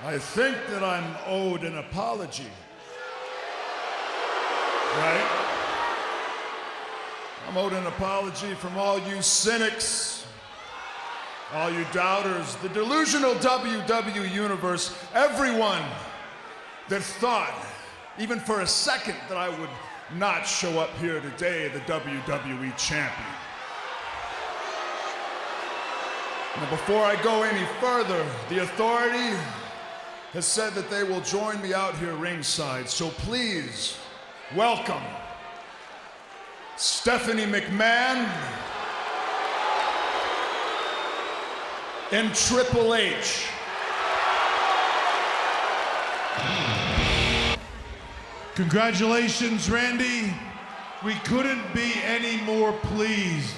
I think that I'm owed an apology. Right? I'm owed an apology from all you cynics, all you doubters, the delusional WWE universe, everyone that thought, even for a second, that I would not show up here today, the WWE champion. Now, before I go any further, the authority has said that they will join me out here ringside, so please welcome Stephanie McMahon and Triple H. Congratulations, Randy. We couldn't be any more pleased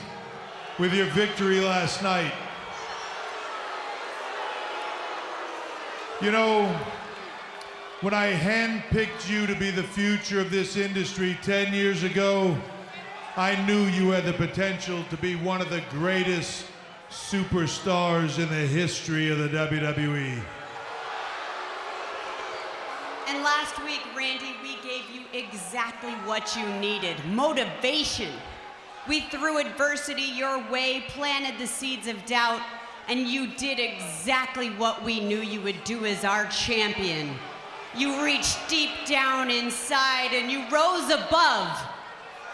with your victory last night. You know, when I handpicked you to be the future of this industry 10 years ago, I knew you had the potential to be one of the greatest superstars in the history of the WWE. And last week, Randy, we gave you exactly what you needed: motivation. We threw adversity your way, planted the seeds of doubt, and you did exactly what we knew you would do as our champion. You reached deep down inside and you rose above,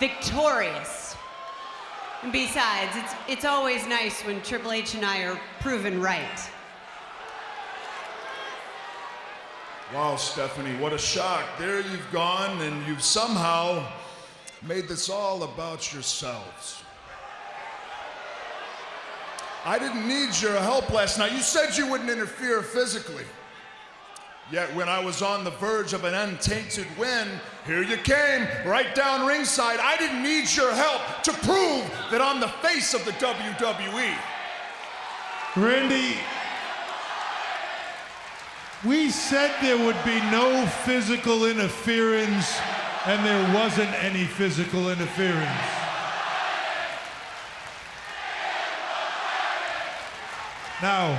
victorious. And besides, it's always nice when Triple H and I are proven right. Wow, Stephanie, what a shock. There you've gone and you've somehow made this all about yourselves. I didn't need your help last night. You said you wouldn't interfere physically. Yet when I was on the verge of an untainted win, here you came, right down ringside. I didn't need your help to prove that I'm the face of the WWE. Randy, we said there would be no physical interference, and there wasn't any physical interference. Now,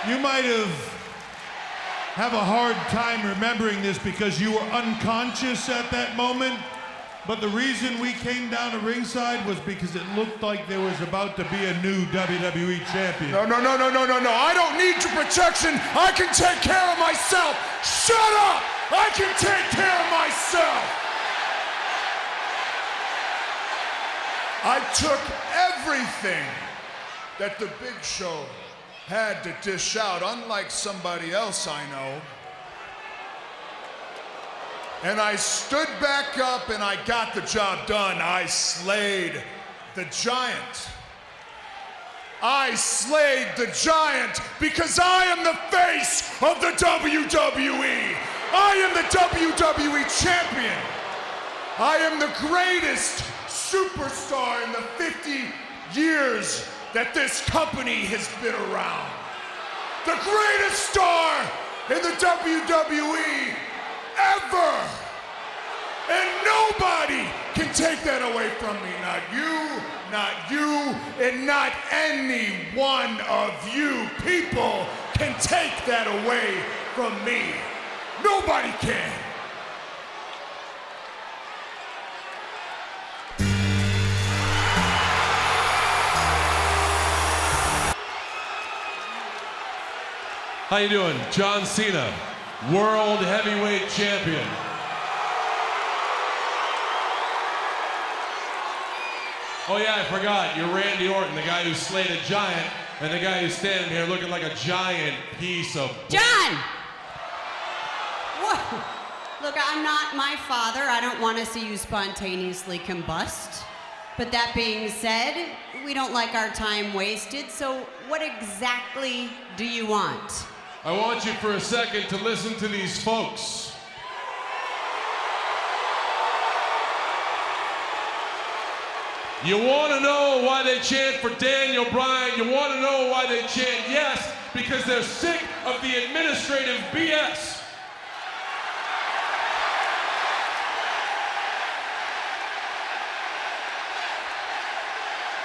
you might have a hard time remembering this because you were unconscious at that moment, but the reason we came down to ringside was because it looked like there was about to be a new WWE champion. No. I don't need your protection. I can take care of myself. Shut up! I can take care of myself. I took everything that the Big Show had to dish out, unlike somebody else I know. And I stood back up and I got the job done. I slayed the giant. I slayed the giant because I am the face of the WWE. I am the WWE champion. I am the greatest superstar in the 50 years that this company has been around. The greatest star in the WWE ever. And nobody can take that away from me. Not you, and not any one of you people can take that away from me. Nobody can. How you doing? John Cena, World Heavyweight Champion. Oh yeah, I forgot, you're Randy Orton, the guy who slayed a giant, and the guy who's standing here looking like a giant piece of... John! Whoa. Look, I'm not my father. I don't want to see you spontaneously combust. But that being said, we don't like our time wasted, so what exactly do you want? I want you for a second to listen to these folks. You want to know why they chant for Daniel Bryan? You want to know why they chant yes? Because they're sick of the administrative BS.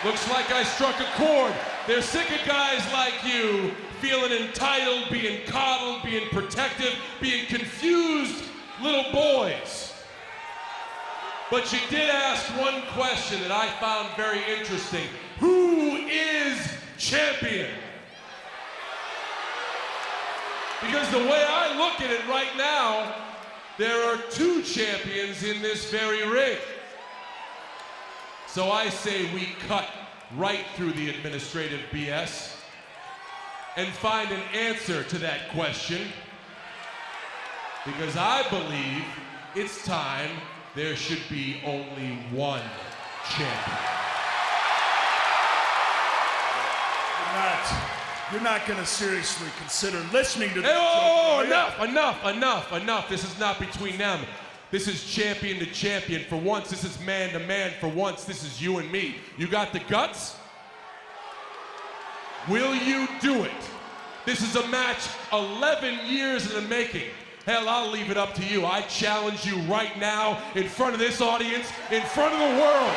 Looks like I struck a chord. They're sick of guys like you feeling entitled, being coddled, being protective, being confused little boys. But you did ask one question that I found very interesting. Who is champion? Because the way I look at it right now, there are two champions in this very ring. So I say we cut right through the administrative BS and find an answer to that question. Because I believe it's time there should be only one champion. You're not gonna seriously consider listening to this. Oh, enough. This is not between them. This is champion to champion. For once, this is man to man. For once, this is you and me. You got the guts? Will you do it? This is a match 11 years in the making. Hell, I'll leave it up to you. I challenge you right now in front of this audience, in front of the world.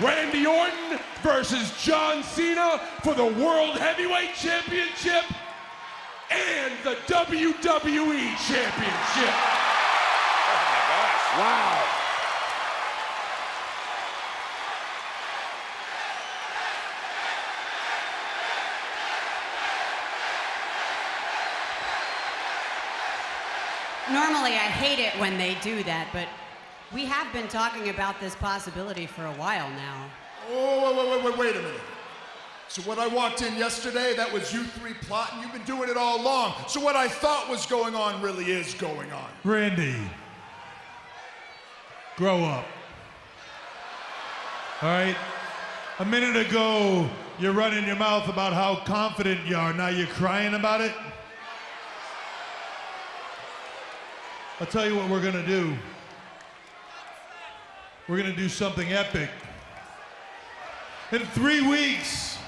Randy Orton versus John Cena for the World Heavyweight Championship and the WWE Championship. Oh my gosh. Wow. Normally, I hate it when they do that, but we have been talking about this possibility for a while now. Oh, wait a minute. So what I walked in yesterday, that was you three plotting. You've been doing it all along. So what I thought was going on really is going on. Randy, grow up. All right? A minute ago, you're running your mouth about how confident you are. Now you're crying about it? I'll tell you what we're gonna do. We're gonna do something epic. In 3 weeks,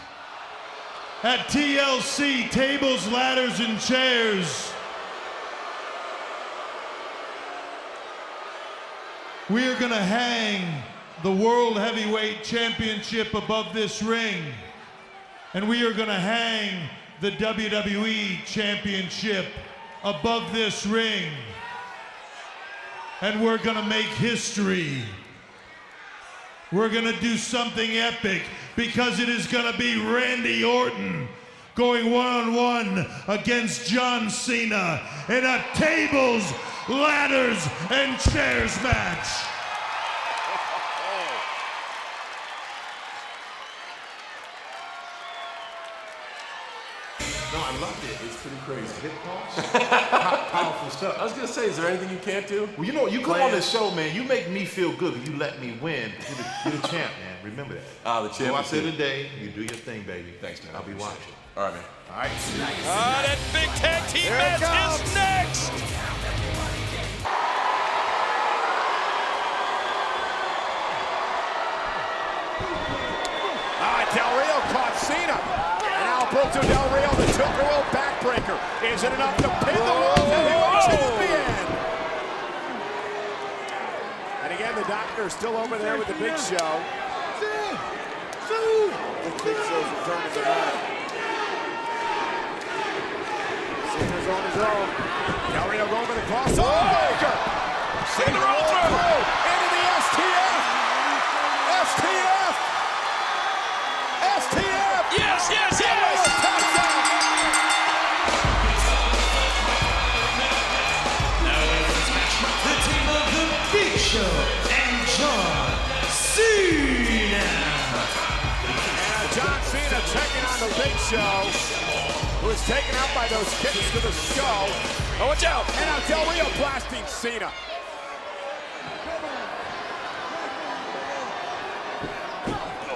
at TLC, Tables, Ladders, and Chairs, we are gonna hang the World Heavyweight Championship above this ring. And we are gonna hang the WWE Championship above this ring. And we're gonna make history. We're gonna do something epic because it is gonna be Randy Orton going one-on-one against John Cena in a tables, ladders, and chairs match. No, I loved it. It's pretty crazy. Hip hop, powerful stuff. I was gonna say, is there anything you can't do? Well, you know, you come on this show, man. You make me feel good when you let me win. You're the champ, man. Remember that. The champ. So I said today, you do your thing, baby. Thanks, man. I'll be watching. All right, man. All right. That big tag team match is next. Del Rio caught Cena. And Alberto Del Rio, the tilt-a-whirl backbreaker. Is it enough to pin the World Heavyweight Champion? And again, the doctor is still over there with the Big Show. The Big Show's returning tonight. Cena's on his own. Del Rio going for the crossover. Cena rolls through into the STF. STF. STF! Yes, yes, yes! Now in this match, the team of the Big Show and John Cena. And John Cena checking on the Big Show, who is taken out by those kicks to the skull. Oh, watch out! And now Del Rio blasting Cena.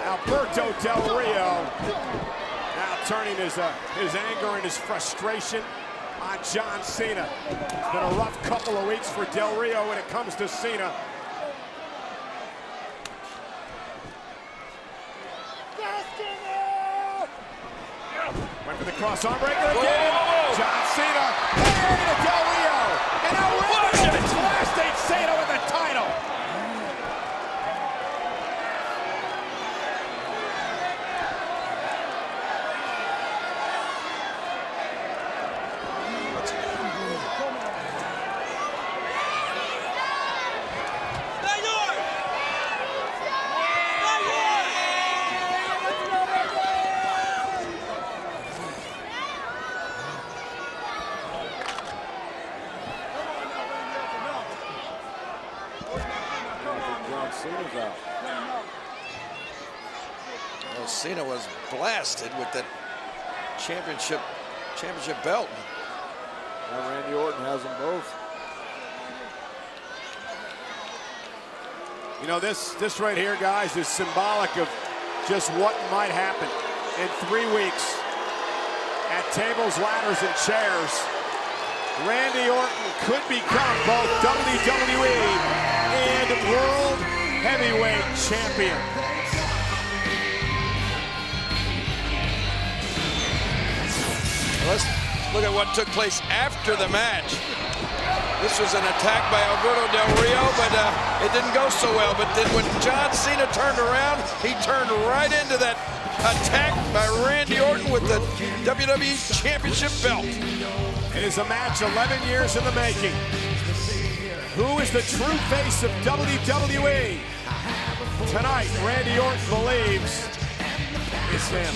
Alberto Del Rio now turning his anger and his frustration on John Cena. It's been a rough couple of weeks for Del Rio when it comes to Cena. Went for the cross-arm breaker again. John Cena, hey to Del Rio. And now Randy Orton's blasting Cena with the title. Cena was blasted with that championship belt. Now Randy Orton has them both. You know, this right here, guys, is symbolic of just what might happen in 3 weeks at tables, ladders, and chairs. Randy Orton could become both WWE and World Heavyweight Champion. Let's look at what took place after the match. This was an attack by Alberto Del Rio, but it didn't go so well. But then when John Cena turned around, he turned right into that attack by Randy Orton with the WWE Championship belt. It is a match 11 years in the making. Who is the true face of WWE? Tonight, Randy Orton believes it's him.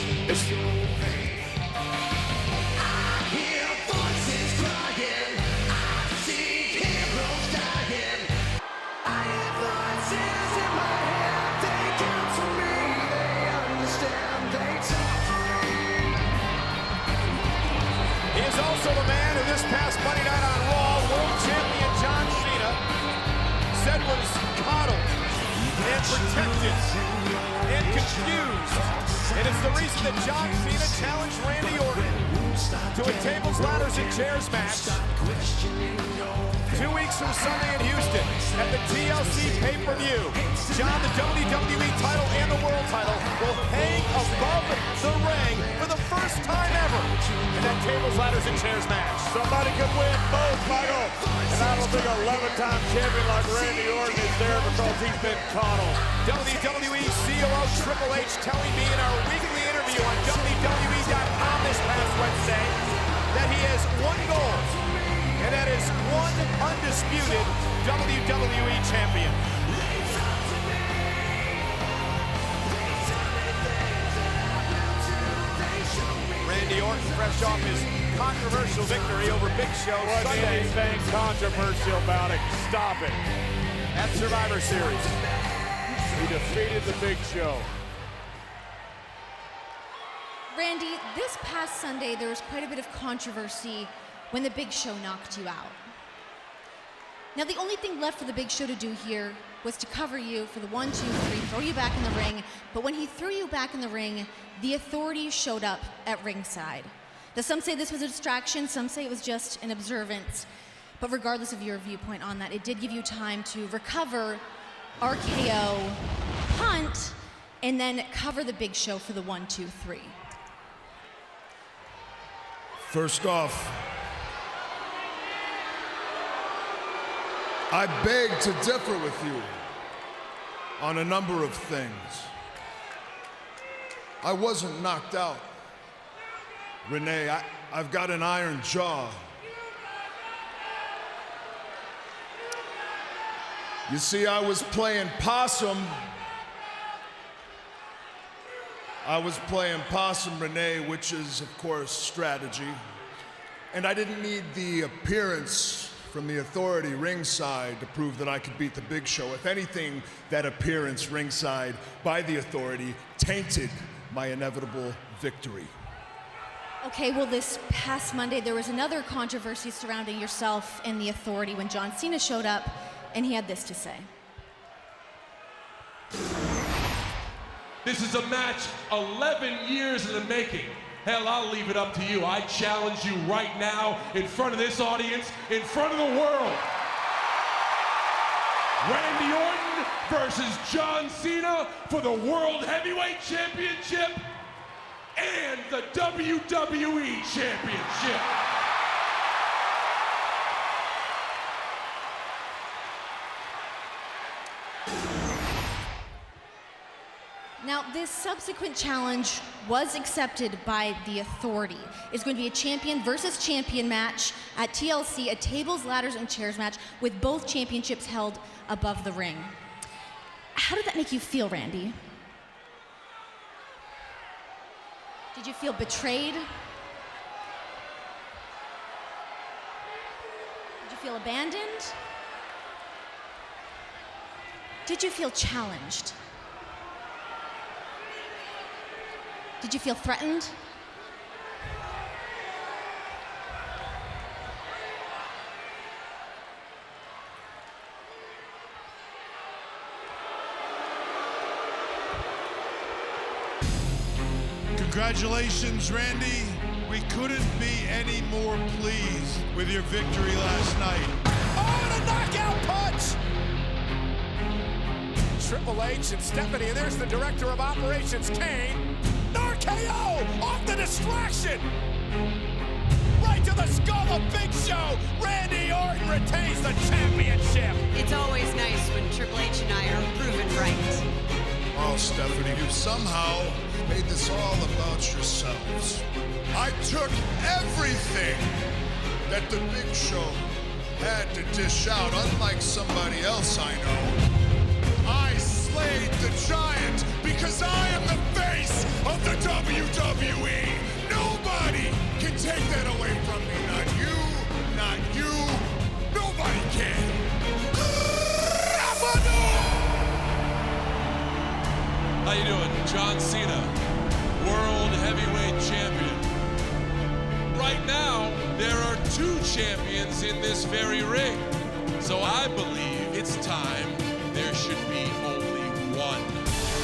He is also the man who this past Monday night on Raw, world champion John Cena said was coddled and protected and confused. And it's the reason that John Cena challenged Randy Orton to a tables, ladders, and chairs match 2 weeks from Sunday in Houston at the TLC pay-per-view. John, the WWE title and the world title will hang above the ring for the first time ever in that tables, ladders, and chairs match. Somebody could win both, Michael. And I don't think a 11-time champion like Randy Orton is there because he's been coddled. WWE COO Triple H telling me in our weekly interview on WWE.com this past Wednesday that he has one goal, and that is one undisputed WWE champion. Randy Orton fresh off his controversial victory over Big Show Sunday. Anything controversial about it. Stop it. At Survivor Series. He defeated the Big Show. Randy, this past Sunday, there was quite a bit of controversy when the Big Show knocked you out. Now, the only thing left for the Big Show to do here was to cover you for the 1, 2, 3, throw you back in the ring. But when he threw you back in the ring, the Authority showed up at ringside. Now, some say this was a distraction, some say it was just an observance. But regardless of your viewpoint on that, it did give you time to recover, RKO, punt, and then cover the Big Show for the 1, 2, 3. First off, I beg to differ with you on a number of things. I wasn't knocked out. Renee, I've got an iron jaw. You see, I was playing possum. Renee, which is, of course, strategy. And I didn't need the appearance from the Authority ringside to prove that I could beat the Big Show. If anything, that appearance ringside by the Authority tainted my inevitable victory. Okay, well, this past Monday, there was another controversy surrounding yourself and the Authority when John Cena showed up, and he had this to say. This is a match 11 years in the making. Hell, I'll leave it up to you. I challenge you right now in front of this audience, in front of the world. Randy Orton versus John Cena for the World Heavyweight Championship and the WWE Championship. Now, this subsequent challenge was accepted by the Authority. It's going to be a champion versus champion match at TLC, a tables, ladders, and chairs match with both championships held above the ring. How did that make you feel, Randy? Did you feel betrayed? Did you feel abandoned? Did you feel challenged? Did you feel threatened? Congratulations, Randy. We couldn't be any more pleased with your victory last night. Oh, and a knockout punch! Triple H and Stephanie, and there's the director of operations, Kane. RKO off the distraction! Right to the skull of Big Show! Randy Orton retains the championship! It's always nice when Triple H and I are proven right. Oh, Stephanie, you somehow made this all about yourselves. I took everything that the Big Show had to dish out, unlike somebody else I know. I slayed the Giant because I am the face of the WWE. Nobody can take that away from me. Not you, not you. Nobody can. How you doing? John Cena, World Heavyweight Champion. Right now, there are 2 champions in this very ring. So I believe it's time there should be only 1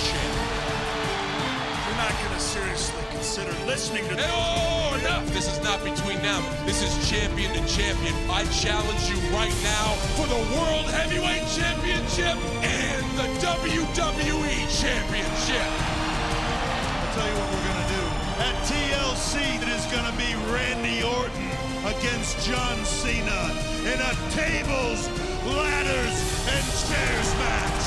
champion. You're not going to seriously consider listening to... Oh, enough! This is not between them. This is champion to champion. I challenge you right now for the World Heavyweight Championship and the WWE Championship. I'll tell you what we're going to do. At TLC, it is going to be Randy Orton against John Cena in a tables, ladders, and chairs match.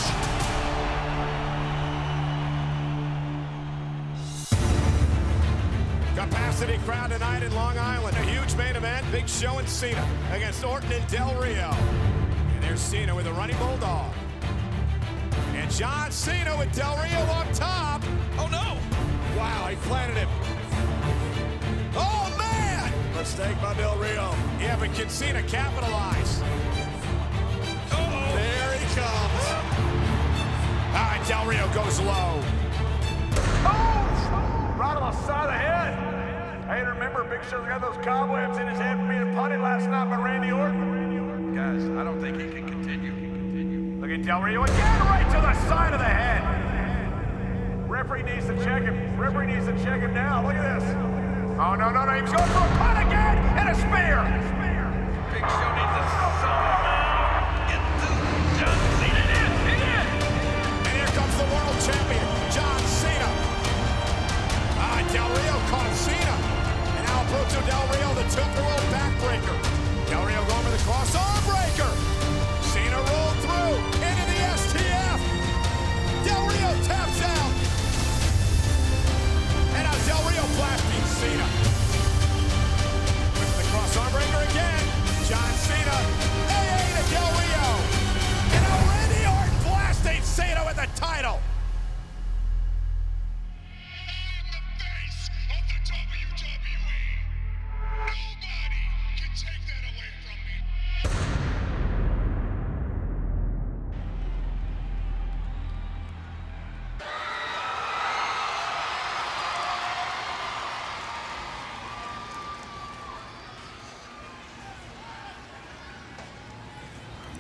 Capacity crowd tonight in Long Island. A huge main event. Big Show and Cena against Orton and Del Rio. And there's Cena with a running bulldog. And John Cena with Del Rio up top. Oh no! Wow, he planted him. Oh man! Mistake by Del Rio. Yeah, but can Cena capitalize? Uh-oh. There he comes. All right, Del Rio goes low. Oh! Right on the side of the head. Hey, remember, Big Show's got those cobwebs in his head from being punted last night by Randy Orton. Guys, I don't think he can continue. Look at Del Rio again, right to the side of the head. Referee needs to check him. Referee needs to check him now. Look at this. Oh, no. He's going for a punt again and a spear. Big Show needs to somehow get to John Cena. He did. And here comes the world champion, John Cena. Del Rio caught Cena. And now Alberto Del Rio, the tilt-a-whirl backbreaker. Del Rio going for the crossover breaker. Cena rolled through into the STF. Del Rio taps out. And now Del Rio blasting Cena. With the crossover breaker again. John Cena. AA to Del Rio. And now Randy Orton blasting Cena with the title.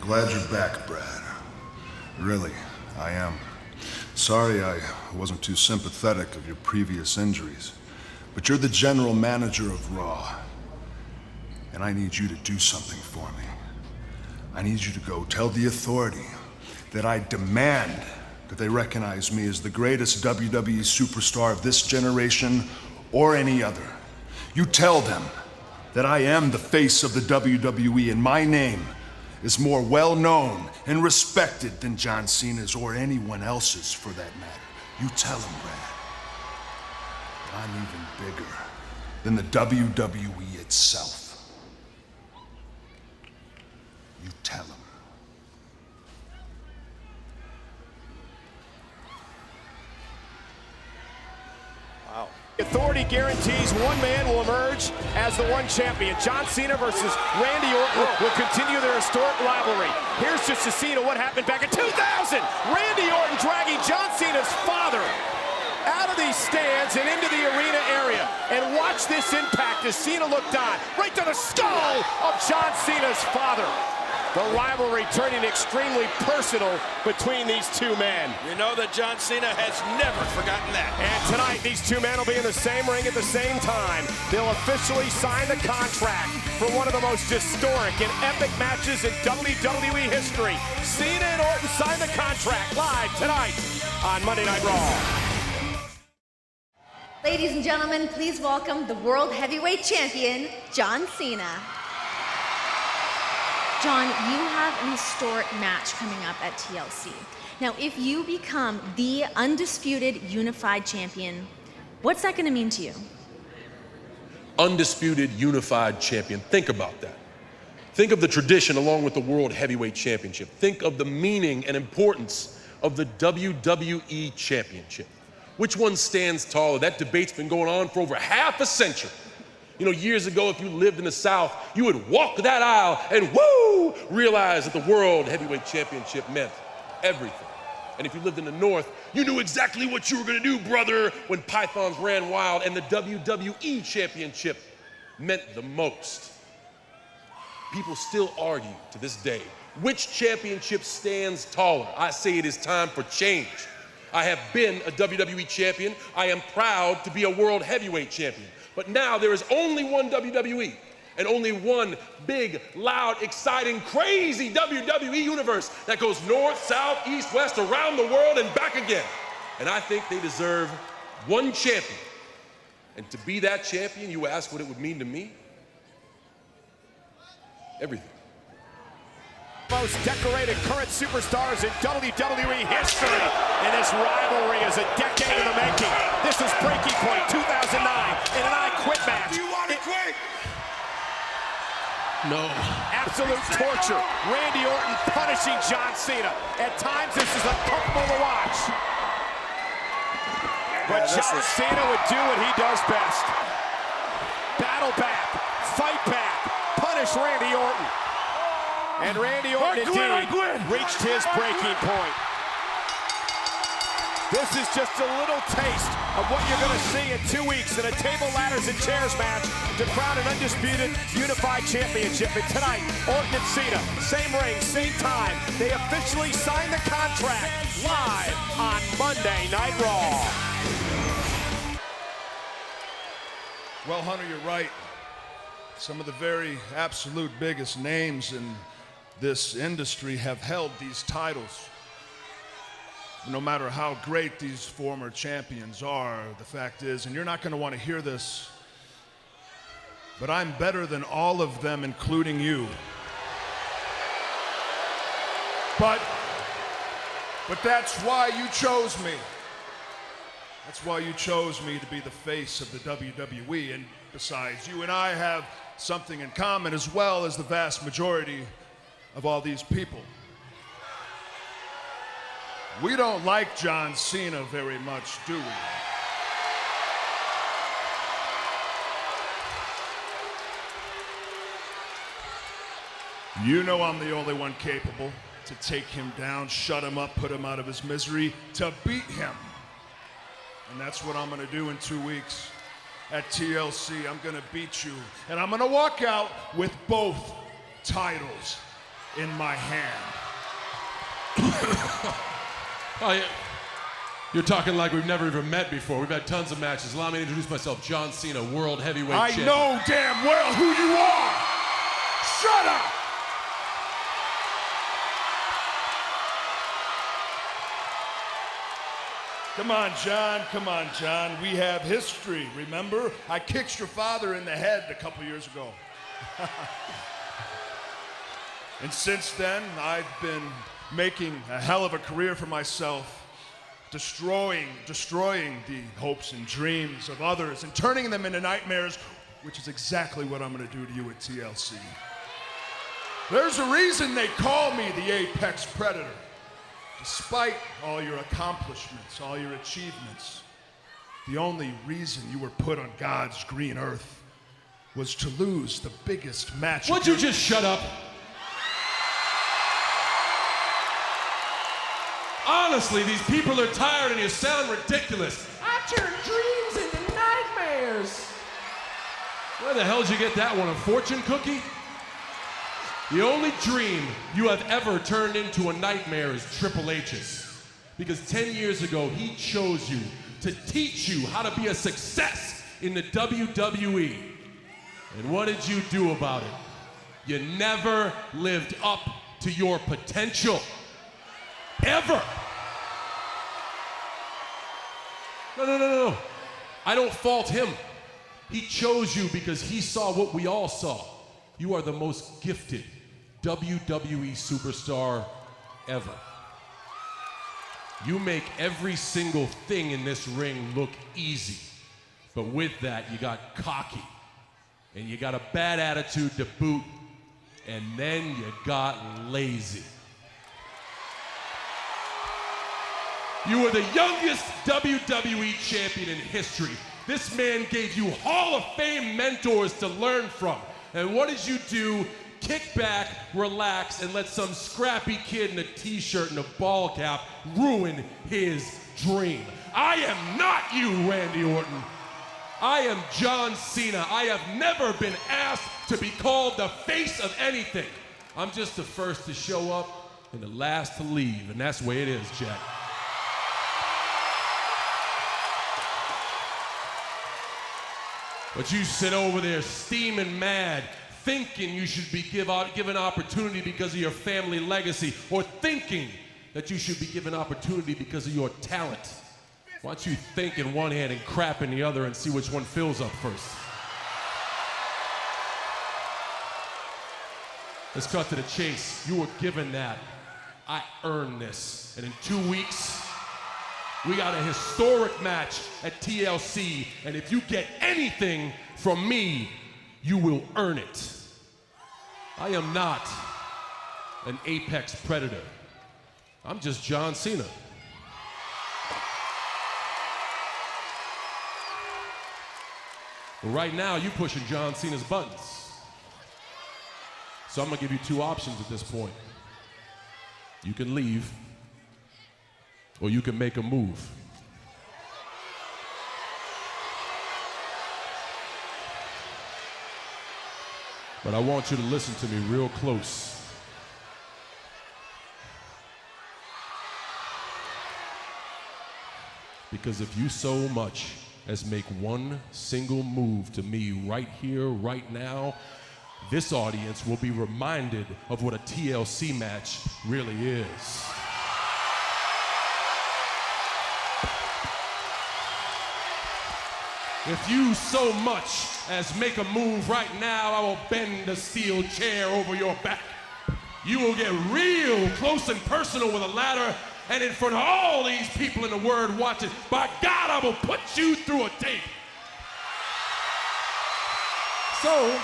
Glad you're back, Brad. Really, I am. Sorry I wasn't too sympathetic of your previous injuries, but you're the general manager of Raw, and I need you to do something for me. I need you to go tell the authority that I demand that they recognize me as the greatest WWE superstar of this generation or any other. You tell them that I am the face of the WWE and my name is more well-known and respected than John Cena's or anyone else's for that matter. You tell him, Brad, that I'm even bigger than the WWE itself. You tell him. Wow. Authority guarantees one man will emerge as the one champion. John Cena versus Randy Orton will continue their historic rivalry. Here's just to see what happened back in 2000. Randy Orton dragging John Cena's father out of the these stands and into the arena area. And watch this impact as Cena looked on, right to the skull of John Cena's father. The rivalry turning extremely personal between these two men. You know that John Cena has never forgotten that. And tonight, these two men will be in the same ring at the same time. They'll officially sign the contract for one of the most historic and epic matches in WWE history. Cena and Orton sign the contract live tonight on Monday Night Raw. Ladies and gentlemen, please welcome the World Heavyweight Champion, John Cena. John, you have an historic match coming up at TLC. Now, if you become the undisputed unified champion, what's that going to mean to you? Undisputed unified champion. Think about that. Think of the tradition along with the World Heavyweight Championship. Think of the meaning and importance of the WWE Championship. Which one stands taller? That debate's been going on for over half a century. You know, years ago, if you lived in the South, you would walk that aisle and woo, realize that the World Heavyweight Championship meant everything. And if you lived in the North, you knew exactly what you were gonna do, brother, when pythons ran wild and the WWE Championship meant the most. People still argue to this day, which championship stands taller? I say it is time for change. I have been a WWE champion. I am proud to be a World Heavyweight Champion. But now there is only one WWE and only one big, loud, exciting, crazy WWE universe that goes north, south, east, west, around the world and back again. And I think they deserve one champion. And to be that champion, you ask what it would mean to me? Everything. Most decorated current superstars in WWE history. And this rivalry is a decade in the making. This is Breaking Point 2009 in an I Quit match. Do you want to quit? No. Absolute torture. Randy Orton punishing John Cena. At times, this is uncomfortable to watch. But John Cena would do what he does best. Battle back, fight back, punish Randy Orton. And Randy Orton indeed reached his breaking point. This is just a little taste of what you're going to see in 2 weeks in a table, ladders, and chairs match to crown an undisputed unified championship. And tonight, Orton and Cena, same ring, same time. They officially signed the contract live on Monday Night Raw. Well, Hunter, you're right. Some of the very absolute biggest names in this industry have held these titles. No matter how great these former champions are, the fact is, and you're not going to want to hear this, but I'm better than all of them, including you. But that's why you chose me. That's why you chose me to be the face of the WWE. And besides, you and I have something in common, as well as the vast majority of all these people. We don't like John Cena very much, do we? You know I'm the only one capable to take him down, shut him up, put him out of his misery, to beat him. And that's what I'm gonna do in 2 weeks. At TLC, I'm gonna beat you, and I'm gonna walk out with both titles in my hand. Oh, yeah. You're talking like we've never even met before. We've had tons of matches. Allow me to introduce myself, John Cena, World Heavyweight Champion. I know damn well who you are! Shut up! Come on, John. Come on, John. We have history, remember? I kicked your father in the head a couple years ago. And since then, I've been making a hell of a career for myself, destroying the hopes and dreams of others and turning them into nightmares, which is exactly what I'm gonna do to you at TLC. There's a reason they call me the Apex Predator. Despite all your accomplishments, all your achievements, the only reason you were put on God's green earth was to lose the biggest match. Would you just shut up? Honestly, these people are tired and you sound ridiculous. I turned cares? Where the hell did you get that one? A fortune cookie? The only dream you have ever turned into a nightmare is Triple H's. Because 10 years ago, he chose you to teach you how to be a success in the WWE. And what did you do about it? You never lived up to your potential. Ever. No. I don't fault him. He chose you because he saw what we all saw. You are the most gifted WWE superstar ever. You make every single thing in this ring look easy. But with that, you got cocky. And you got a bad attitude to boot. And then you got lazy. You were the youngest WWE champion in history. This man gave you Hall of Fame mentors to learn from. And what did you do? Kick back, relax, and let some scrappy kid in a t-shirt and a ball cap ruin his dream. I am not you, Randy Orton. I am John Cena. I have never been asked to be called the face of anything. I'm just the first to show up and the last to leave, and that's the way it is, Jack. But you sit over there steaming mad, thinking you should be given opportunity because of your family legacy, or thinking that you should be given opportunity because of your talent. Why don't you think in one hand and crap in the other and see which one fills up first? Let's cut to the chase. You were given that. I earned this. And in 2 weeks, we got a historic match at TLC, and if you get anything from me, you will earn it. I am not an apex predator. I'm just John Cena. But right now, you're pushing John Cena's buttons. So I'm gonna give you two options at this point. You can leave, or you can make a move. But I want you to listen to me real close. Because if you so much as make one single move to me right here, right now, this audience will be reminded of what a TLC match really is. If you so much as make a move right now, I will bend a steel chair over your back. You will get real close and personal with a ladder, and in front of all these people in the Word watching, by God, I will put you through a tape. So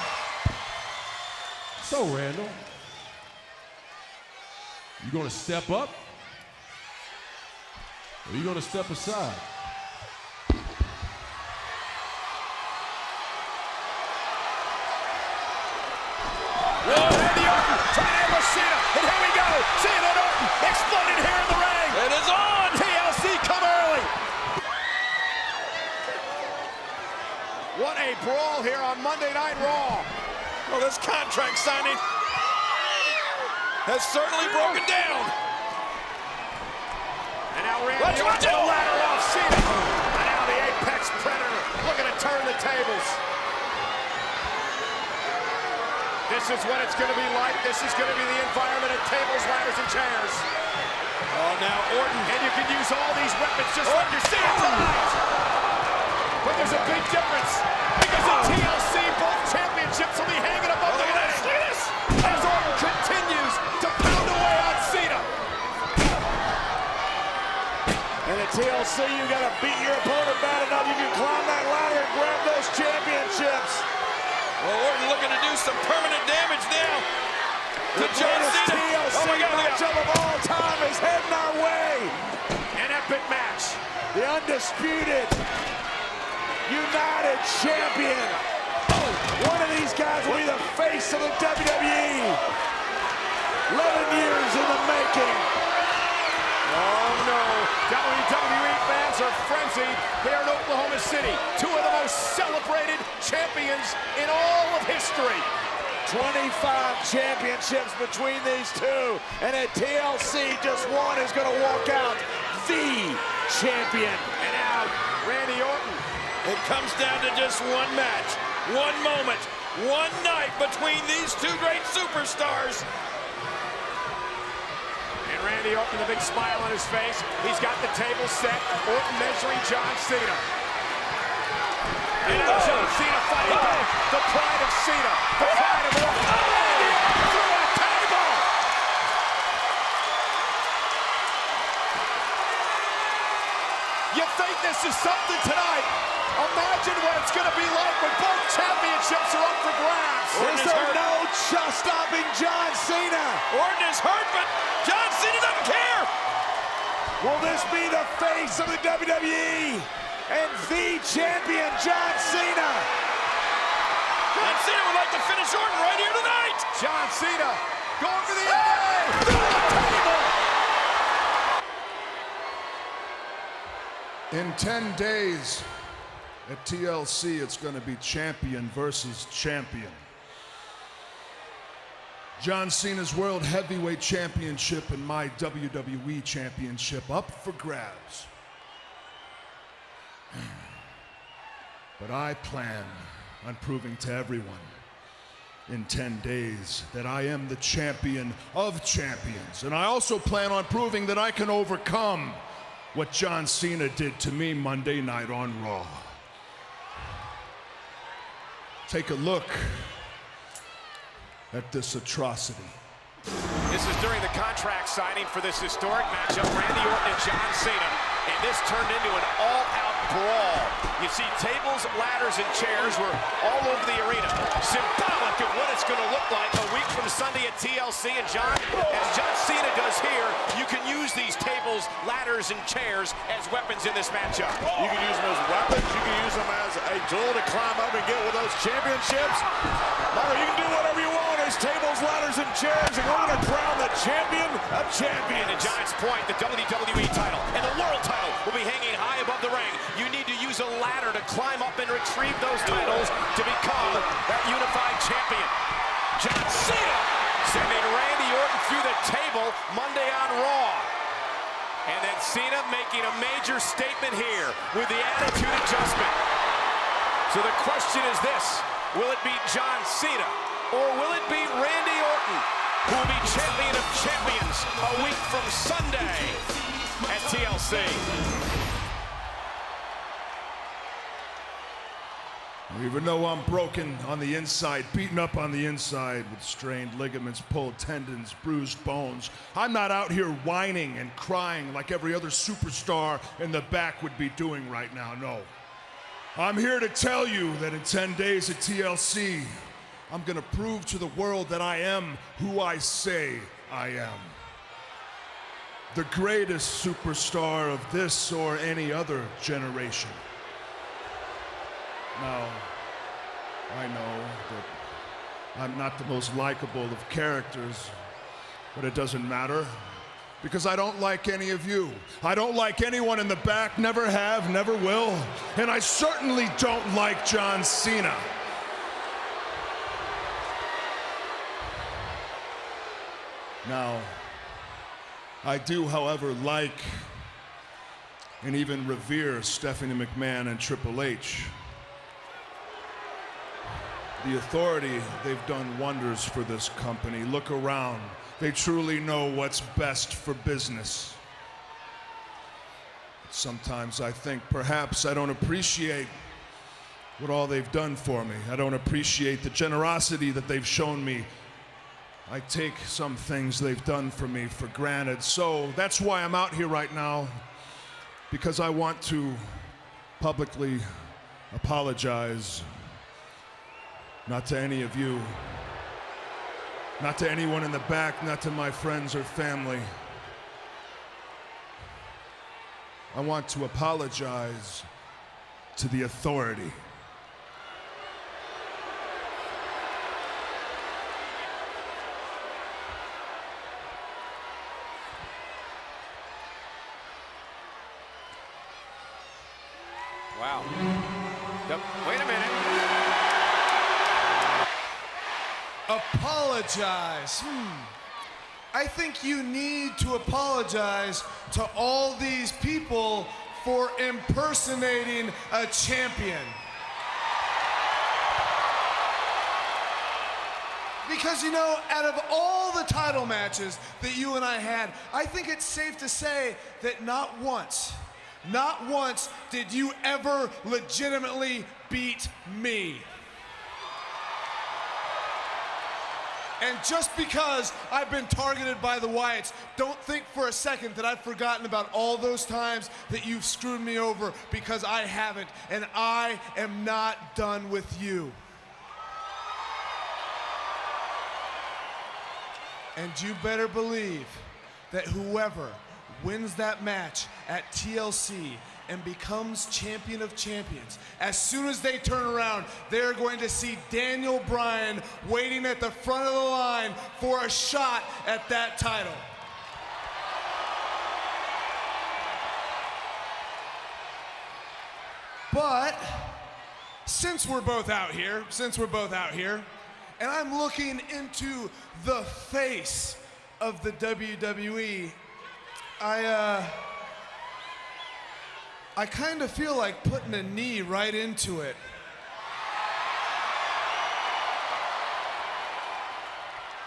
Randall, you gonna step up, or you gonna step aside? Randy Orton trying to ambush Cena, and here we go. Cena and Orton exploding here in the ring. It is on. TLC come early. What a brawl here on Monday Night Raw. Well, this contract signing has certainly broken down. And now Randy Orton to the ladder off Cena. And now the Apex Predator looking to turn the tables. This is what it's going to be like. This is going to be the environment of tables, ladders, and chairs. Oh, now Orton. And you can use all these weapons just like you're seeing tonight. But there's a big difference. Because in TLC, both championships will be hanging above the ring. As Orton continues to pound away on Cena. And at TLC, you got to beat your opponent bad enough. You can climb that ladder and grab those championships. Well, Orton looking to do some permanent damage now to John Cena. TLC matchup of all time is heading our way. An epic match. The undisputed United Champion. One of these guys will be the face of the WWE. 11 years in the making. Oh no, WWE fans are frenzied here in Oklahoma City. Two of the most celebrated champions in all of history. 25 championships between these two, and at TLC, just one is going to walk out the champion. And now, Randy Orton. It comes down to just one match, one moment, one night between these two great superstars. And Randy Orton with a big smile on his face. He's got the table set. Orton measuring John Cena. And now John Cena fighting back. The pride of Cena. The pride of Orton. Randy Orton through a table. You think this is something tonight? Imagine what it's going to be like when both championships are up for grabs. Is there no stopping John Cena? Orton is hurt, but John Cena doesn't care. Will this be the face of the WWE and the champion, John Cena? John Cena would like to finish Orton right here tonight. John Cena going to the eye. Through the table. In 10 days at TLC, it's going to be champion versus champion. John Cena's World Heavyweight Championship and my WWE Championship up for grabs. But I plan on proving to everyone in 10 days that I am the champion of champions. And I also plan on proving that I can overcome what John Cena did to me Monday night on Raw. Take a look at this atrocity. This is during the contract signing for this historic matchup, Randy Orton and John Cena. And this turned into an all-out brawl. You see tables, ladders, and chairs were all over the arena. Symbolic of what it's going to look like a week from Sunday at TLC. And as John Cena does here, you can use these tables, ladders, and chairs as weapons in this matchup. You can use them as weapons. You can use them as a tool to climb up and get with those championships. Michael, you can do whatever you want. There's tables, ladders, and chairs, and we're going to crown the champion of champions. And to Giants' point, the WWE title and the world title will be hanging high above the ring. You need to use a ladder to climb up and retrieve those titles to become that unified champion. John Cena sending Randy Orton through the table Monday on Raw. And then Cena making a major statement here with the attitude adjustment. So the question is this: will it be John Cena or will it be Randy Orton who will be champion of champions a week from Sunday at TLC? Even though I'm broken on the inside, beaten up on the inside with strained ligaments, pulled tendons, bruised bones, I'm not out here whining and crying like every other superstar in the back would be doing right now, no. I'm here to tell you that in 10 days at TLC, I'm gonna prove to the world that I am who I say I am. The greatest superstar of this or any other generation. Now, I know that I'm not the most likable of characters, but it doesn't matter because I don't like any of you. I don't like anyone in the back, never have, never will, and I certainly don't like John Cena. Now, I do, however, like and even revere Stephanie McMahon and Triple H. The Authority, they've done wonders for this company. Look around. They truly know what's best for business. Sometimes I think perhaps I don't appreciate what all they've done for me. I don't appreciate the generosity that they've shown me. I take some things they've done for me for granted. So that's why I'm out here right now, because I want to publicly apologize. Not to any of you, not to anyone in the back, not to my friends or family. I want to apologize to the Authority. Wow. Wait a minute. Apologize. I think you need to apologize to all these people for impersonating a champion. Because, you know, out of all the title matches that you and I had, I think it's safe to say that not once did you ever legitimately beat me. And just because I've been targeted by the Wyatts, don't think for a second that I've forgotten about all those times that you've screwed me over, because I haven't, and I am not done with you. And you better believe that whoever wins that match at TLC and becomes champion of champions, as soon as they turn around, they're going to see Daniel Bryan waiting at the front of the line for a shot at that title. But since we're both out here, and I'm looking into the face of the WWE, I kind of feel like putting a knee right into it.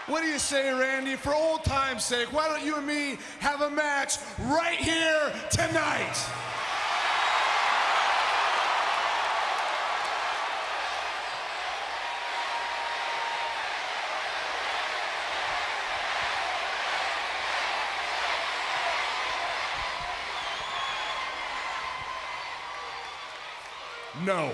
What do you say, Randy? For old time's sake, why don't you and me have a match right here tonight? No.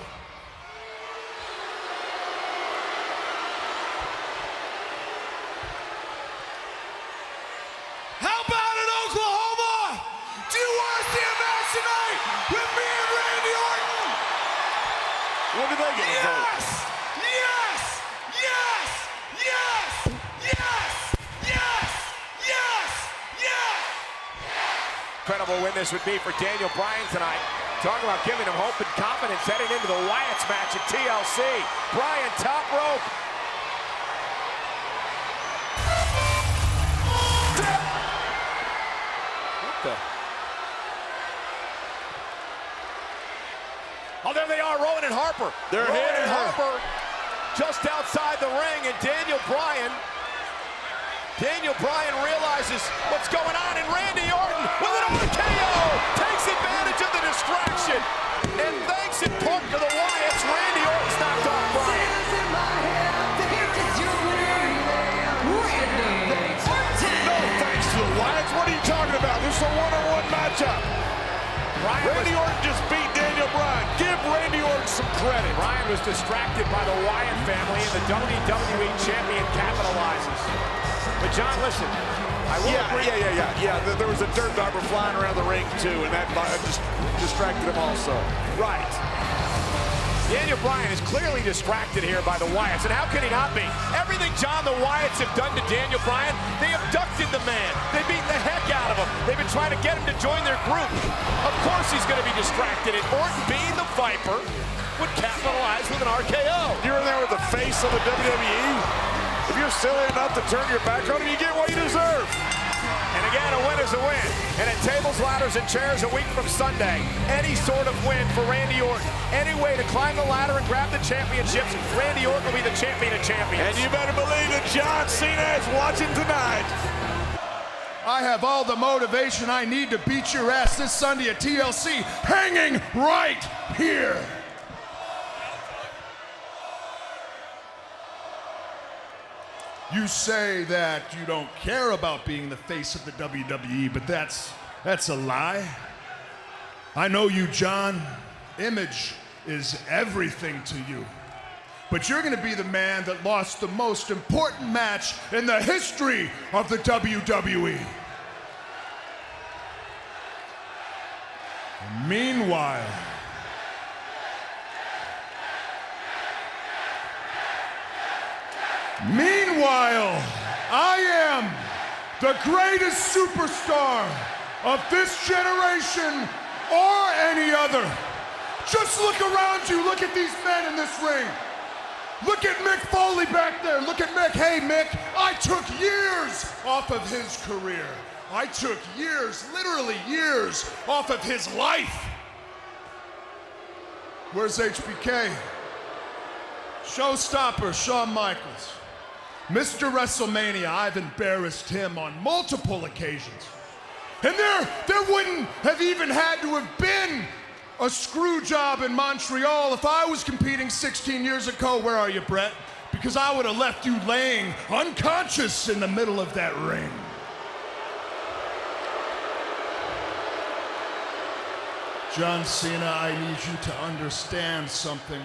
How about in Oklahoma? Do you want to see a match tonight with me and Randy Orton? What do they get? Yes! Yes! Yes! Yes! Yes! Yes! Yes! Yes! Incredible win this would be for Daniel Bryan tonight. Talking about giving him hope and confidence heading into the Wyatts match at TLC. Bryan, top rope. What the? Oh, there they are, Rowan and Harper. They're Rowan here. and Harper just outside the ring, and Daniel Bryan realizes what's going on, and Randy Orton with an RKO takes advantage of the distraction, and thanks in part to the Wyatts, Randy Orton's knocked off Bryan. No thanks to the Wyatts. What are you talking about? This is a one-on-one matchup. Randy Orton just beat Daniel Bryan. Give Randy Orton some credit. Bryan was distracted by the Wyatt family, and the WWE champion capitalizes. But John, listen, I will agree. Yeah. There was a dirt dauber flying around the ring too, and that just distracted him also. Right. Daniel Bryan is clearly distracted here by the Wyatts, and how can he not be? Everything John the Wyatts have done to Daniel Bryan, they abducted the man. They beat the heck out of him. They've been trying to get him to join their group. Of course he's going to be distracted, and Orton, being the Viper, would capitalize with an RKO. You're in there with the face of the WWE. If you're silly enough to turn your back on him, you get what you deserve. And again, a win is a win. And at tables, ladders, and chairs a week from Sunday, any sort of win for Randy Orton, any way to climb the ladder and grab the championships, Randy Orton will be the champion of champions. And you better believe that John Cena is watching tonight. I have all the motivation I need to beat your ass this Sunday at TLC, hanging right here. You say that you don't care about being the face of the WWE, but that's a lie. I know you, John. Image is everything to you. But you're going to be the man that lost the most important match in the history of the WWE. Meanwhile, I am the greatest superstar of this generation or any other. Just look around you. Look at these men in this ring. Look at Mick Foley back there. Look at Mick. Hey, Mick, I took years off of his career. I took years, literally years, off of his life. Where's HBK? Showstopper, Shawn Michaels. Mr. WrestleMania, I've embarrassed him on multiple occasions. And there wouldn't have even had to have been a screw job in Montreal if I was competing 16 years ago. Where are you, Brett? Because I would have left you laying unconscious in the middle of that ring. John Cena, I need you to understand something.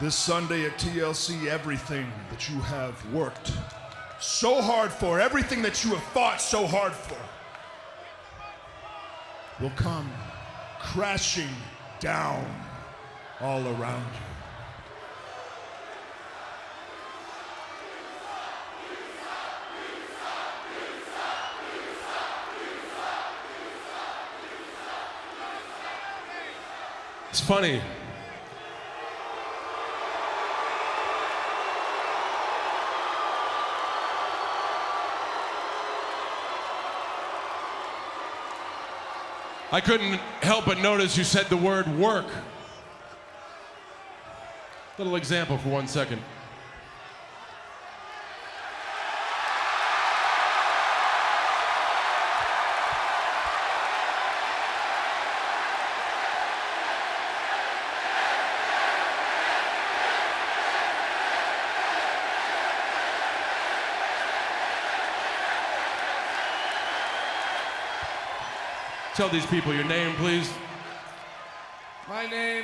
This Sunday at TLC, everything that you have worked so hard for, everything that you have fought so hard for, will come crashing down all around you. It's funny. I couldn't help but notice you said the word work. Little example for 1 second. Tell these people your name, please. My name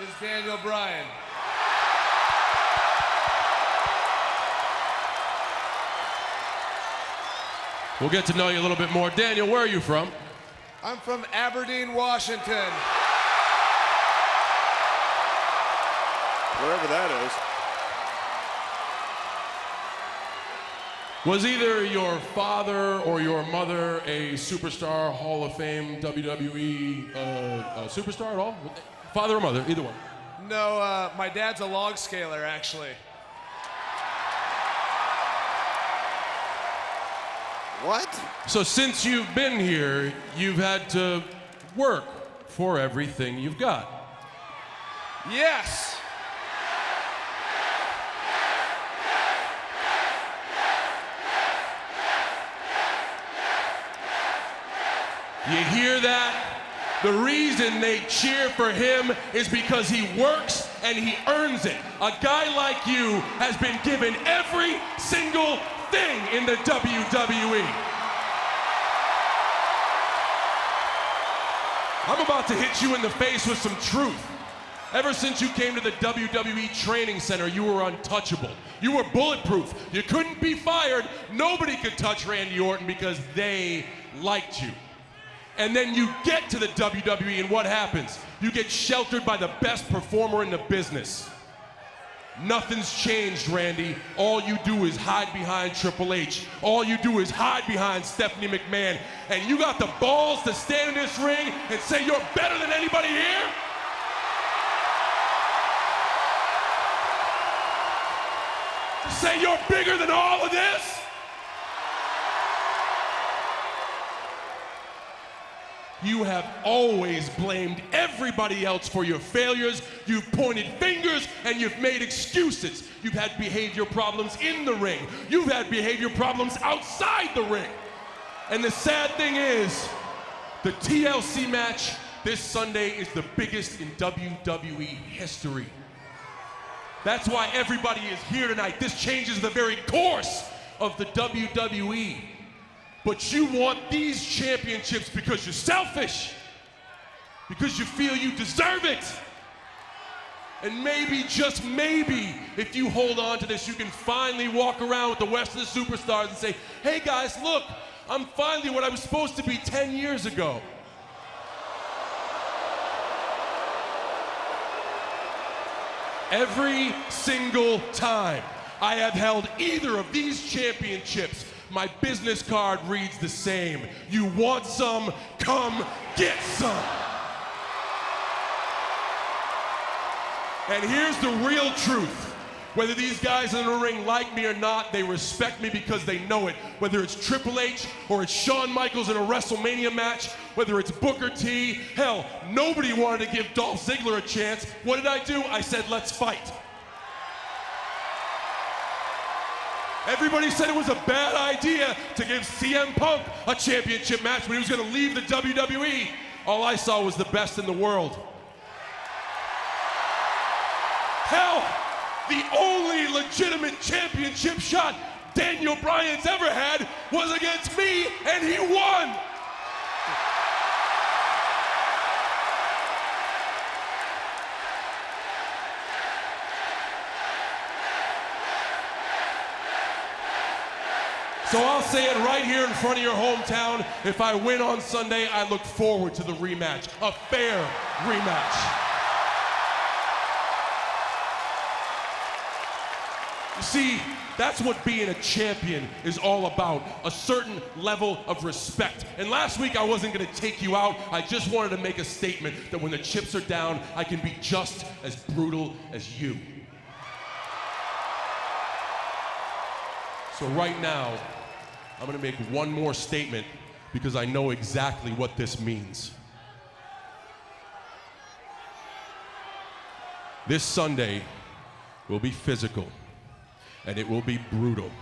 is Daniel Bryan. We'll get to know you a little bit more. Daniel, where are you from? I'm from Aberdeen, Washington. Wherever that is. Was either your father or your mother a superstar, Hall of Fame, WWE superstar at all? Father or mother, either one. No, my dad's a log scaler, actually. What? So since you've been here, you've had to work for everything you've got. Yes. You hear that? The reason they cheer for him is because he works and he earns it. A guy like you has been given every single thing in the WWE. I'm about to hit you in the face with some truth. Ever since you came to the WWE Training Center, you were untouchable. You were bulletproof. You couldn't be fired. Nobody could touch Randy Orton because they liked you. And then you get to the WWE, and what happens? You get sheltered by the best performer in the business. Nothing's changed, Randy. All you do is hide behind Triple H. All you do is hide behind Stephanie McMahon. And you got the balls to stand in this ring and say you're better than anybody here? To say you're bigger than all of this? You have always blamed everybody else for your failures. You've pointed fingers and you've made excuses. You've had behavior problems in the ring. You've had behavior problems outside the ring. And the sad thing is, the TLC match this Sunday is the biggest in WWE history. That's why everybody is here tonight. This changes the very course of the WWE. But you want these championships because you're selfish, because you feel you deserve it. And maybe, just maybe, if you hold on to this, you can finally walk around with the rest of the superstars and say, hey guys, look, I'm finally what I was supposed to be 10 years ago. Every single time I have held either of these championships, my business card reads the same. You want some? Come get some. And here's the real truth. Whether these guys in the ring like me or not, they respect me because they know it. Whether it's Triple H or it's Shawn Michaels in a WrestleMania match, whether it's Booker T, hell, nobody wanted to give Dolph Ziggler a chance. What did I do? I said, let's fight. Everybody said it was a bad idea to give CM Punk a championship match when he was going to leave the WWE. All I saw was the best in the world. Hell, the only legitimate championship shot Daniel Bryan's ever had was against me, and he won. So I'll say it right here in front of your hometown. If I win on Sunday, I look forward to the rematch, a fair rematch. You see, that's what being a champion is all about, a certain level of respect. And last week I wasn't gonna take you out, I just wanted to make a statement that when the chips are down, I can be just as brutal as you. So right now, I'm gonna make one more statement because I know exactly what this means. This Sunday will be physical, and it will be brutal,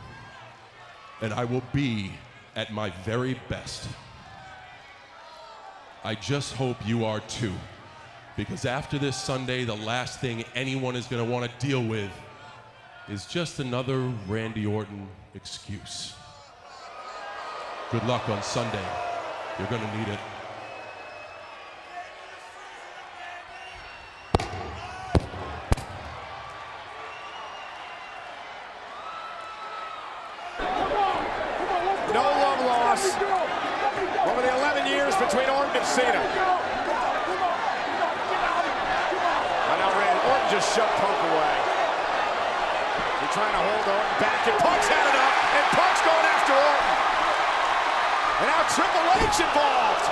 and I will be at my very best. I just hope you are too, because after this Sunday, the last thing anyone is gonna wanna deal with is just another Randy Orton excuse. Good luck on Sunday. You're gonna need it. No love lost over the 11 years between Orton and Cena. And now Randy Orton just shoved Punk away. He's trying to hold Orton back, and Punk's had it up, and Punk's going after Orton. And now Triple H involved.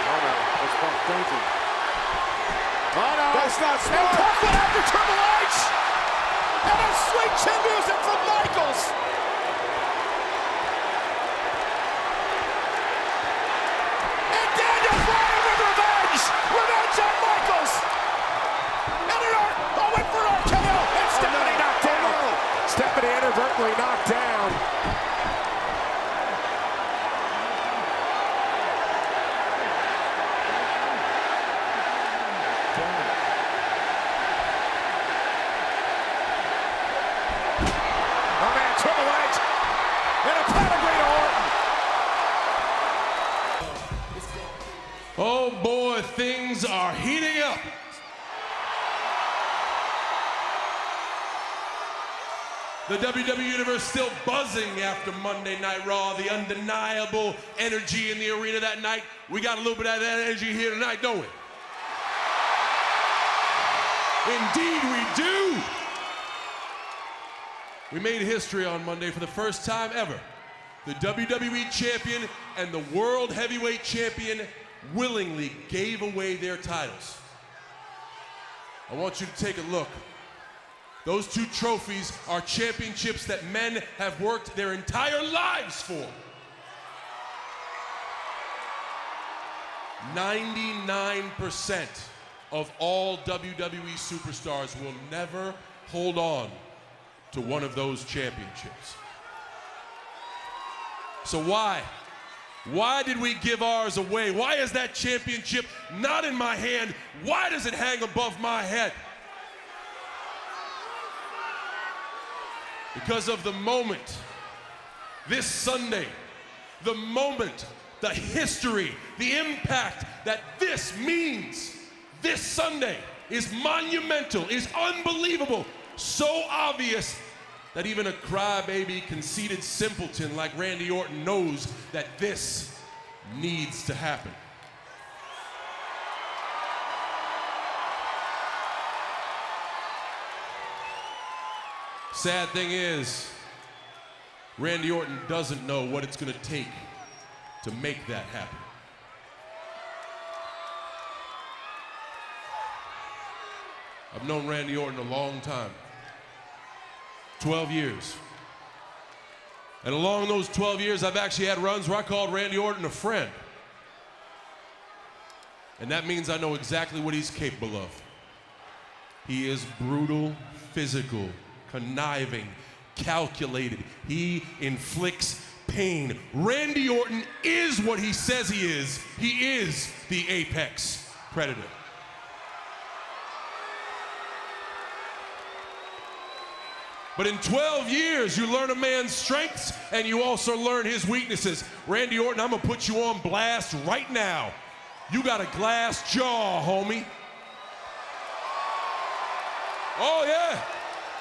Oh no, what's Punk thinking? Oh no, that's not smart. And Punk went after Triple H. And a sweet chin music from Michaels. And Daniel Bryan with revenge. Revenge on Michaels. Went for RKO, and Stephanie knocked down. Stephanie inadvertently knocked down. Oh man, Triple H, and a pedigree to Orton. Oh boy, things are heating up. The WWE Universe still buzzing after Monday Night Raw, the undeniable energy in the arena that night. We got a little bit of that energy here tonight, don't we? Indeed we do. We made history on Monday for the first time ever. The WWE Champion and the World Heavyweight Champion willingly gave away their titles. I want you to take a look. Those two trophies are championships that men have worked their entire lives for. 99% of all WWE superstars will never hold on to one of those championships. So why? Why did we give ours away? Why is that championship not in my hand? Why does it hang above my head? Because of the moment, this Sunday, the moment, the history, the impact that this means. This Sunday is monumental, is unbelievable, so obvious that even a crybaby, conceited simpleton like Randy Orton knows that this needs to happen. Sad thing is, Randy Orton doesn't know what it's going to take to make that happen. I've known Randy Orton a long time, 12 years. And along those 12 years, I've actually had runs where I called Randy Orton a friend. And that means I know exactly what he's capable of. He is brutal, physical, conniving, calculated. He inflicts pain. Randy Orton is what he says he is. He is the apex predator. But in 12 years, you learn a man's strengths and you also learn his weaknesses. Randy Orton, I'm gonna put you on blast right now. You got a glass jaw, homie. Oh yeah,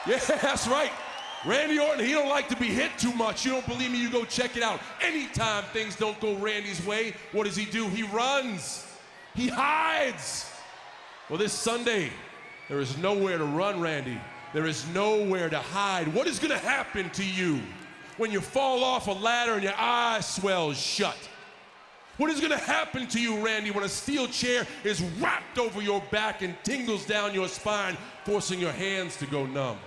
yeah, that's right. Randy Orton, he don't like to be hit too much. You don't believe me, you go check it out. Anytime things don't go Randy's way, what does he do? He runs, he hides. Well, this Sunday, there is nowhere to run, Randy. There is nowhere to hide. What is gonna happen to you when you fall off a ladder and your eye swells shut? What is gonna happen to you, Randy, when a steel chair is wrapped over your back and tingles down your spine, forcing your hands to go numb?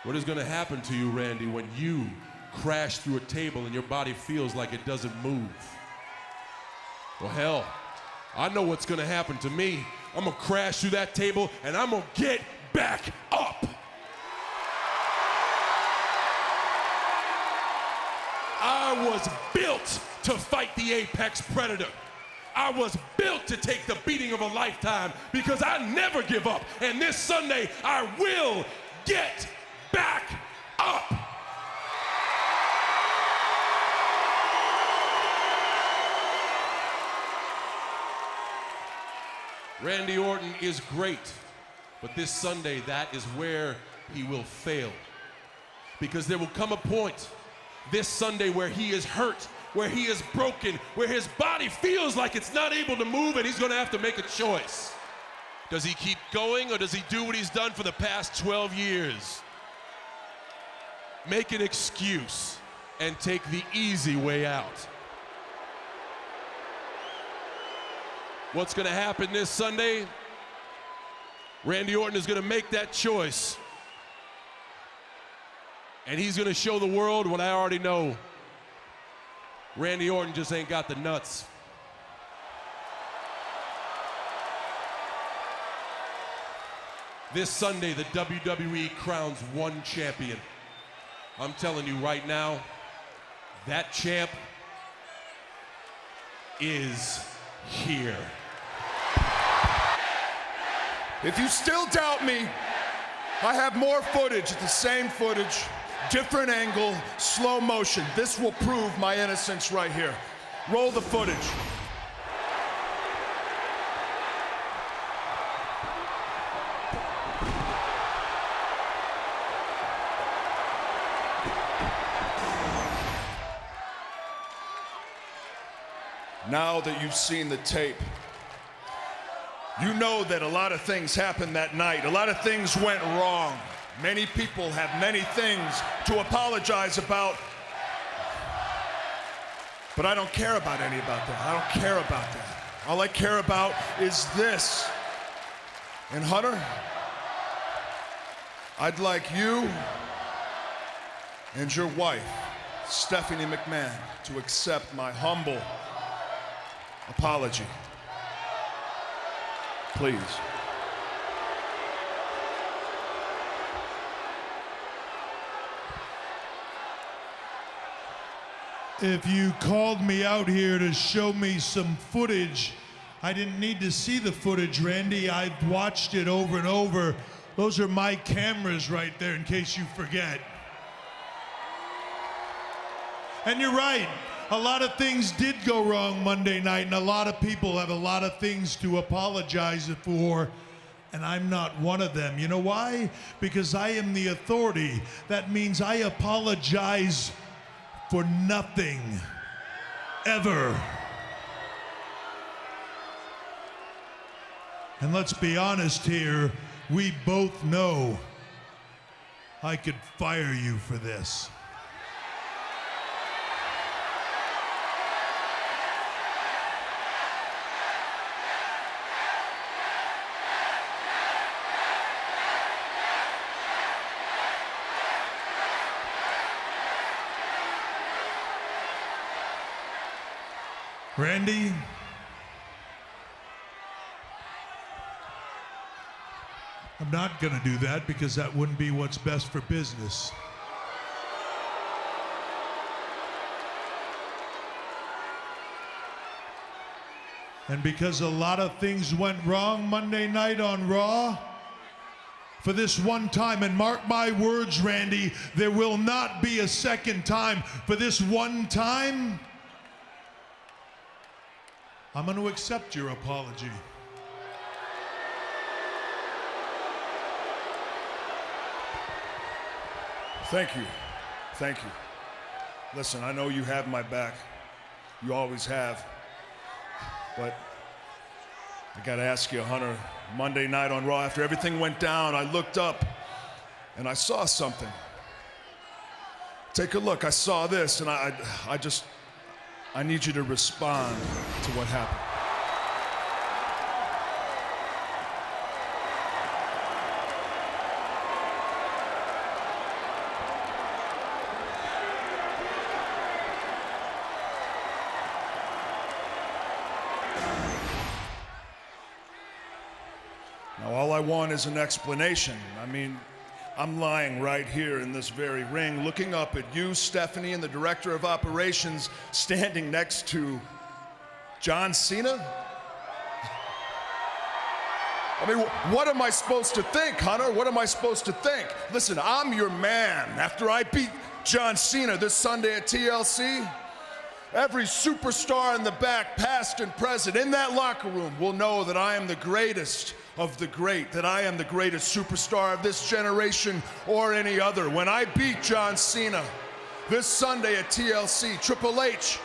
What is gonna happen to you, Randy, when you crash through a table and your body feels like it doesn't move? Well, hell, I know what's gonna happen to me. I'm gonna crash through that table and I'm gonna get back up. I was built to fight the apex predator. I was built to take the beating of a lifetime because I never give up. And this Sunday, I will get back up. Randy Orton is great, but this Sunday, that is where he will fail. Because there will come a point this Sunday where he is hurt, where he is broken, where his body feels like it's not able to move, and he's gonna have to make a choice. Does he keep going, or does he do what he's done for the past 12 years? Make an excuse and take the easy way out. What's gonna happen this Sunday? Randy Orton is gonna make that choice. And he's gonna show the world what I already know. Randy Orton just ain't got the nuts. This Sunday, the WWE crowns one champion. I'm telling you right now, that champ is here. If you still doubt me, I have more footage, the same footage, different angle, slow motion. This will prove my innocence right here. Roll the footage. Now that you've seen the tape, you know that a lot of things happened that night. A lot of things went wrong. Many people have many things to apologize about. But I don't care about any about that. I don't care about that. All I care about is this. And Hunter, I'd like you and your wife, Stephanie McMahon, to accept my humble apology. Please. If you called me out here to show me some footage, I didn't need to see the footage, Randy. I've watched it over and over. Those are my cameras right there, in case you forget. And you're right. A lot of things did go wrong Monday night, and a lot of people have a lot of things to apologize for, and I'm not one of them. You know why? Because I am the authority. That means I apologize for nothing, ever. And let's be honest here, we both know I could fire you for this. Randy, I'm not going to do that because that wouldn't be what's best for business. And because a lot of things went wrong Monday night on Raw, for this one time, and mark my words, Randy, there will not be a second time. For this one time, I'm going to accept your apology. Thank you. Thank you. Listen, I know you have my back. You always have. But I gotta ask you, Hunter, Monday night on Raw, after everything went down, I looked up and I saw something. Take a look, I saw this, and I need you to respond to what happened. Now, all I want is an explanation. I mean, I'm lying right here in this very ring, looking up at you, Stephanie, and the director of operations standing next to John Cena. I mean, what am I supposed to think, Hunter? What am I supposed to think? Listen, I'm your man. After I beat John Cena this Sunday at TLC, every superstar in the back, past and present, in that locker room will know that I am the greatest of the great, that I am the greatest superstar of this generation or any other. When I beat John Cena this Sunday at TLC, Triple H,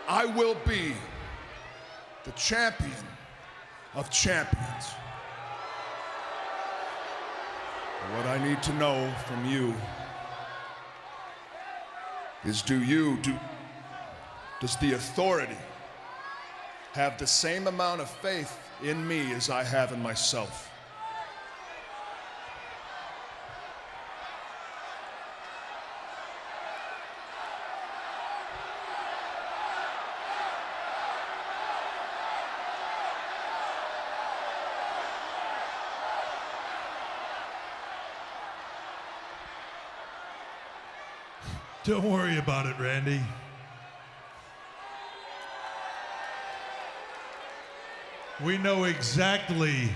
I will be the champion of champions. What I need to know from you is does the authority have the same amount of faith in me as I have in myself? Don't worry about it, Randy. We know exactly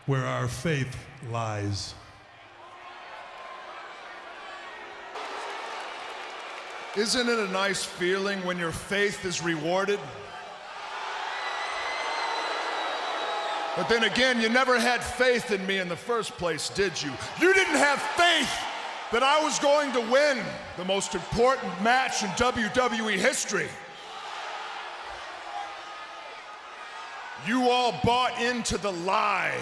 where our faith lies. Isn't it a nice feeling when your faith is rewarded? But then again, you never had faith in me in the first place, did you? You didn't have faith that I was going to win the most important match in WWE history. You all bought into the lie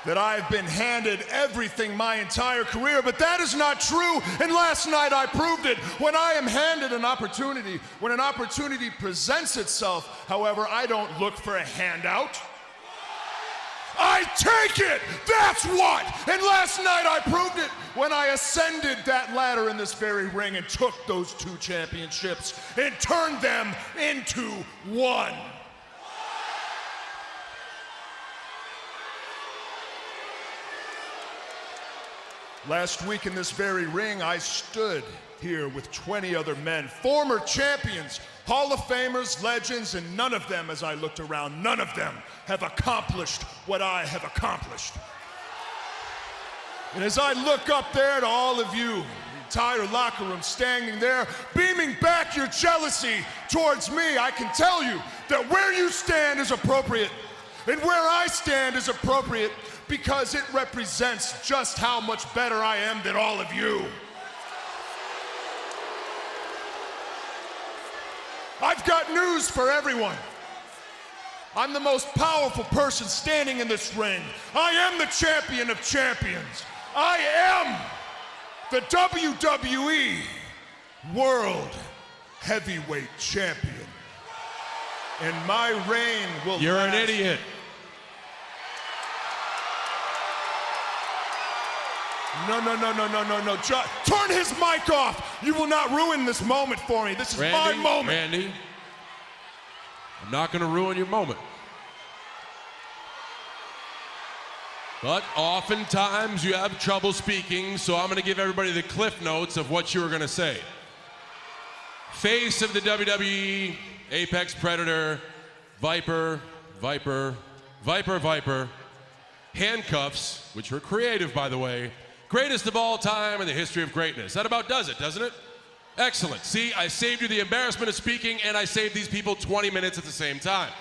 that I've been handed everything my entire career, but that is not true, and last night I proved it. When I am handed an opportunity, when an opportunity presents itself, however, I don't look for a handout. I take it! That's what! And last night I proved it when I ascended that ladder in this very ring and took those 2 championships and turned them into one. Last week in this very ring, I stood here with 20 other men, former champions, Hall of Famers, legends, and none of them, as I looked around, none of them have accomplished what I have accomplished. And as I look up there to all of you, the entire locker room standing there, beaming back your jealousy towards me, I can tell you that where you stand is appropriate, and where I stand is appropriate because it represents just how much better I am than all of you. I've got news for everyone. I'm the most powerful person standing in this ring. I am the champion of champions. I am the WWE World Heavyweight Champion. And my reign will You're last. an idiot. No. John, turn his mic off. You will not ruin this moment for me. This is my moment. Randy, I'm not going to ruin your moment. But oftentimes you have trouble speaking, so I'm going to give everybody the cliff notes of what you were going to say. Face of the WWE, Apex Predator, Viper, handcuffs, which were creative, by the way, greatest of all time in the history of greatness. That about does it, doesn't it? Excellent. See, I saved you the embarrassment of speaking, and I saved these people 20 minutes at the same time.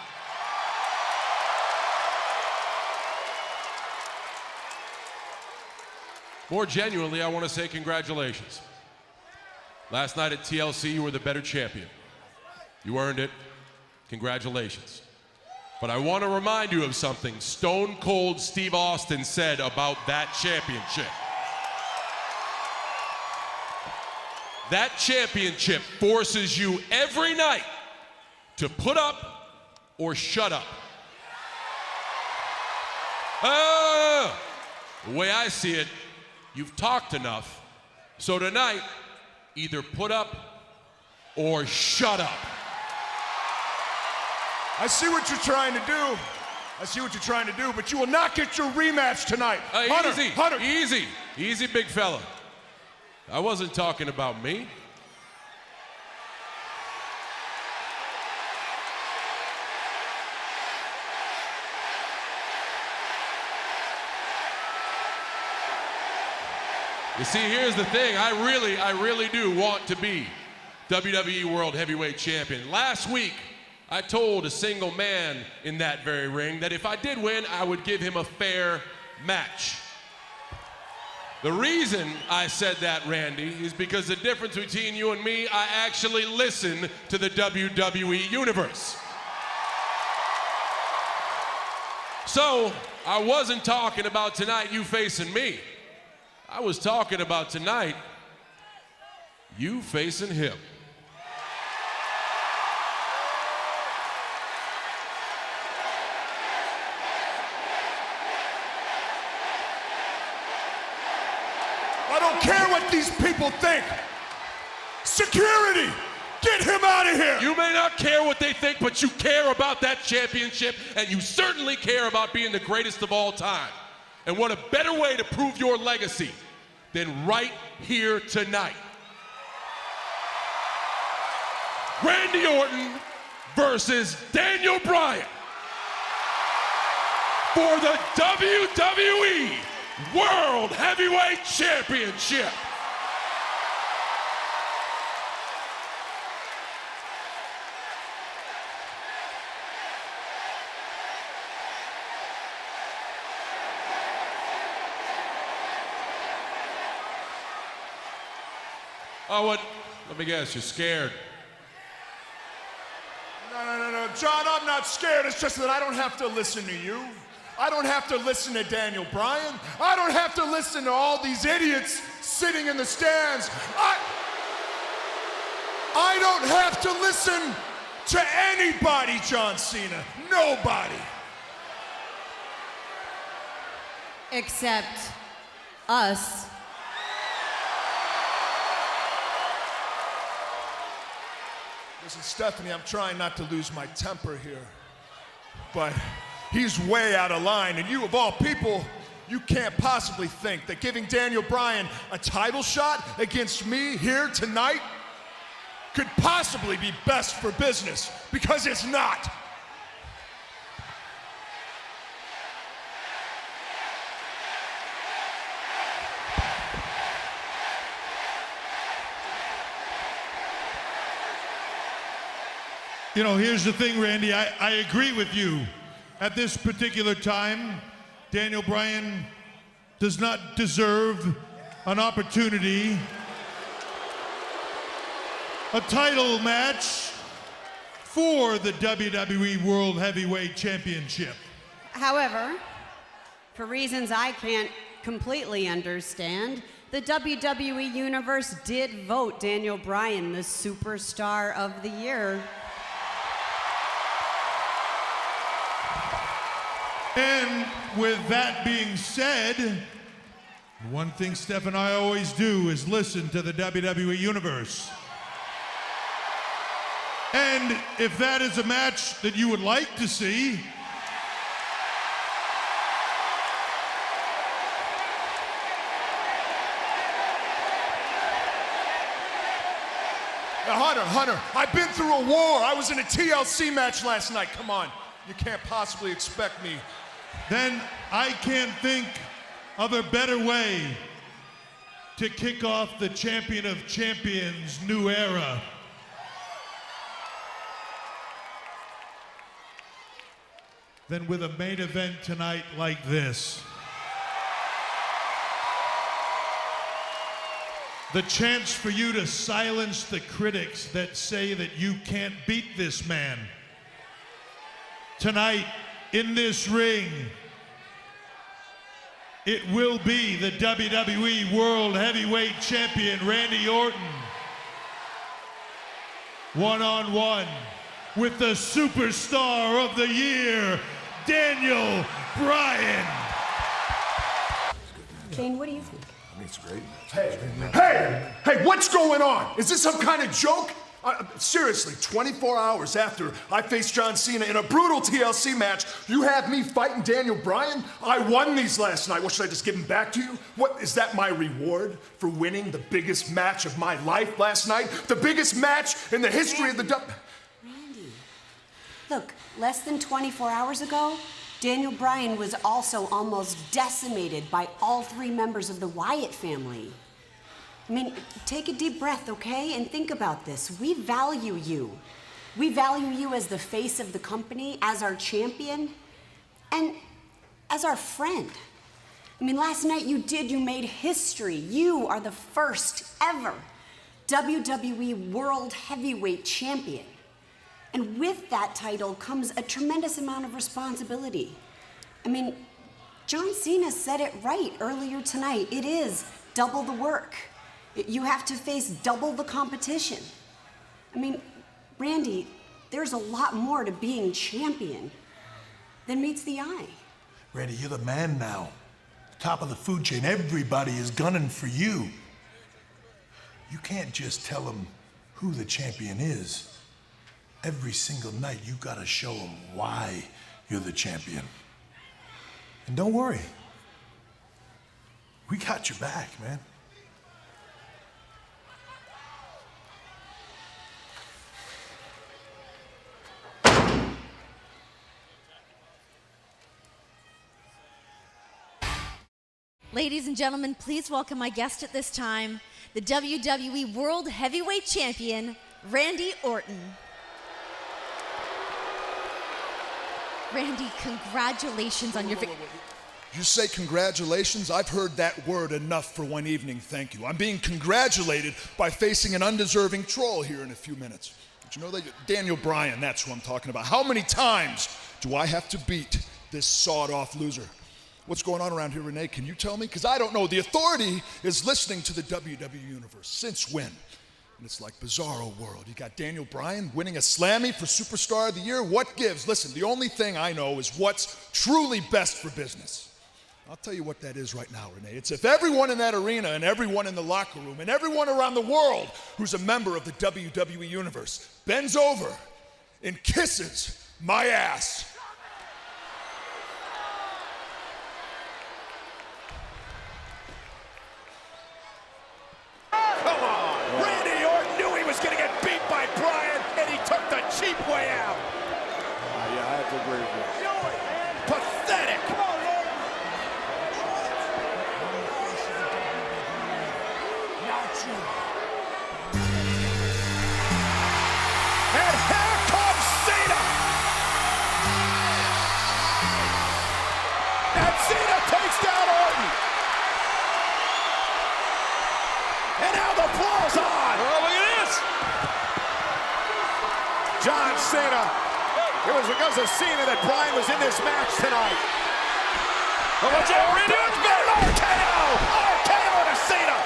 More genuinely, I want to say congratulations. Last night at TLC, you were the better champion. You earned it. Congratulations. But I want to remind you of something Stone Cold Steve Austin said about that championship. That championship forces you every night to put up or shut up. The way I see it, you've talked enough, so tonight, either put up or shut up. I see what you're trying to do. But you will not get your rematch tonight. Hunter. Easy, big fella. I wasn't talking about me. You see, here's the thing. I really do want to be WWE World Heavyweight Champion. Last week, I told a single man in that very ring that if I did win, I would give him a fair match. The reason I said that, Randy, is because the difference between you and me, I actually listen to the WWE Universe. So, I wasn't talking about tonight you facing me. I was talking about tonight you facing him. I don't care what these people think. Security, get him out of here. You may not care what they think, but you care about that championship, and you certainly care about being the greatest of all time. And what a better way to prove your legacy than right here tonight. Randy Orton versus Daniel Bryan for the WWE World Heavyweight Championship. Oh, what? Let me guess, you're scared. No, John, I'm not scared. It's just that I don't have to listen to you. I don't have to listen to Daniel Bryan. I don't have to listen to all these idiots sitting in the stands. I don't have to listen to anybody, John Cena. Nobody. Except us. Listen, Stephanie, I'm trying not to lose my temper here, but he's way out of line, and you, of all people, you can't possibly think that giving Daniel Bryan a title shot against me here tonight could possibly be best for business, because it's not. You know, here's the thing, Randy. I agree with you. At this particular time, Daniel Bryan does not deserve an opportunity, a title match for the WWE World Heavyweight Championship. However, for reasons I can't completely understand, the WWE Universe did vote Daniel Bryan the Superstar of the Year. And with that being said, One thing Steph and I always do is listen to the WWE Universe. And if that is a match that you would like to see, Hunter, I've been through a war. I was in a TLC match last night. Come on, you can't possibly expect me. then I can't think of a better way to kick off the Champion of Champions new era. Than with a main event tonight like this. The chance for you to silence the critics that say that you can't beat this man. Tonight, in this ring, it will be the WWE World Heavyweight Champion, Randy Orton, one-on-one with the superstar of the year, Daniel Bryan. Shane, what do you think? I mean, it's great. Hey, what's going on? Is this some kind of joke? Seriously, 24 hours after I faced John Cena in a brutal TLC match, you have me fighting Daniel Bryan? I won these last night. What, should I just give them back to you? What, is that my reward for winning the biggest match of my life last night? The biggest match in the history of the Randy, look, less than 24 hours ago, Daniel Bryan was also almost decimated by all three members of the Wyatt family. I mean, take a deep breath, okay? And think about this. We value you. We value you as the face of the company, as our champion, and as our friend. I mean, last night you made history. You are the first ever WWE World Heavyweight Champion. And with that title comes a tremendous amount of responsibility. I mean, John Cena said it right earlier tonight. It is double the work. You have to face double the competition. I mean, Randy, there's a lot more to being champion than meets the eye. Randy, you're the man now. Top of the food chain. Everybody is gunning for you. You can't just tell them who the champion is. Every single night, you gotta show them why you're the champion. And don't worry. We got your back, man. Ladies and gentlemen, please welcome my guest at this time, the WWE World Heavyweight Champion, Randy Orton. Randy, congratulations on your victory. You say congratulations? I've heard that word enough for one evening, thank you. I'm being congratulated by facing an undeserving troll here in a few minutes. Did you know that? Daniel Bryan, that's who I'm talking about. How many times do I have to beat this sawed-off loser? What's going on around here, Renee? Can you tell me? Because I don't know. The authority is listening to the WWE Universe. Since when? And it's like Bizarro World. You got Daniel Bryan winning a Slammy for Superstar of the Year. What gives? Listen, the only thing I know is what's truly best for business. I'll tell you what that is right now, Renee. It's if everyone in that arena and everyone in the locker room and everyone around the world who's a member of the WWE Universe bends over and kisses my ass. Come on! Randy Orton knew he was going to get beat by Bryan, and he took the cheap way out. Yeah, I have to agree with you. Pathetic! And here comes Cena! And Cena takes down Orton! And now the ball's on! Oh, look at this! John Cena. It was because of Cena that Bryan was in this match tonight. Oh, watch out, Randy Orton's got it! RKO! RKO to Cena!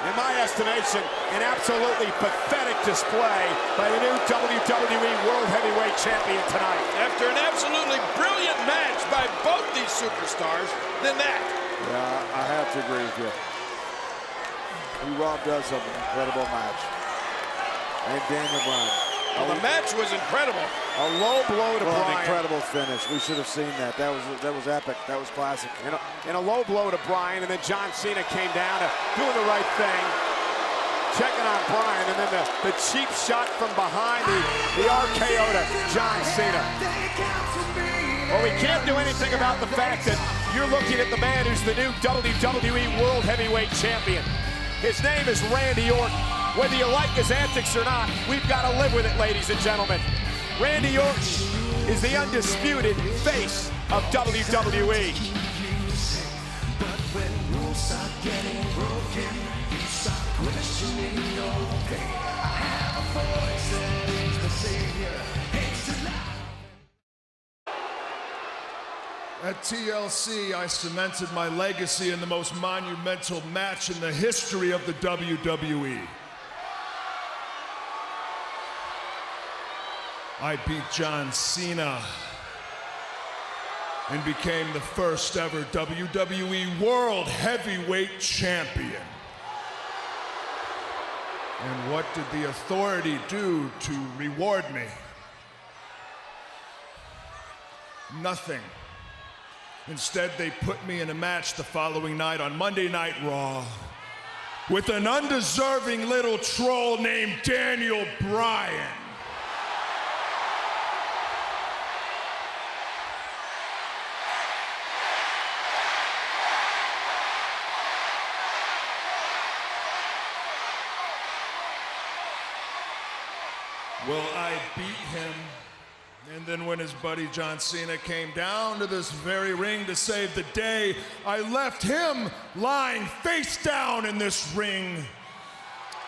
In my estimation, an absolutely pathetic display by the new WWE World Heavyweight Champion tonight. After an absolutely brilliant match by both these superstars, then that. Yeah, I have to agree with you. He robbed us of an incredible match. And Daniel Bryan. Well, the match was incredible. A low blow to Bryan. Bryan. An incredible finish. We should have seen that. That was epic. That was classic. And a low blow to Bryan, and then John Cena came down, doing the right thing, checking on Bryan, and then the cheap shot from behind, the RKO to John Cena. Well, we can't do anything about the fact that you're looking at the man who's the new WWE World Heavyweight Champion. His name is Randy Orton. Whether you like his antics or not, we've got to live with it, ladies and gentlemen. Randy Orton is the undisputed face of WWE. At TLC, I cemented my legacy in the most monumental match in the history of the WWE. I beat John Cena and became the first ever WWE World Heavyweight Champion. And what did the Authority do to reward me? Nothing. Instead, they put me in a match the following night on Monday Night Raw with an undeserving little troll named Daniel Bryan. Well, I beat him, and then when his buddy John Cena came down to this very ring to save the day, I left him lying face down in this ring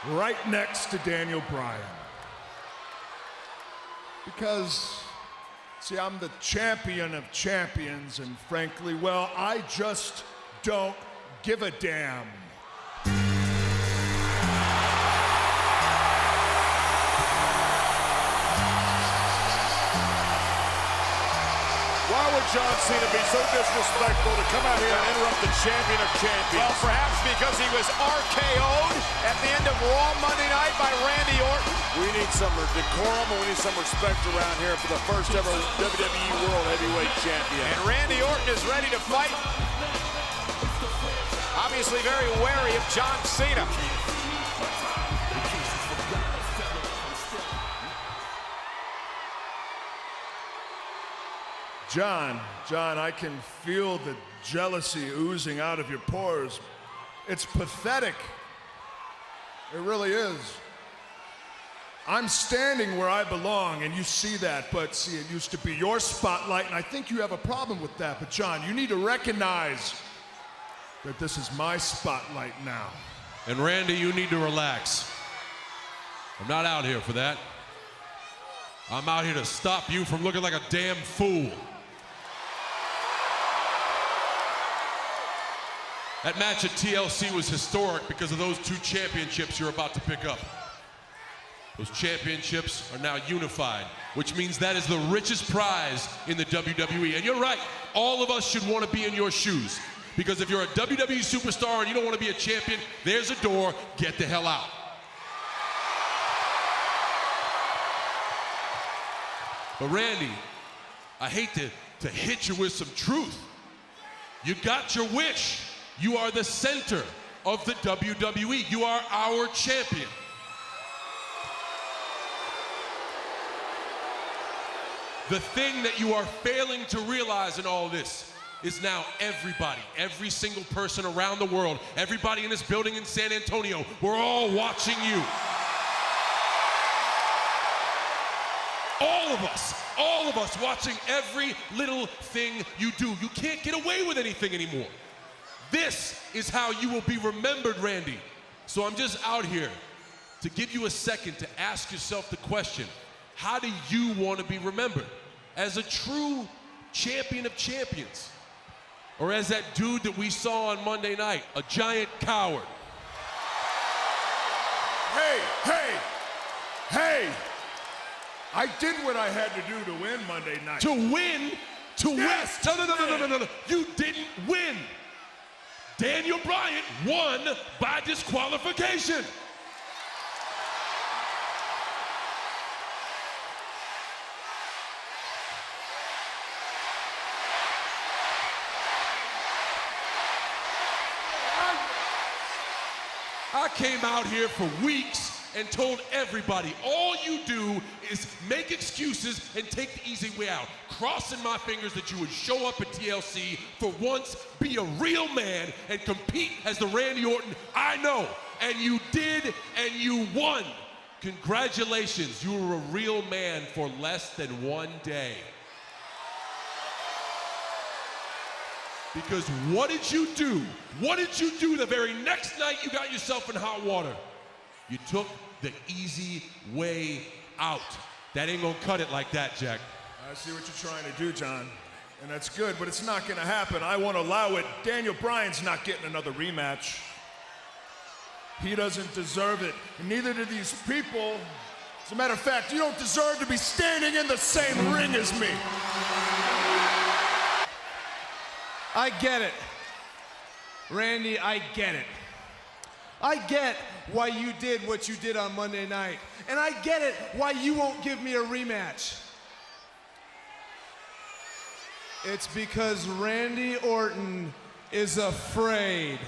right next to Daniel Bryan. Because, see, I'm the champion of champions, and frankly, well, I just don't give a damn. Why would John Cena be so disrespectful to come out here and interrupt the champion of champions? Well, perhaps because he was RKO'd at the end of Raw Monday night by Randy Orton. We need some decorum and we need some respect around here for the first ever WWE World Heavyweight Champion. And Randy Orton is ready to fight. Obviously very wary of John Cena. John, I can feel the jealousy oozing out of your pores. It's pathetic. It really is. I'm standing where I belong, and you see that, but see, it used to be your spotlight, and I think you have a problem with that. But John, you need to recognize that this is my spotlight now. And Randy, you need to relax. I'm not out here for that. I'm out here to stop you from looking like a damn fool. That match at TLC was historic because of those two championships you're about to pick up. Those championships are now unified, which means that is the richest prize in the WWE. And you're right, all of us should want to be in your shoes. Because if you're a WWE superstar and you don't want to be a champion, there's a door, get the hell out. But Randy, I hate to hit you with some truth. You got your wish. You are the center of the WWE. You are our champion. The thing that you are failing to realize in all this is now everybody, every single person around the world, everybody in this building in San Antonio, we're all watching you. All of us watching every little thing you do. You can't get away with anything anymore. This is how you will be remembered, Randy. So I'm just out here to give you a second to ask yourself the question, how do you want to be remembered? As a true champion of champions? Or as that dude that we saw on Monday night, a giant coward? Hey! I did what I had to do to win Monday night. To win? Yes. No. You didn't win. Daniel Bryan won by disqualification. I came out here for weeks and told everybody, all you do is make excuses and take the easy way out. Crossing my fingers that you would show up at TLC for once, be a real man, and compete as the Randy Orton I know. And you did, and you won. Congratulations, you were a real man for less than 1 day. Because what did you do? What did you do the very next night you got yourself in hot water? You took the easy way out. That ain't gonna cut it like that, Jack. I see what you're trying to do, John. And that's good, but it's not gonna happen. I won't allow it. Daniel Bryan's not getting another rematch. He doesn't deserve it, and neither do these people. As a matter of fact, you don't deserve to be standing in the same ring as me. I get it. Randy, I get it. I get why you did what you did on Monday night. And I get it why you won't give me a rematch. It's because Randy Orton is afraid.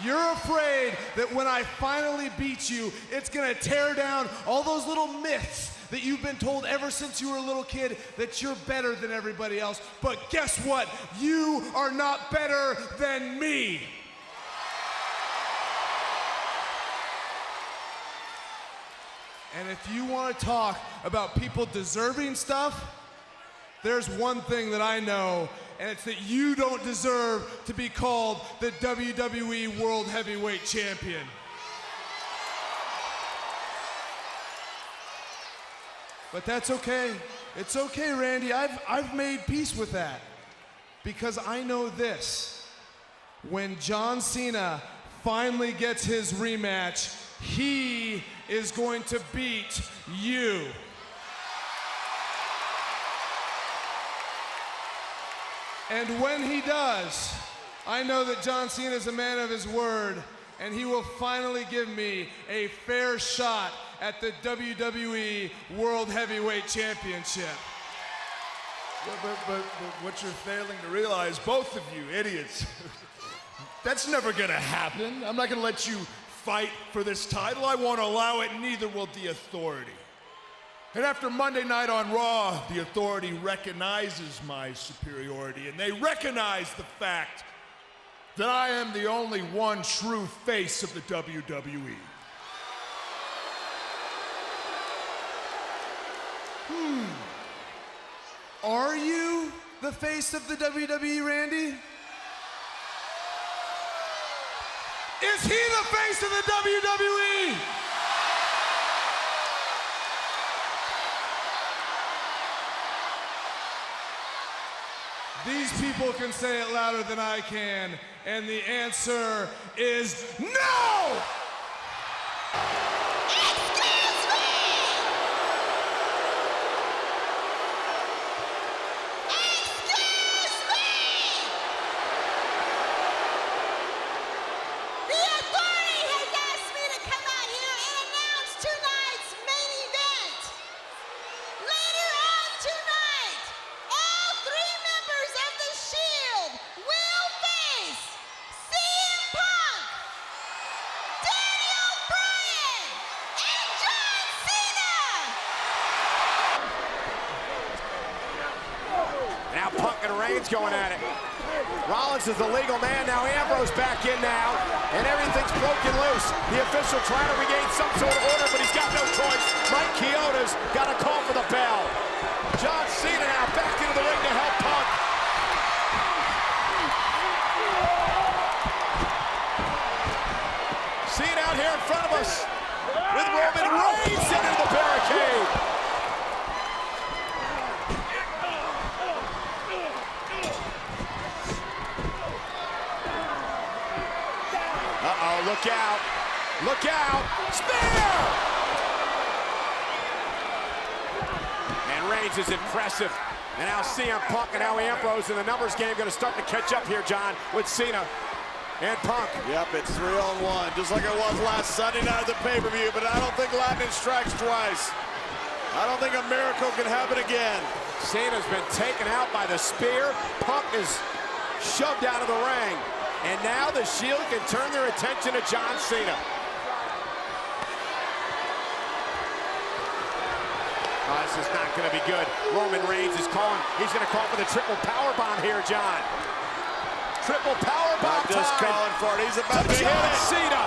You're afraid that when I finally beat you, it's gonna tear down all those little myths that you've been told ever since you were a little kid that you're better than everybody else. But guess what? You are not better than me. And if you want to talk about people deserving stuff, there's one thing that I know, and it's that you don't deserve to be called the WWE World Heavyweight Champion. But that's okay. It's okay, Randy. I've made peace with that. Because I know this. When John Cena finally gets his rematch, he is going to beat you. And when he does, I know that John Cena is a man of his word, and he will finally give me a fair shot at the WWE World Heavyweight Championship. But what you're failing to realize, both of you idiots, that's never gonna happen. I'm not gonna let you fight for this title. I won't allow it, neither will the Authority. And after Monday night on Raw, the Authority recognizes my superiority, and they recognize the fact that I am the only one true face of the WWE. Are you the face of the WWE, Randy? Is he the face of the WWE? These people can say it louder than I can, and the answer is no! Going at it. Rollins is the legal man. Now Ambrose back in now, and everything's broken loose. The official trying to regain some sort of order, but he's got no choice. Mike Chioda's got a call for the bell. John Cena now back into the ring to help Punk. Cena out here in front of us with Roman Reigns into the barricade. look out. Look out. Spear! And Reigns is impressive. And now CM Punk and now Ambrose in the numbers game going to start to catch up here, John, with Cena and Punk. Yep, it's 3-on-1, just like it was last Sunday night at the pay-per-view, but I don't think lightning strikes twice. I don't think a miracle can happen again. Cena's been taken out by the spear. Punk is shoved out of the ring. And now the Shield can turn their attention to John Cena. Oh, this is not going to be good. Roman Reigns is calling. He's going to call for the triple powerbomb here, John. Triple powerbomb time. Just calling for it. He's about to hit it. Cena.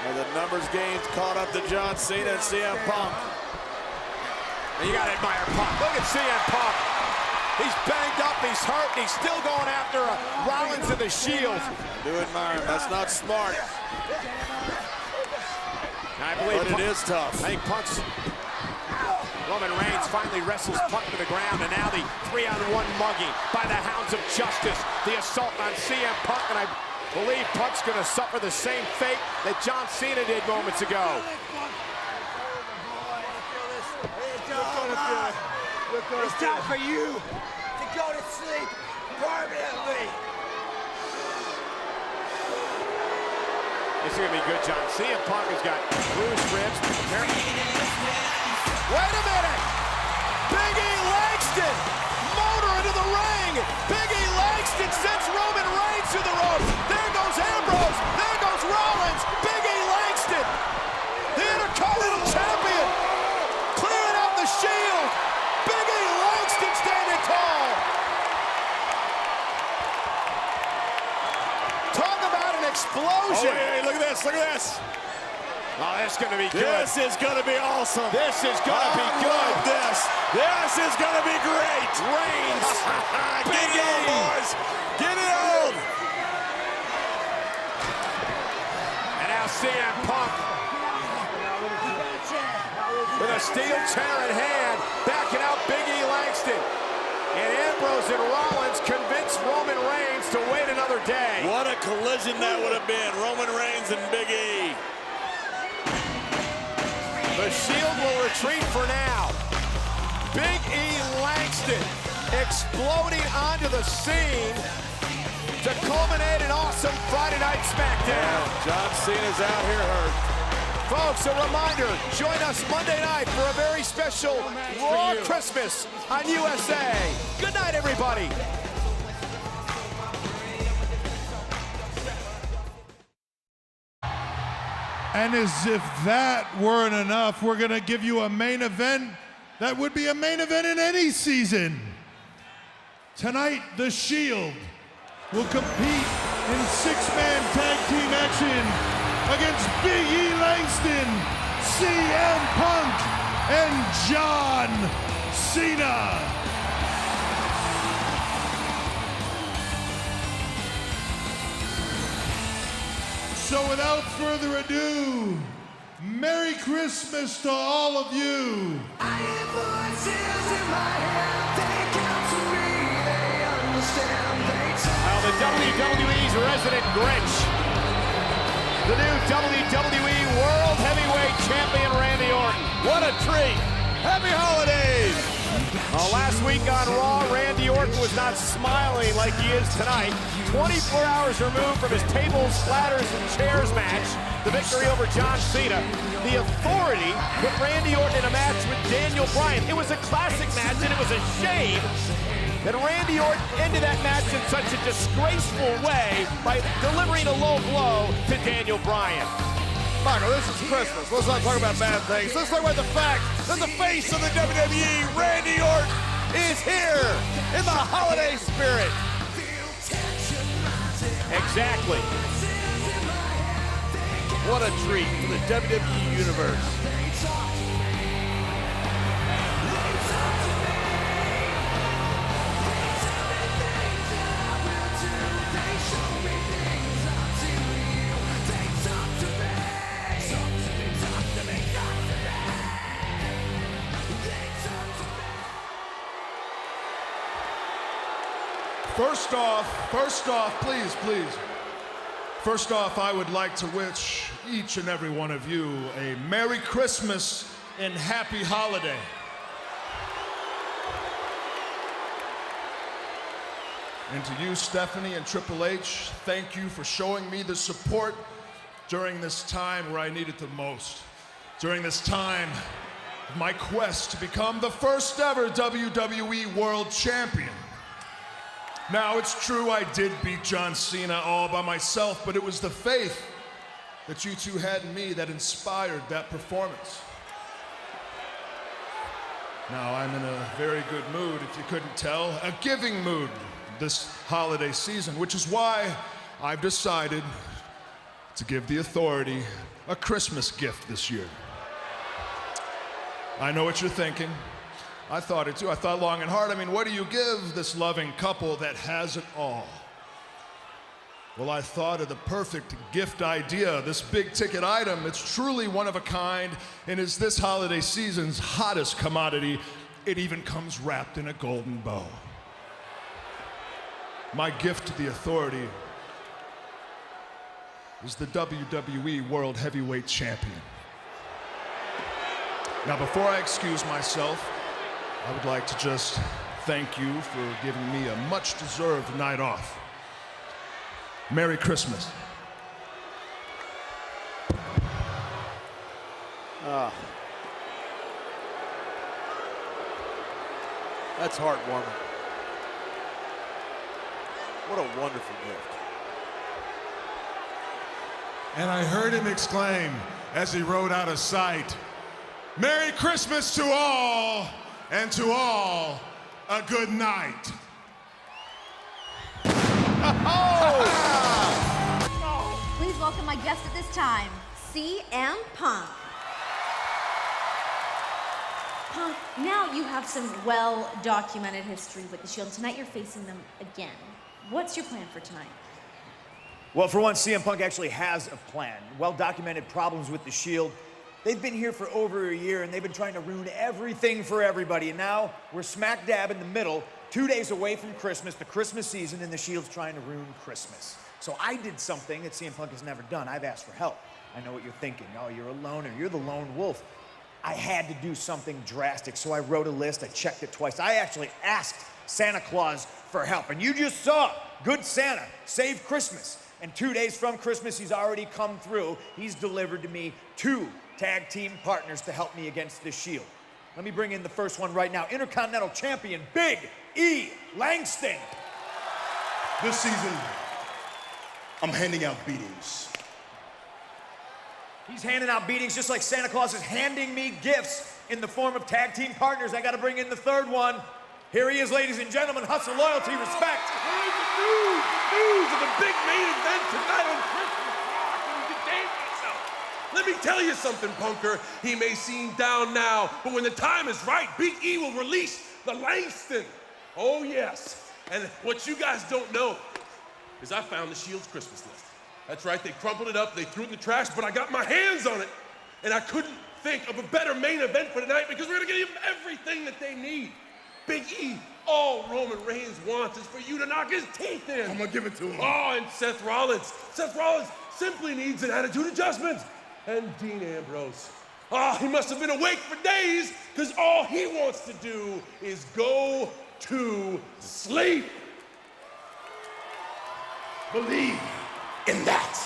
Well, the numbers games caught up to John Cena and CM Punk. And you got to admire Punk. Look at CM Punk. He's banged up, he's hurt, and he's still going after Rollins in the Shield. I do admire him. That's not smart. I believe but Punk, it is tough. I think Punk's... Roman Reigns finally wrestles Punk to the ground, and now the 3-on-1 mugging by the Hounds of Justice. The assault on CM Punk, and I believe Punk's going to suffer the same fate that John Cena did moments ago. It's time for you to go to sleep permanently. This is going to be good, John. CM Punk has got bruised ribs. Wait a minute! Big E Langston! Motor into the ring! Big E Langston sends Roman Reigns to the ropes. There goes Ambrose. There goes Rollins. Big E Langston, the Intercontinental Champion, clearing out the Shield. Big E Langston standing tall. Talk about an explosion. Oh, hey, look at this, look at this. Oh, this is going to be good. This is going to be awesome. This is going to be good. Like this is going to be great. Reigns. Get it on, boys. Get it on. And now CM Punk with a steel chair in hand, backing out Big E Langston. And Ambrose and Rollins convinced Roman Reigns to wait another day. What a collision that would have been. Roman Reigns and Big E. The Shield will retreat for now. Big E Langston exploding onto the scene to culminate an awesome Friday Night SmackDown. John Cena's out here hurt. Folks, a reminder, join us Monday night for a very special Raw Christmas on USA. Good night, everybody. And as if that weren't enough, we're going to give you a main event that would be a main event in any season. Tonight, The Shield will compete in six-man tag team action against Big E Langston, CM Punk, and John Cena. So without further ado, Merry Christmas to all of you. I hear voices in my head, they come to me, they understand, they Well, the WWE's resident Grinch, the new WWE World Heavyweight Champion Randy Orton. What a treat. Happy holidays. Last week on Raw, Randy Orton was not smiling like he is tonight. 24 hours removed from his tables, ladders, and chairs match, the victory over John Cena. The Authority put Randy Orton in a match with Daniel Bryan. It was a classic match, and it was a shame that Randy Orton ended that match in such a disgraceful way by delivering a low blow to Daniel Bryan. Michael, this is Christmas. Let's not talk about bad things. Let's talk about the fact that the face of the WWE, Randy Orton, is here in the holiday spirit. Exactly. What a treat for the WWE Universe. First off, please. First off, I would like to wish each and every one of you a Merry Christmas and Happy Holiday. And to you, Stephanie and Triple H, thank you for showing me the support during this time where I need it the most. During this time of my quest to become the first ever WWE World Champion. Now, it's true I did beat John Cena all by myself, but it was the faith that you two had in me that inspired that performance. Now, I'm in a very good mood, if you couldn't tell, a giving mood this holiday season, which is why I've decided to give the Authority a Christmas gift this year. I know what you're thinking. I thought it too. I thought long and hard. I mean, what do you give this loving couple that has it all? Well, I thought of the perfect gift idea, this big ticket item. It's truly one of a kind and is this holiday season's hottest commodity. It even comes wrapped in a golden bow. My gift to the Authority is the WWE World Heavyweight Champion. Now, before I excuse myself, I would like to just thank you for giving me a much-deserved night off. Merry Christmas. That's heartwarming. What a wonderful gift. And I heard him exclaim as he rode out of sight, "Merry Christmas to all, and to all, a good night." Please welcome my guest at this time, CM Punk. Punk, now you have some well-documented history with the Shield. Tonight you're facing them again. What's your plan for tonight? Well, for one, CM Punk actually has a plan. Well-documented problems with the Shield. They've been here for over a year, and they've been trying to ruin everything for everybody. And now we're smack dab in the middle, 2 days away from Christmas, the Christmas season, and the Shield's trying to ruin Christmas. So I did something that CM Punk has never done. I've asked for help. I know what you're thinking. Oh, you're a loner. You're the lone wolf. I had to do something drastic, so I wrote a list. I checked it twice. I actually asked Santa Claus for help, and you just saw good Santa save Christmas. And 2 days from Christmas, he's already come through. He's delivered to me 2 tag team partners to help me against the Shield. Let me bring in the first one right now. Intercontinental Champion, Big E. Langston. This season, I'm handing out beatings. He's handing out beatings just like Santa Claus is handing me gifts in the form of tag team partners. I gotta bring in the third one. Here he is, ladies and gentlemen. Hustle, loyalty, respect. Here's the news of the big main event tonight on Christmas. You can dance yourself. Let me tell you something, Punker. He may seem down now, but when the time is right, Big E will release the Langston. Oh, yes. And what you guys don't know is I found the Shield's Christmas list. That's right, they crumpled it up, they threw it in the trash, but I got my hands on it. And I couldn't think of a better main event for tonight because we're gonna give them everything that they need. Big E, all Roman Reigns wants is for you to knock his teeth in. I'm gonna give it to him. Oh, and Seth Rollins. Seth Rollins simply needs an attitude adjustment. And Dean Ambrose. Oh, he must have been awake for days because all he wants to do is go to sleep. Believe in that.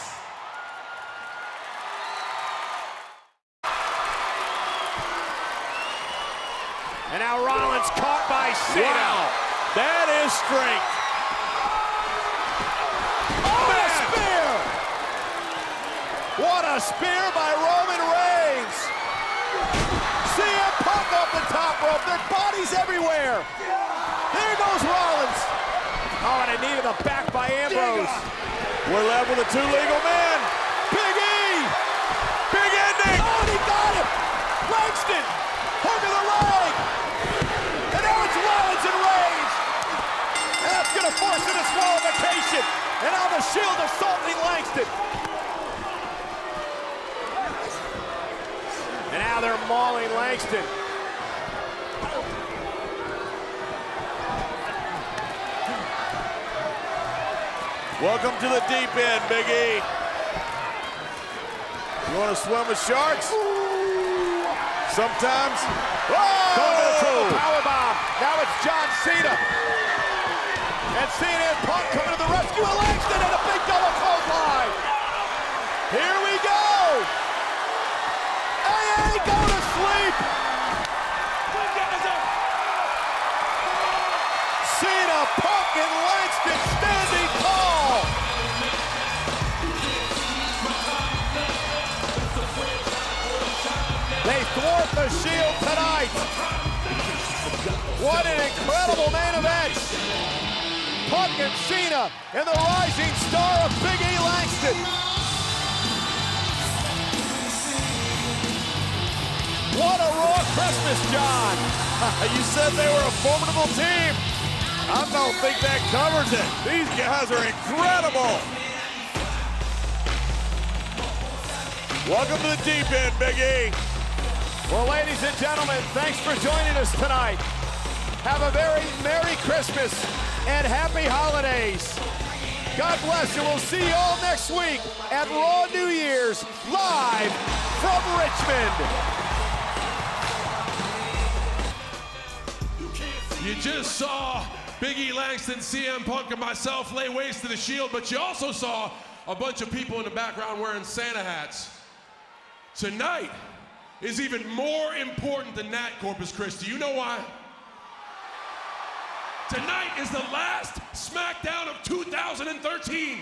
And now Rollins caught by Cena. Wow, that is strength. Oh, a spear! What a spear by Roman Reigns. CM Punk off the top rope. Their bodies everywhere. There goes Rollins. Oh, and a knee to the back by Ambrose. We're level with 2 legal men. Big E! Big ending! Oh, and he got him! Langston! Hook of the leg! And now it's Rollins and Reigns! And that's gonna force a disqualification! And now the Shield assaulting Langston! And now they're mauling Langston. Welcome to the deep end, Big E. You want to swim with sharks? Sometimes. Whoa! Going to the triple powerbomb. Now it's John Cena. And Cena and Punk coming to the rescue. Langston and a big double clothesline. Here we go. AA, go to sleep. Cena, Punk, and Langston standing tall. They thwart the Shield tonight. What an incredible main event. Punk and Cena and the rising star of Big E Langston. What a Raw Christmas, John. You said they were a formidable team. I don't think that covers it. These guys are incredible. Welcome to the deep end, Big E. Well, ladies and gentlemen, thanks for joining us tonight. Have a very Merry Christmas and Happy Holidays. God bless, and we'll see you all next week at Raw New Year's, live from Richmond. You just saw Big E Langston, CM Punk, and myself lay waste to the Shield, but you also saw a bunch of people in the background wearing Santa hats. Tonight is even more important than that, Corpus Christi. You know why? Tonight is the last SmackDown of 2013.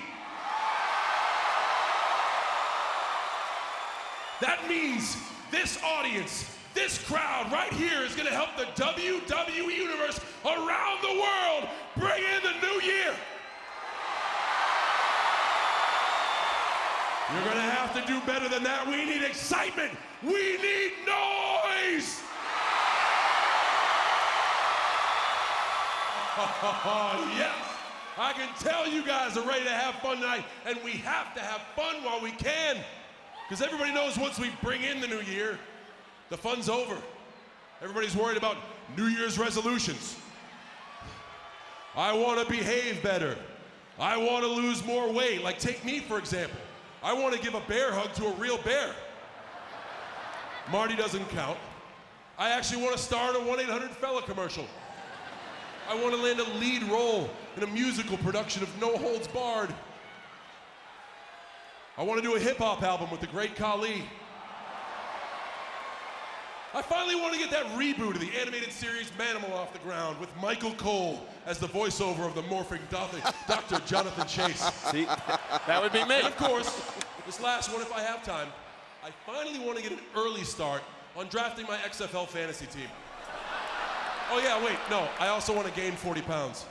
That means this audience, this crowd right here is gonna help the WWE Universe around the world bring in the new year. You're gonna have to do better than that. We need excitement. We need noise. Yes, I can tell you guys are ready to have fun tonight, and we have to have fun while we can, because everybody knows once we bring in the new year, the fun's over. Everybody's worried about New Year's resolutions. I want to behave better. I want to lose more weight. Like, take me, for example. I want to give a bear hug to a real bear. Marty doesn't count. I actually want to star in a 1-800-FELLA commercial. I want to land a lead role in a musical production of No Holds Barred. I want to do a hip-hop album with the great Khali. I finally want to get that reboot of the animated series Manimal off the ground with Michael Cole as the voiceover of the morphing Dr. Jonathan Chase. See, that would be me. And of course, this last one, if I have time, I finally want to get an early start on drafting my XFL fantasy team. Oh yeah, wait, no, I also want to gain 40 pounds.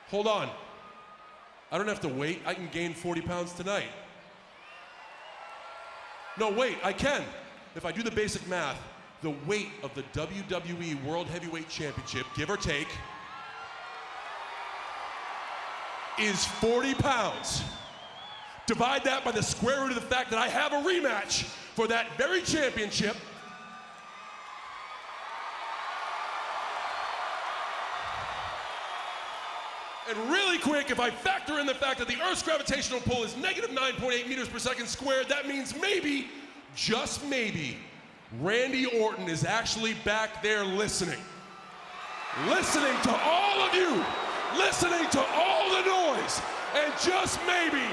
Hold on. I don't have to wait, I can gain 40 pounds tonight. No, wait, I can. If I do the basic math, the weight of the WWE World Heavyweight Championship, give or take, is 40 pounds. Divide that by the square root of the fact that I have a rematch for that very championship. And really quick, if I factor in the fact that the Earth's gravitational pull is negative 9.8 meters per second squared, that means maybe, just maybe, Randy Orton is actually back there listening. Listening to all of you, listening to all the noise, and just maybe,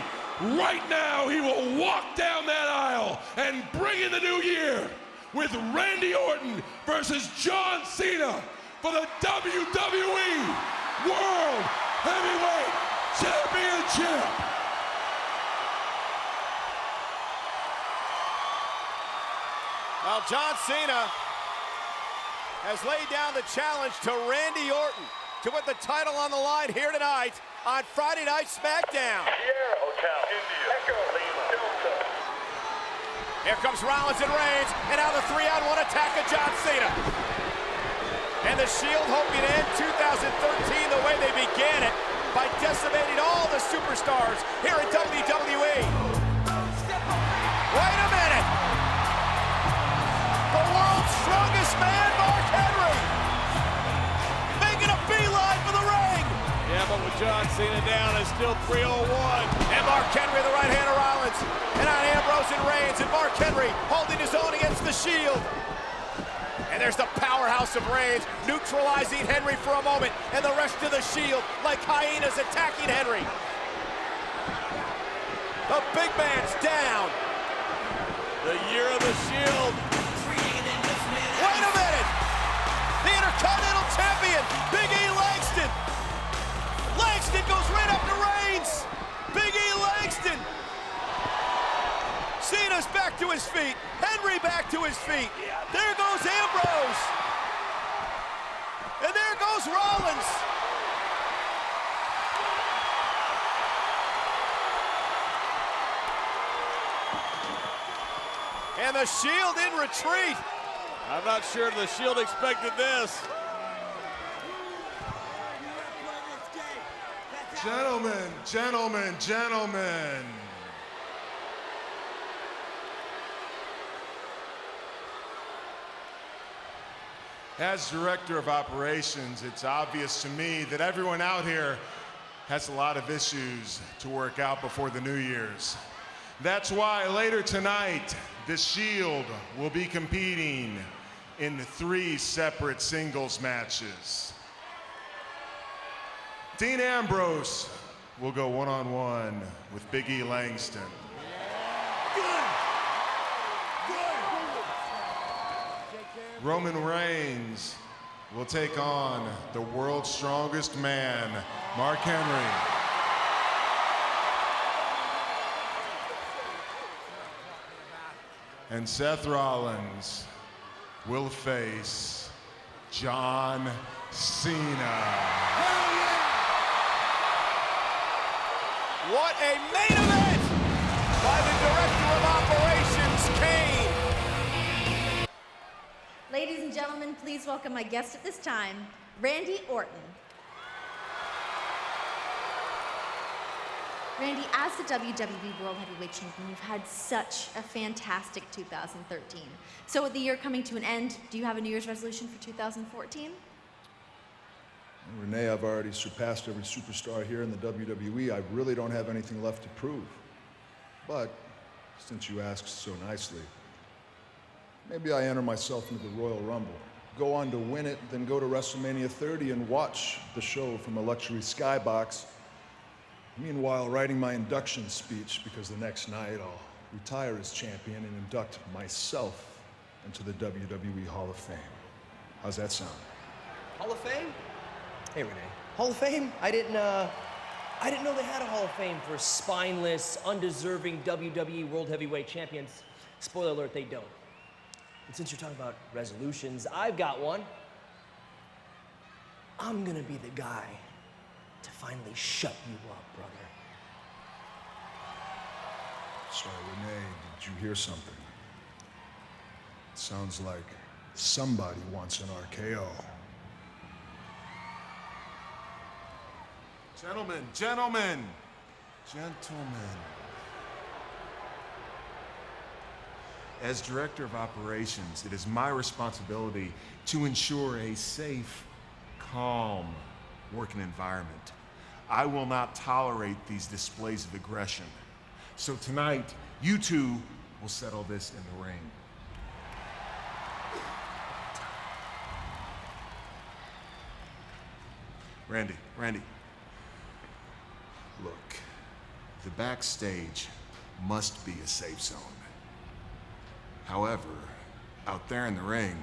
right now, he will walk down that aisle and bring in the new year with Randy Orton versus John Cena for the WWE World Heavyweight Championship. Well, John Cena has laid down the challenge to Randy Orton to put the title on the line here tonight on Friday Night SmackDown. Sierra Hotel, India, Echo, Lima, Delta. Here comes Rollins and Reigns, and now the 3-on-1 attack of John Cena. And the Shield hoping to end 2013 the way they began it, by decimating all the superstars here in WWE. Wait a minute! The world's strongest man, Mark Henry, making a beeline for the ring. Yeah, but with John Cena down. It's still 301. And Mark Henry, the right hand of Rollins. And on Ambrose and Reigns. And Mark Henry holding his own against the Shield. And there's the powerhouse of Reigns, neutralizing Henry for a moment. And the rest of the Shield, like hyenas, attacking Henry. The big man's down. The year of the Shield. Wait a minute! The Intercontinental Champion, Big E Langston. Langston goes right up to Reigns. Big E Langston. Cena's back to his feet. Henry back to his feet. There goes Ambrose. And there goes Rollins. And the Shield in retreat. I'm not sure the Shield expected this. Gentlemen, gentlemen, gentlemen. As Director of Operations, it's obvious to me that everyone out here has a lot of issues to work out before the New Year's. That's why later tonight, the Shield will be competing in 3 separate singles matches. Dean Ambrose will go one-on-one with Big E Langston. Roman Reigns will take on the world's strongest man, Mark Henry. And Seth Rollins will face John Cena. What a main event by the Director of Operations, Kane. Ladies and gentlemen, please welcome my guest at this time, Randy Orton. Randy, as the WWE World Heavyweight Champion, you've had such a fantastic 2013. So with the year coming to an end, do you have a New Year's resolution for 2014? Renee, I've already surpassed every superstar here in the WWE. I really don't have anything left to prove. But since you asked so nicely, maybe I enter myself into the Royal Rumble, go on to win it, then go to WrestleMania 30 and watch the show from a luxury skybox. Meanwhile, writing my induction speech, because the next night I'll retire as champion and induct myself into the WWE Hall of Fame. How's that sound? Hall of Fame? Hey, Renee. Hall of Fame? I didn't know they had a Hall of Fame for spineless, undeserving WWE World Heavyweight Champions. Spoiler alert, they don't. And since you're talking about resolutions, I've got one. I'm gonna be the guy to finally shut you up, brother. Sorry, Renee, did you hear something? It sounds like somebody wants an RKO. Gentlemen, gentlemen, gentlemen. As Director of Operations, it is my responsibility to ensure a safe, calm working environment. I will not tolerate these displays of aggression. So tonight, you two will settle this in the ring. Randy. Look, the backstage must be a safe zone. However, out there in the ring,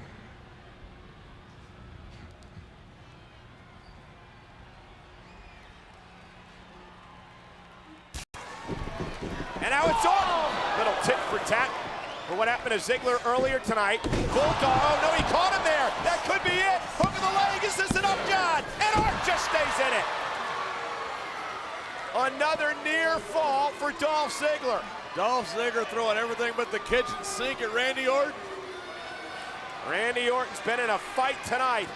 And now it's on. Little tit for tat for what happened to Ziggler earlier tonight. Bulldog, oh no, he caught him there. That could be it. Hook of the leg, is this enough, John? And Art just stays in it. Another near fall for Dolph Ziggler. Dolph Ziggler throwing everything but the kitchen sink at Randy Orton. Randy Orton's been in a fight tonight.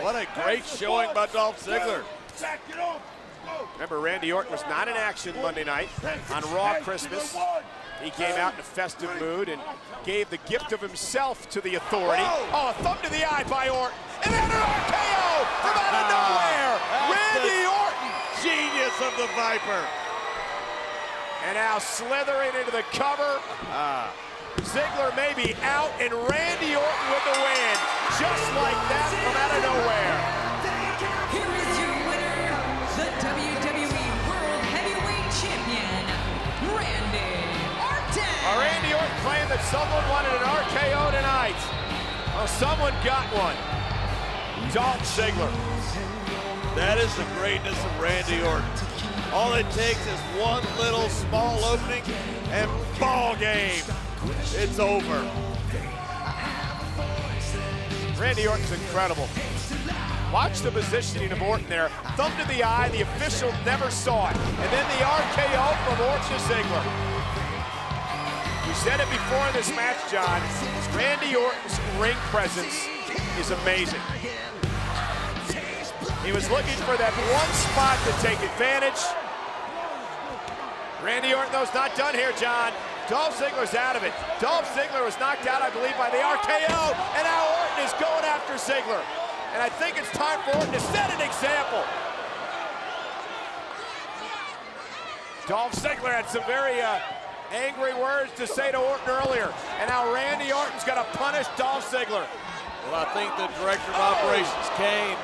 What a great showing by Dolph Ziggler. Remember, Randy Orton was not in action Monday night on Raw Christmas. He came out in a festive mood and gave the gift of himself to the Authority. Oh, a thumb to the eye by Orton. And then an RKO from out of nowhere. of the Viper. And now slithering into the cover. Ziggler may be out, and Randy Orton with the win. Just like that from out of nowhere. Here is your winner, the WWE World Heavyweight Champion, Randy Orton. Randy Orton claimed that someone wanted an RKO tonight. Well, someone got one. Dolph Ziggler. That is the greatness of Randy Orton. All it takes is one little small opening and ball game. It's over. Randy Orton's incredible. Watch the positioning of Orton there. Thumb to the eye, the official never saw it. And then the RKO from Orton to Ziggler. We said it before in this match, John. Randy Orton's ring presence is amazing. He was looking for that one spot to take advantage. Randy Orton, though, is not done here, John. Dolph Ziggler's out of it. Dolph Ziggler was knocked out, I believe, by the RKO, and now Orton is going after Ziggler. And I think it's time for Orton to set an example. Dolph Ziggler had some very angry words to say to Orton earlier, and now Randy Orton's going to punish Dolph Ziggler. Well, I think the director of operations, Kane,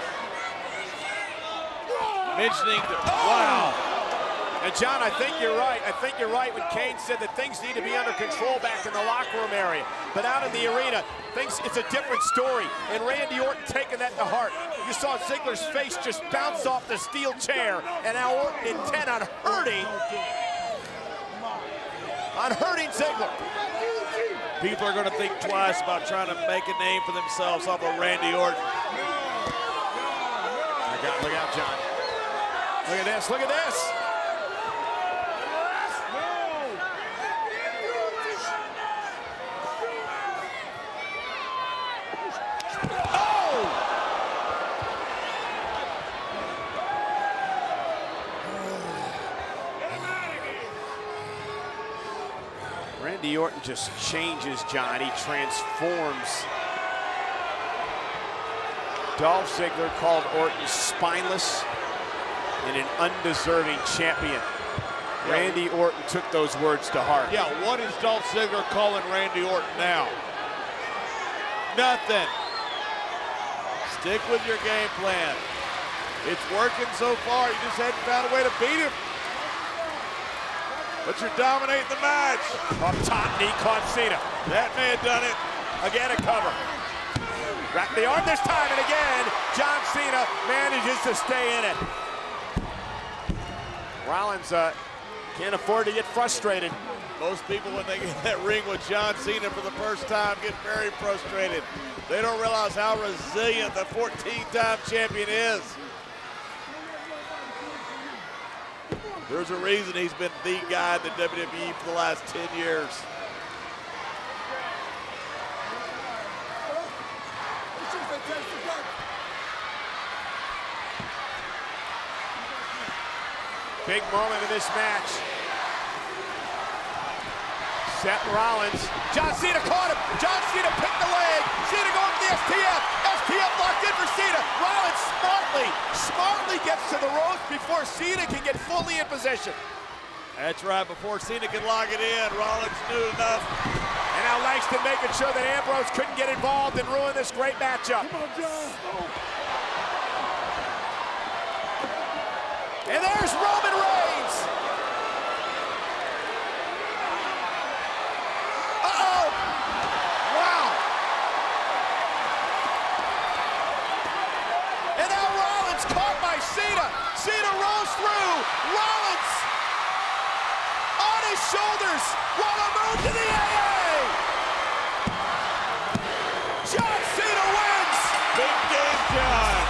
mentioning that, wow. And John, I think you're right. I think you're right when Kane said that things need to be under control back in the locker room area. But out in the arena, it's a different story. And Randy Orton taking that to heart. You saw Ziggler's face just bounce off the steel chair. And now Orton intent on hurting Ziggler. People are going to think twice about trying to make a name for themselves off of Randy Orton. Look out, John. Look at this, look at this. Randy Orton just changes, John. He transforms. Dolph Ziggler called Orton spineless and an undeserving champion. Randy Orton took those words to heart. Yeah, what is Dolph Ziggler calling Randy Orton now? Nothing. Stick with your game plan. It's working so far. You just hadn't found a way to beat him. But you're dominating the match. Up top, knee caught Cena. That may have done it. Again, a cover. Wrap the arm this time, and again, John Cena manages to stay in it. Rollins can't afford to get frustrated. Most people, when they get in that ring with John Cena for the first time, get very frustrated. They don't realize how resilient the 14-time champion is. There's a reason he's been the guy in the WWE for the last 10 years. Big moment in this match. Seth Rollins. John Cena caught him. John Cena picked the leg. Cena going for the STF. STF locked in for Cena. Rollins smartly gets to the ropes before Cena can get fully in position. That's right, before Cena can lock it in, Rollins knew enough. And now Langston making sure that Ambrose couldn't get involved and ruin this great matchup. Come on, John. And there's Roman Reigns. Uh-oh. Wow. And now Rollins caught by Cena. Cena rolls through. Rollins on his shoulders. What a move to the AA. John Cena wins. Big game, John.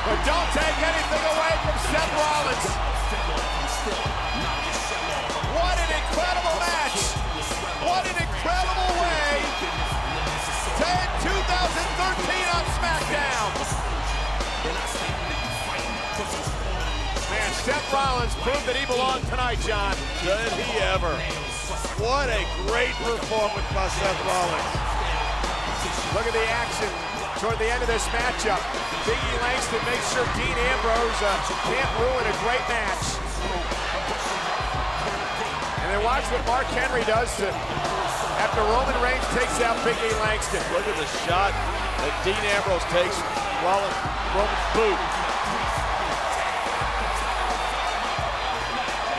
But don't take anything away from Seth Rollins. What an incredible match. What an incredible way to end 2013 on SmackDown. Man, Seth Rollins proved that he belonged tonight, John. Did he ever. What a great performance by Seth Rollins. Look at the action toward the end of this matchup. Big E Langston makes sure Dean Ambrose can't ruin a great match. And then watch what Mark Henry does after Roman Reigns takes out Big E Langston. Look at the shot that Dean Ambrose takes while in Roman's boot.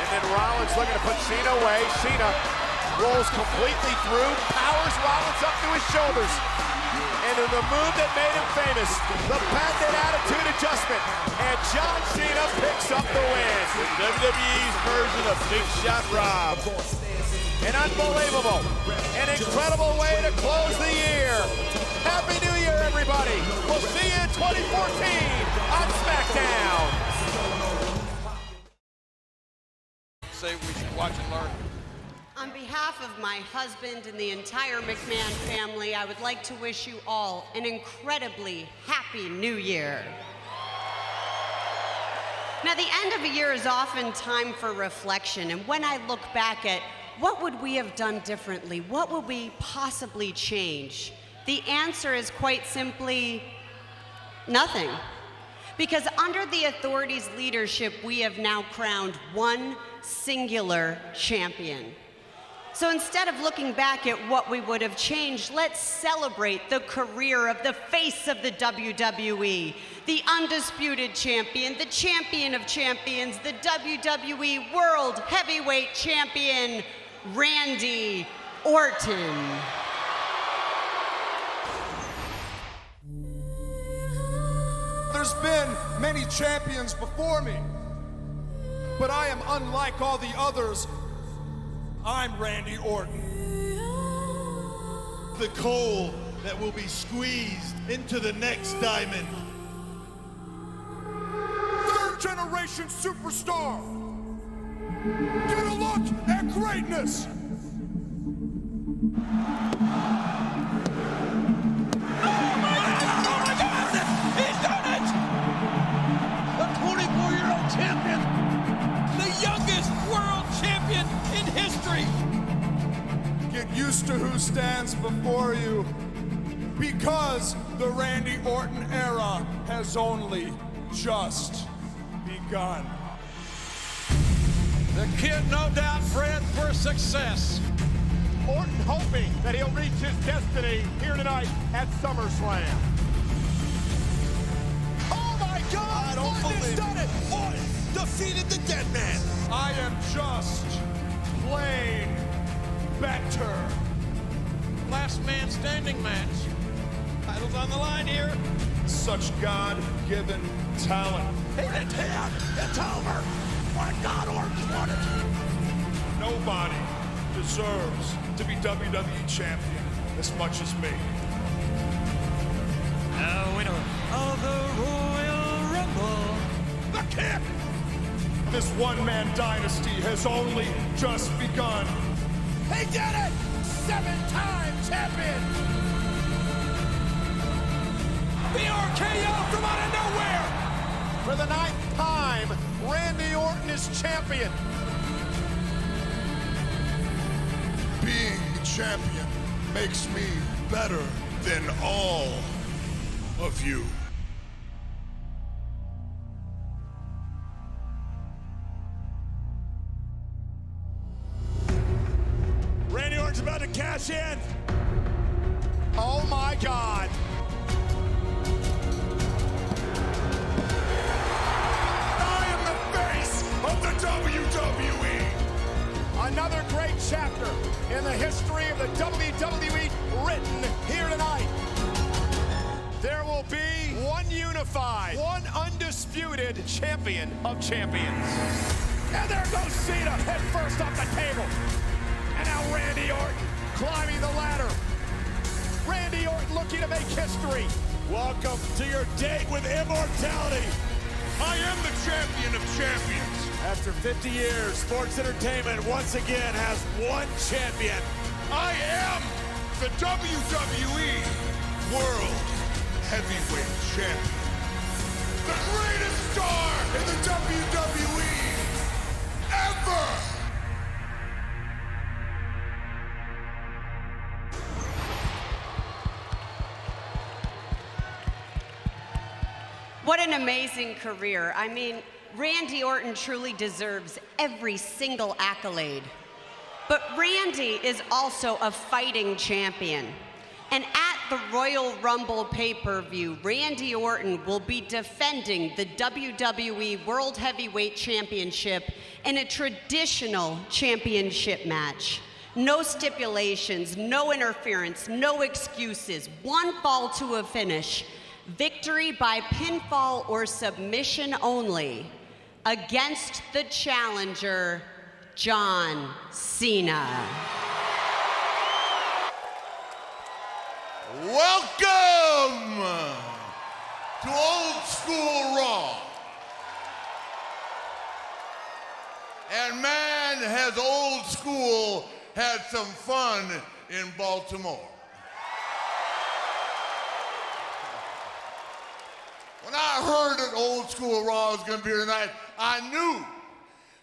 And then Rollins looking to put Cena away. Cena rolls completely through, powers Rollins up to his shoulders. And in the move that made him famous, the patented attitude adjustment. And John Cena picks up the win. WWE's version of Big Shot Rob. An unbelievable, an incredible way to close the year. Happy New Year, everybody. We'll see you in 2014 on SmackDown. Say we should watch and learn. On behalf of my husband and the entire McMahon family, I would like to wish you all an incredibly happy New Year. Now, the end of a year is often time for reflection, and when I look back at what would we have done differently, what would we possibly change, the answer is quite simply nothing. Because under the authority's leadership, we have now crowned one singular champion. So instead of looking back at what we would have changed, let's celebrate the career of the face of the WWE, the undisputed champion, the champion of champions, the WWE World Heavyweight Champion, Randy Orton. There's been many champions before me, but I am unlike all the others. I'm Randy Orton. The coal that will be squeezed into the next diamond. Third generation superstar. Get a look at greatness. He's done it! The 24-year-old champion, the youngest world champion in history. Get used to who stands before you, because the Randy Orton era has only just begun. The kid, no doubt, bred for success. Orton hoping that he'll reach his destiny here tonight at SummerSlam. Oh my God! Orton has done it! Orton defeated the dead man. I am just plain better. Last man standing match. Title's on the line here. Such God-given talent. Put it down. It's over. My God, Orton's won it. Nobody deserves to be WWE champion as much as me. Now winner of the Royal Rumble, The Kid! This one-man dynasty has only just begun. he did it! 7-time champion! The RKO from out of nowhere! For the 9th time, Randy Orton is champion. Being the champion makes me better than all of you. Randy Orton's about to cash in. Oh my God. I am the face of the WWE. Another great chapter in the history of the WWE written here tonight. There will be one unified, one undisputed champion of champions. And there goes Cena head first off the table. And now Randy Orton climbing the ladder. Randy Orton looking to make history. Welcome to your date with immortality. I am the champion of champions. After 50 years, sports entertainment once again has one champion. I am the WWE World Heavyweight Champion. The greatest star in the WWE ever. What an amazing career. I mean, Randy Orton truly deserves every single accolade. But Randy is also a fighting champion. And at the Royal Rumble pay-per-view, Randy Orton will be defending the WWE World Heavyweight Championship in a traditional championship match. No stipulations, no interference, no excuses. One fall to a finish. Victory by pinfall or submission only against the challenger, John Cena. Welcome to Old School Raw. And man, has Old School had some fun in Baltimore. When I heard that Old School Raw was going to be here tonight, I knew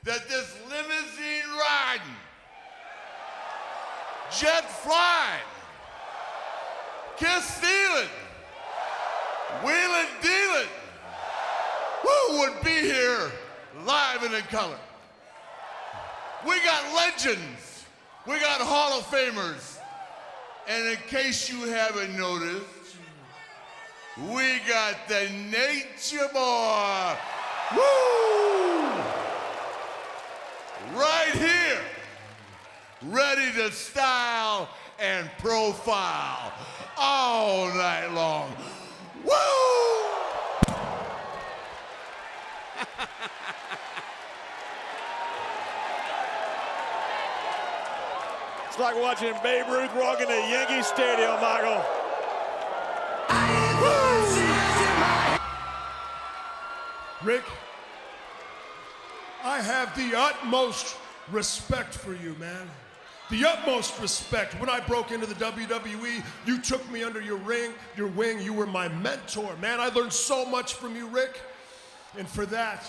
that this limousine riding, jet flying, kiss stealing, wheeling dealing, who would be here live and in color? We got legends, we got Hall of Famers, and in case you haven't noticed, we got the Nature Boy, woo, right here, ready to style and profile all night long. Woo! It's like watching Babe Ruth walk into Yankee Stadium, Michael. Rick, I have the utmost respect for you, man. The utmost respect. When I broke into the WWE, you took me under your wing. You were my mentor, man. I learned so much from you, Rick. And for that,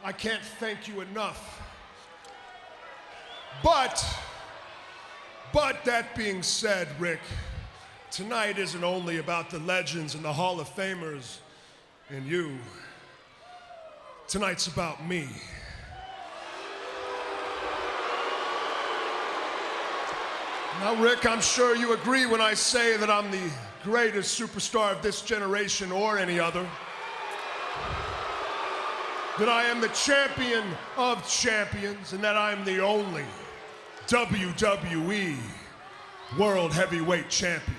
I can't thank you enough. But that being said, Rick, tonight isn't only about the legends and the Hall of Famers and you. Tonight's about me. Now, Rick, I'm sure you agree when I say that I'm the greatest superstar of this generation or any other. That I am the champion of champions and that I'm the only WWE World Heavyweight Champion.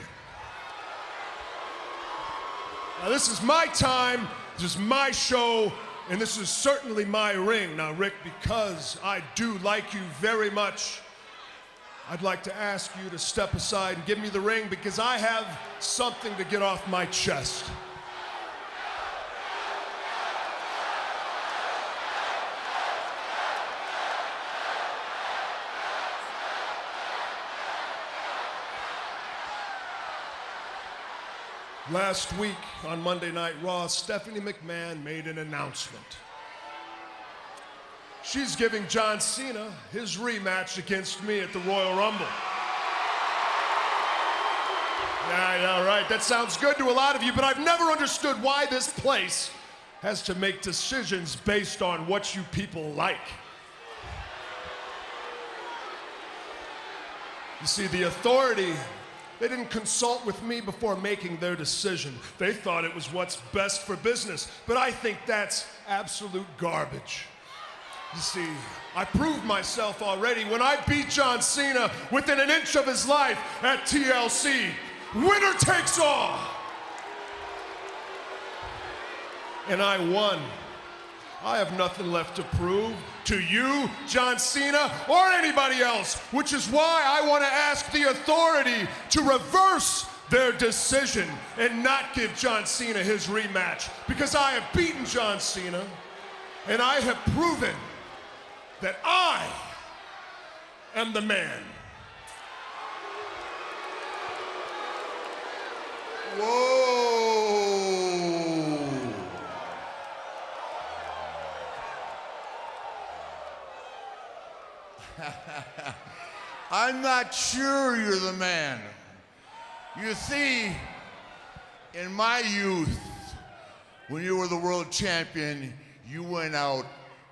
Now, this is my time, this is my show, and this is certainly my ring. Now, Rick, because I do like you very much, I'd like to ask you to step aside and give me the ring because I have something to get off my chest. Last week on Monday Night Raw, Stephanie McMahon made an announcement. She's giving John Cena his rematch against me at the Royal Rumble. Yeah, right. That sounds good to a lot of you, but I've never understood why this place has to make decisions based on what you people like. You see, the authority, they didn't consult with me before making their decision. They thought it was what's best for business, but I think that's absolute garbage. You see, I proved myself already when I beat John Cena within an inch of his life at TLC. Winner takes all. And I won. I have nothing left to prove to you, John Cena, or anybody else, which is why I want to ask the authority to reverse their decision and not give John Cena his rematch, because I have beaten John Cena and I have proven that I am the man. Whoa. I'm not sure you're the man. You see, in my youth, when you were the world champion, you went out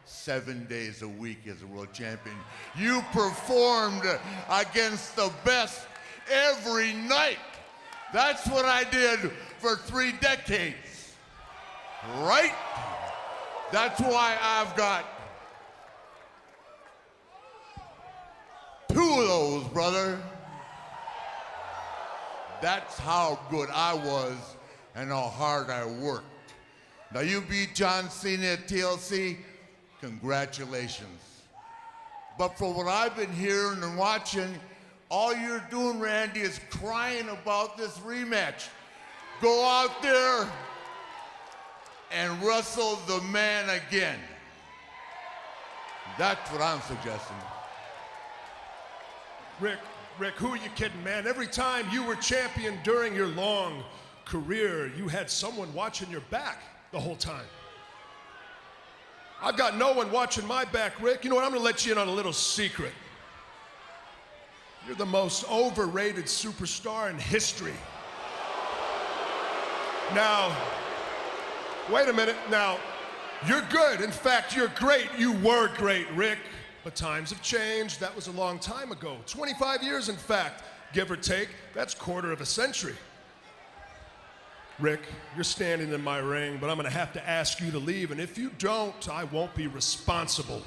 7 days a week as a world champion. You performed against the best every night. That's what I did for 3 decades, right? That's why I've got 2 of those, brother. That's how good I was and how hard I worked. Now you beat John Cena at TLC, congratulations. But for what I've been hearing and watching, all you're doing, Randy, is crying about this rematch. Go out there and wrestle the man again. That's what I'm suggesting. Rick, who are you kidding, man? Every time you were champion during your long career, you had someone watching your back the whole time. I've got no one watching my back, Rick. You know what? I'm gonna let you in on a little secret. You're the most overrated superstar in history. Now, wait a minute. Now, you're good. In fact, you're great. You were great, Rick. But times have changed. That was a long time ago. 25 years, in fact, give or take. That's quarter of a century. Rick, you're standing in my ring, but I'm gonna have to ask you to leave, and if you don't, I won't be responsible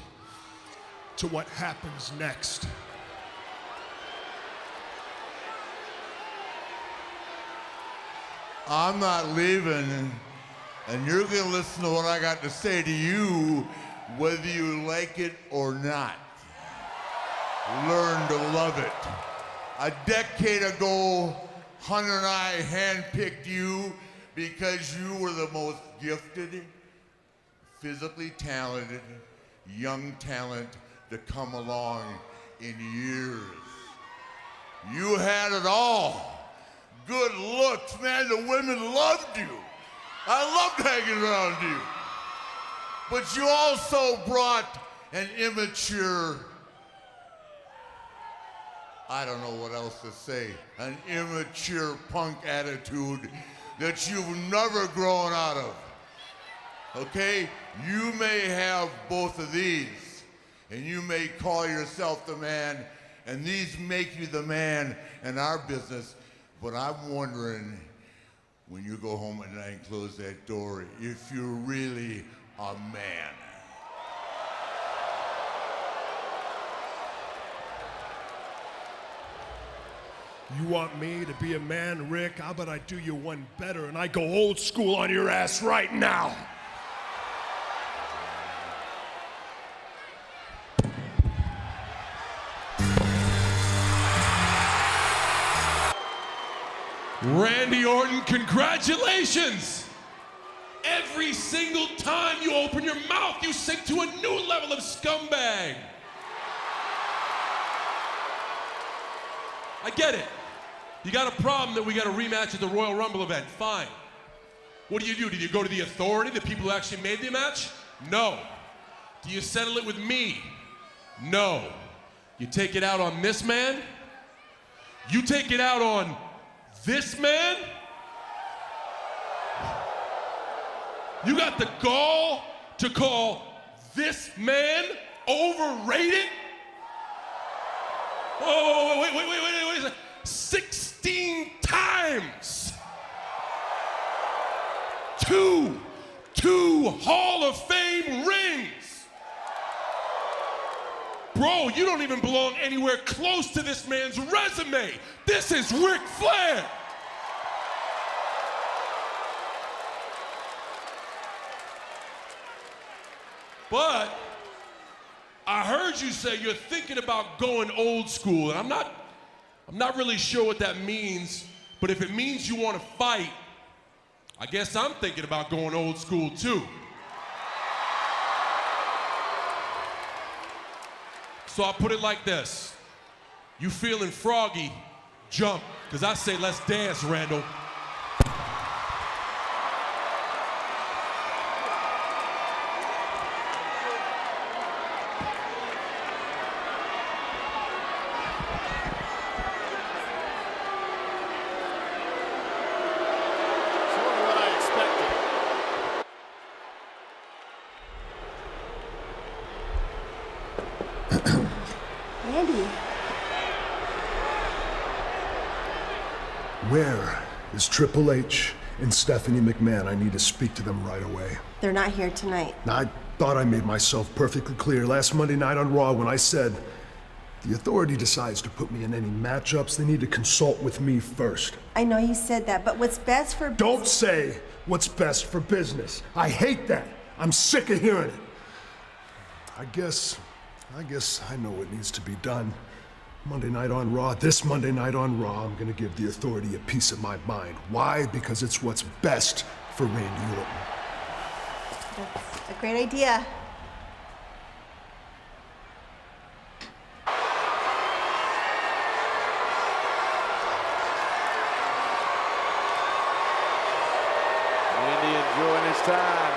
to what happens next. I'm not leaving, and you're gonna listen to what I got to say to you, whether you like it or not. Learn to love it. A decade ago, Hunter and I handpicked you because you were the most gifted, physically talented, young talent to come along in years. You had it all. Good looks, man, the women loved you. I loved hanging around you. But you also brought an immature, I don't know what else to say, an immature punk attitude that you've never grown out of. Okay? You may have both of these, and you may call yourself the man, and these make you the man in our business, but I'm wondering, when you go home at night and close that door, if you're really a man. You want me to be a man, Rick? How about I do you one better and I go old school on your ass right now? Randy Orton, congratulations! Every single time you open your mouth, you sink to a new level of scumbag. I get it. You got a problem that we got a rematch at the Royal Rumble event. Fine. What do? Did you go to the authority, the people who actually made the match? No. Do you settle it with me? No. You take it out on this man? You take it out on this man? You got the gall to call this man overrated? Whoa, wait a second. 16 times. Two Hall of Fame rings. Bro, you don't even belong anywhere close to this man's resume. This is Ric Flair. But I heard you say you're thinking about going old school, and I'm not really sure what that means, but if it means you want to fight, I guess I'm thinking about going old school too. So I'll put it like this. You feeling froggy, jump, because I say let's dance, Randall. Where is Triple H and Stephanie McMahon? I need to speak to them right away. They're not here tonight. Now, I thought I made myself perfectly clear last Monday night on Raw when I said, the authority decides to put me in any matchups, they need to consult with me first. I know you said that, but what's best for... Don't say what's best for business. I hate that. I'm sick of hearing it. I guess I know what needs to be done. Monday night on Raw, this Monday night on Raw, I'm gonna give the authority a piece of my mind. Why? Because it's what's best for Randy Orton. That's a great idea. Randy enjoying his time.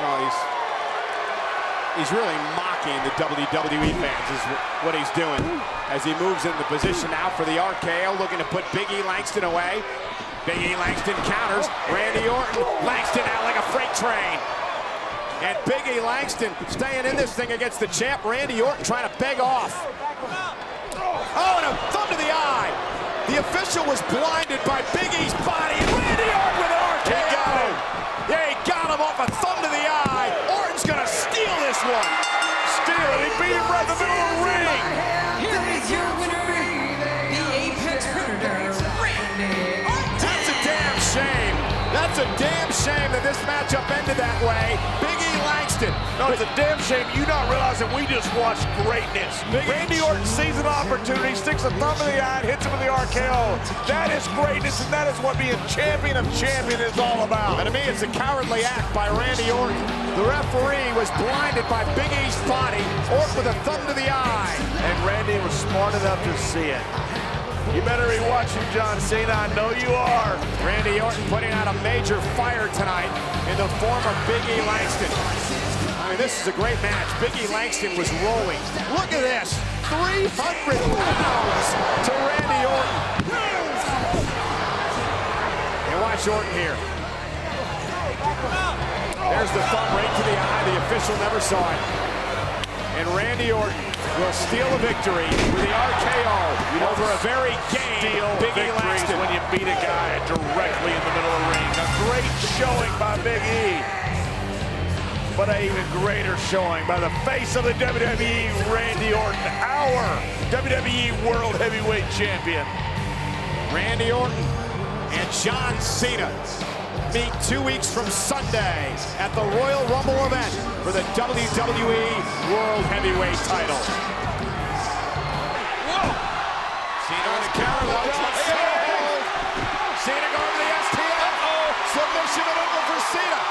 Oh, he's really mocking the WWE fans is what he's doing as he moves into position now for the RKO, looking to put Big E Langston away. Big E Langston counters. Randy Orton. Langston out like a freight train. And Big E Langston staying in this thing against the champ. Randy Orton trying to beg off. Oh, and a thumb to the eye. The official was blinded by Big E's body. And Randy Orton with an RKO. He got him. Yeah, he got him off a thumb to the eye. Orton's going to steal this one. Steal it. He beat him right in the middle of the ring. Here is your winner, the Apex Predator, Randy Orton. That's a damn shame. That's a damn shame that this matchup ended that way. Big E Langston. No, it's a damn shame you not realizing we just watched greatness. Randy Orton sees an opportunity, sticks a thumb in the eye, and hits him with the RKO. That is greatness, and that is what being champion of champion is all about. And to me, it's a cowardly act by Randy Orton. The referee was blinded by Big E's body. Orton with a thumb to the eye. And Randy was smart enough to see it. You better be watching, John Cena. I know you are. Randy Orton putting out a major fire tonight in the form of Big E Langston. I mean, this is a great match. Big E Langston was rolling. Look at this. 300 pounds to Randy Orton. And watch Orton here. There's the thumb right to the eye. The official never saw it. And Randy Orton will steal a victory with the RKO over a very game Big E Langston. When you beat a guy directly in the middle of the ring. A great showing by Big E. But an even greater showing by the face of the WWE, Randy Orton, our WWE World Heavyweight Champion. Randy Orton and John Cena meet 2 weeks from Sunday at the Royal Rumble event for the WWE World Heavyweight title. Whoa! Cena on the counter. Cena going to the STL. Submission and over for Cena.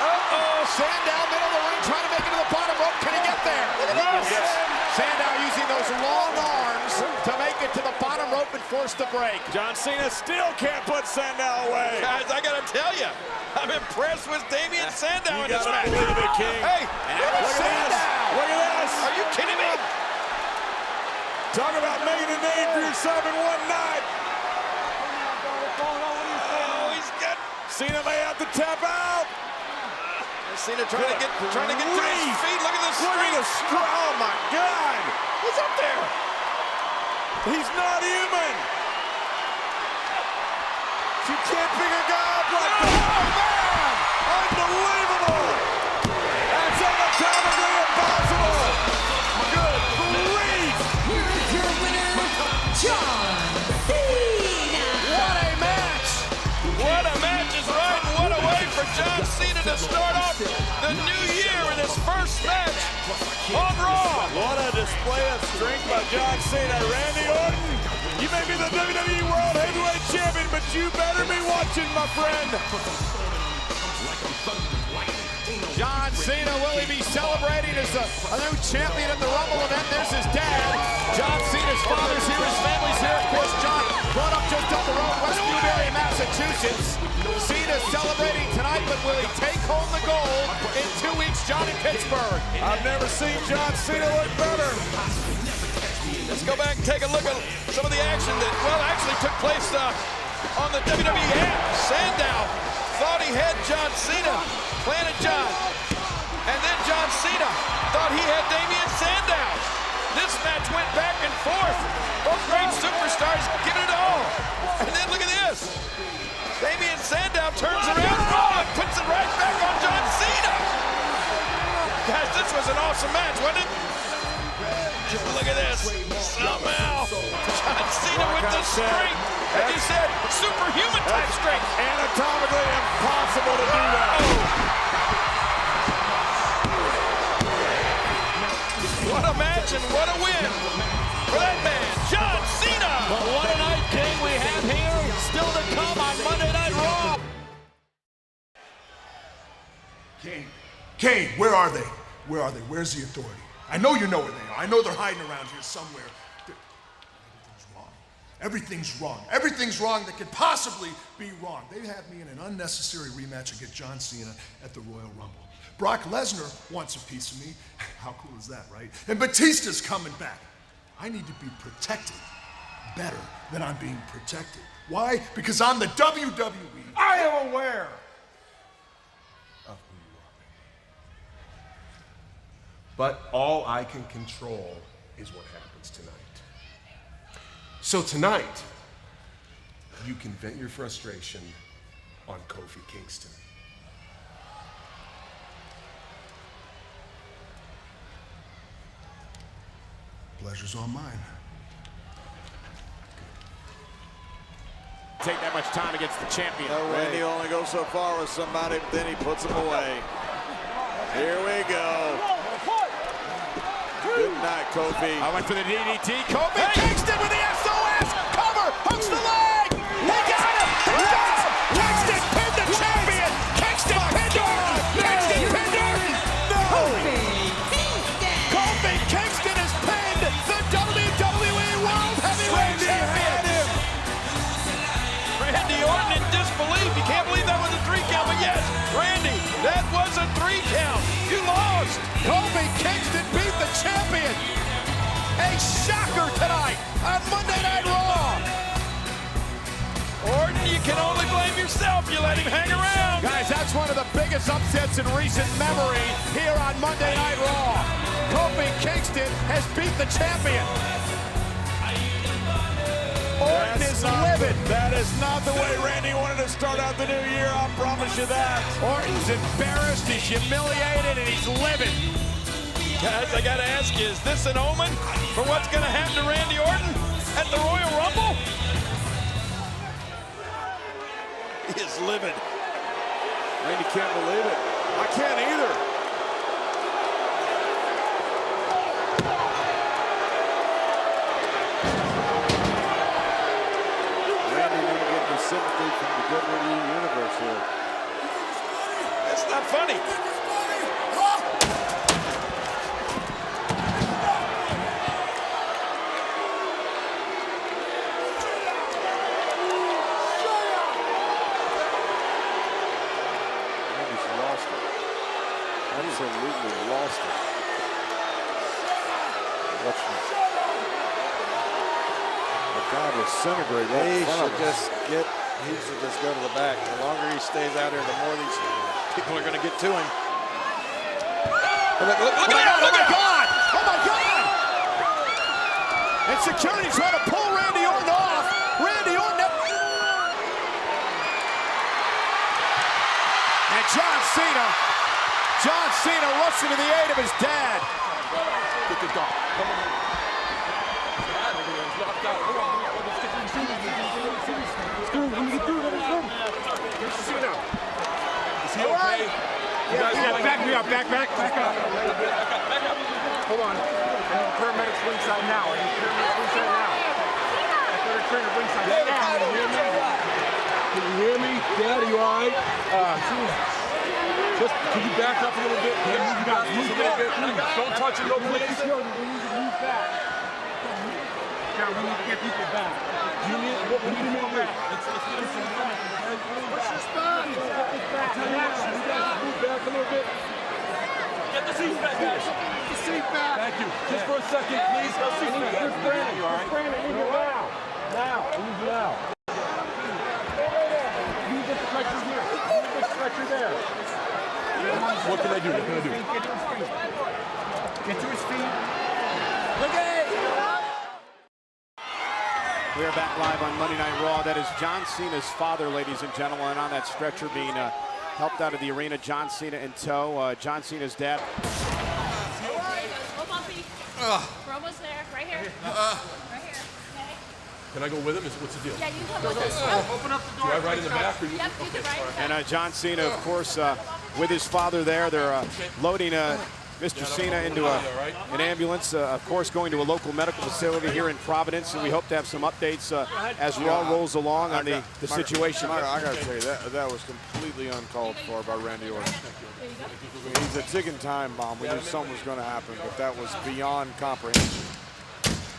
Sandow, middle of the ring, trying to make it to the bottom rope. Can he get there? Look at this. Sandow using those long arms to make it to the bottom rope and force the break. John Cena still can't put Sandow away. Guys, I gotta tell you, I'm impressed with Damian Sandow in this match. Believe it, King. Hey, look at Sandow. Look at this. Are you kidding me? Talk about making a name for yourself in one night. Oh, he's got Cena may have to tap out. Cena trying to get to his feet. Look at this streak. Oh my God! What's up there? He's not human. You can't pick a guy up like that. Oh man! Unbelievable! That's anatomically impossible. Good grief! Here's your winner, John Cena. What a match! What a match is right, and what a way for John Cena to start off the new year with his first match on Raw. What a display of strength by John Cena. Randy Orton, you may be the WWE World Heavyweight Champion, but you better be watching, my friend. John Cena, will he be celebrating as a new champion at the Rumble event? There's his dad. John Cena's father's here, his family's here. Of course, John brought up just up the road, West Newbury, Massachusetts. Cena celebrating tonight, but will he take home the gold in 2 weeks, John, in Pittsburgh? I've never seen John Cena look better. Let's go back and take a look at some of the action that, actually took place on the WWE app. Sandow thought he had John Cena, planted John. And then John Cena thought he had Damian Sandow. This match went back and forth. Both great superstars giving it all. awesome match, wasn't it? Look at this. Somehow, John Cena with the strength. As you said, superhuman type strength. Anatomically impossible to do that. What a match and what a win for that man, John Cena. But what a night, King, we have here. Still to come on Monday Night Raw. Kane, where are they? Where are they? Where's the authority? I know you know where they are. I know they're hiding around here somewhere. Everything's wrong. Everything's wrong. Everything's wrong that could possibly be wrong. They have me in an unnecessary rematch against John Cena at the Royal Rumble. Brock Lesnar wants a piece of me. How cool is that, right? And Batista's coming back. I need to be protected better than I'm being protected. Why? Because I'm the WWE. I am aware Of who you are, baby. But all I can control is what happens tonight. So tonight, you can vent your frustration on Kofi Kingston. Pleasure's all mine. Take that much time against the champion. No way. Randy only goes so far with somebody, but then he puts them away. Here we go. Good night, Kofi. I went for the DDT. Kofi Kingston with the SOS. Cover. Hooks the leg. He got him. He got him. Kingston pinned the champion. Kingston pinned her. Kingston pinned her. No. Kofi Kingston has pinned the WWE World Heavyweight Champion. Randy Orton in disbelief. You can't believe that was a 3 count, but yes, Randy, that was a 3 count. You lost. Kofi Kingston beat the champion. A shocker tonight on Monday Night Raw. Orton, you can only blame yourself. You let him hang around. Guys, that's one of the biggest upsets in recent memory here on Monday Night Raw. Kofi Kingston has beat the champion. Orton is livid. That is not the way Randy wanted to start out the new year, I promise you that. Orton's embarrassed, he's humiliated, and he's livid. Guys, I gotta ask you, is this an omen for what's gonna happen to Randy Orton at the Royal Rumble? He is livid. Randy can't believe it. I can't either. Randy didn't get the sympathy from the WWE Universe here. That's not funny. Absolutely lost it. Watch this. The guy was disintegrating right in front of us. He should just go to the back. The longer he stays out here, the more these people are going to get to him. Look out! Oh my God! Oh my God! And security trying to pull Randy Orton off. Randy Orton. And John Cena rushing to the aid of his dad. Get the dog. Is he okay? Yeah, back me up, back up. Hold on. Paramedics ringside now. Paramedics ringside now. Can you hear me? Dad, are you all right? Just, can you back up a little bit? Move back a little bit. Don't touch it, no, please. We need to move back. We need to get people back. We need to move back. Push this back. Move back a little bit. Get the seat back, guys. Get the seat back. Thank you. Just for a second, please. Go seat back. Where's Brandon? You all right? Brandon, leave it now. Leave it now. You get the stretcher here. You get the stretcher there. What can I do? Get to his feet. Get to his feet. Okay. We are back live on Monday Night Raw. That is John Cena's father, ladies and gentlemen, on that stretcher being helped out of the arena. John Cena in tow. John Cena's dad. We're almost there. Right here. Right here. Okay. Can I go with him? What's the deal? Yeah, you can come with us. Open up the door. Do I ride in the back or you? Yep, you can ride. And John Cena, of course, with his father there, they're loading Mr. Cena into an ambulance, of course, going to a local medical facility here in Providence, and we hope to have some updates as Raw rolls along on the situation. I got to tell you, that was completely uncalled for by Randy Orton. He's a ticking time bomb. We knew something was going to happen, but that was beyond comprehension.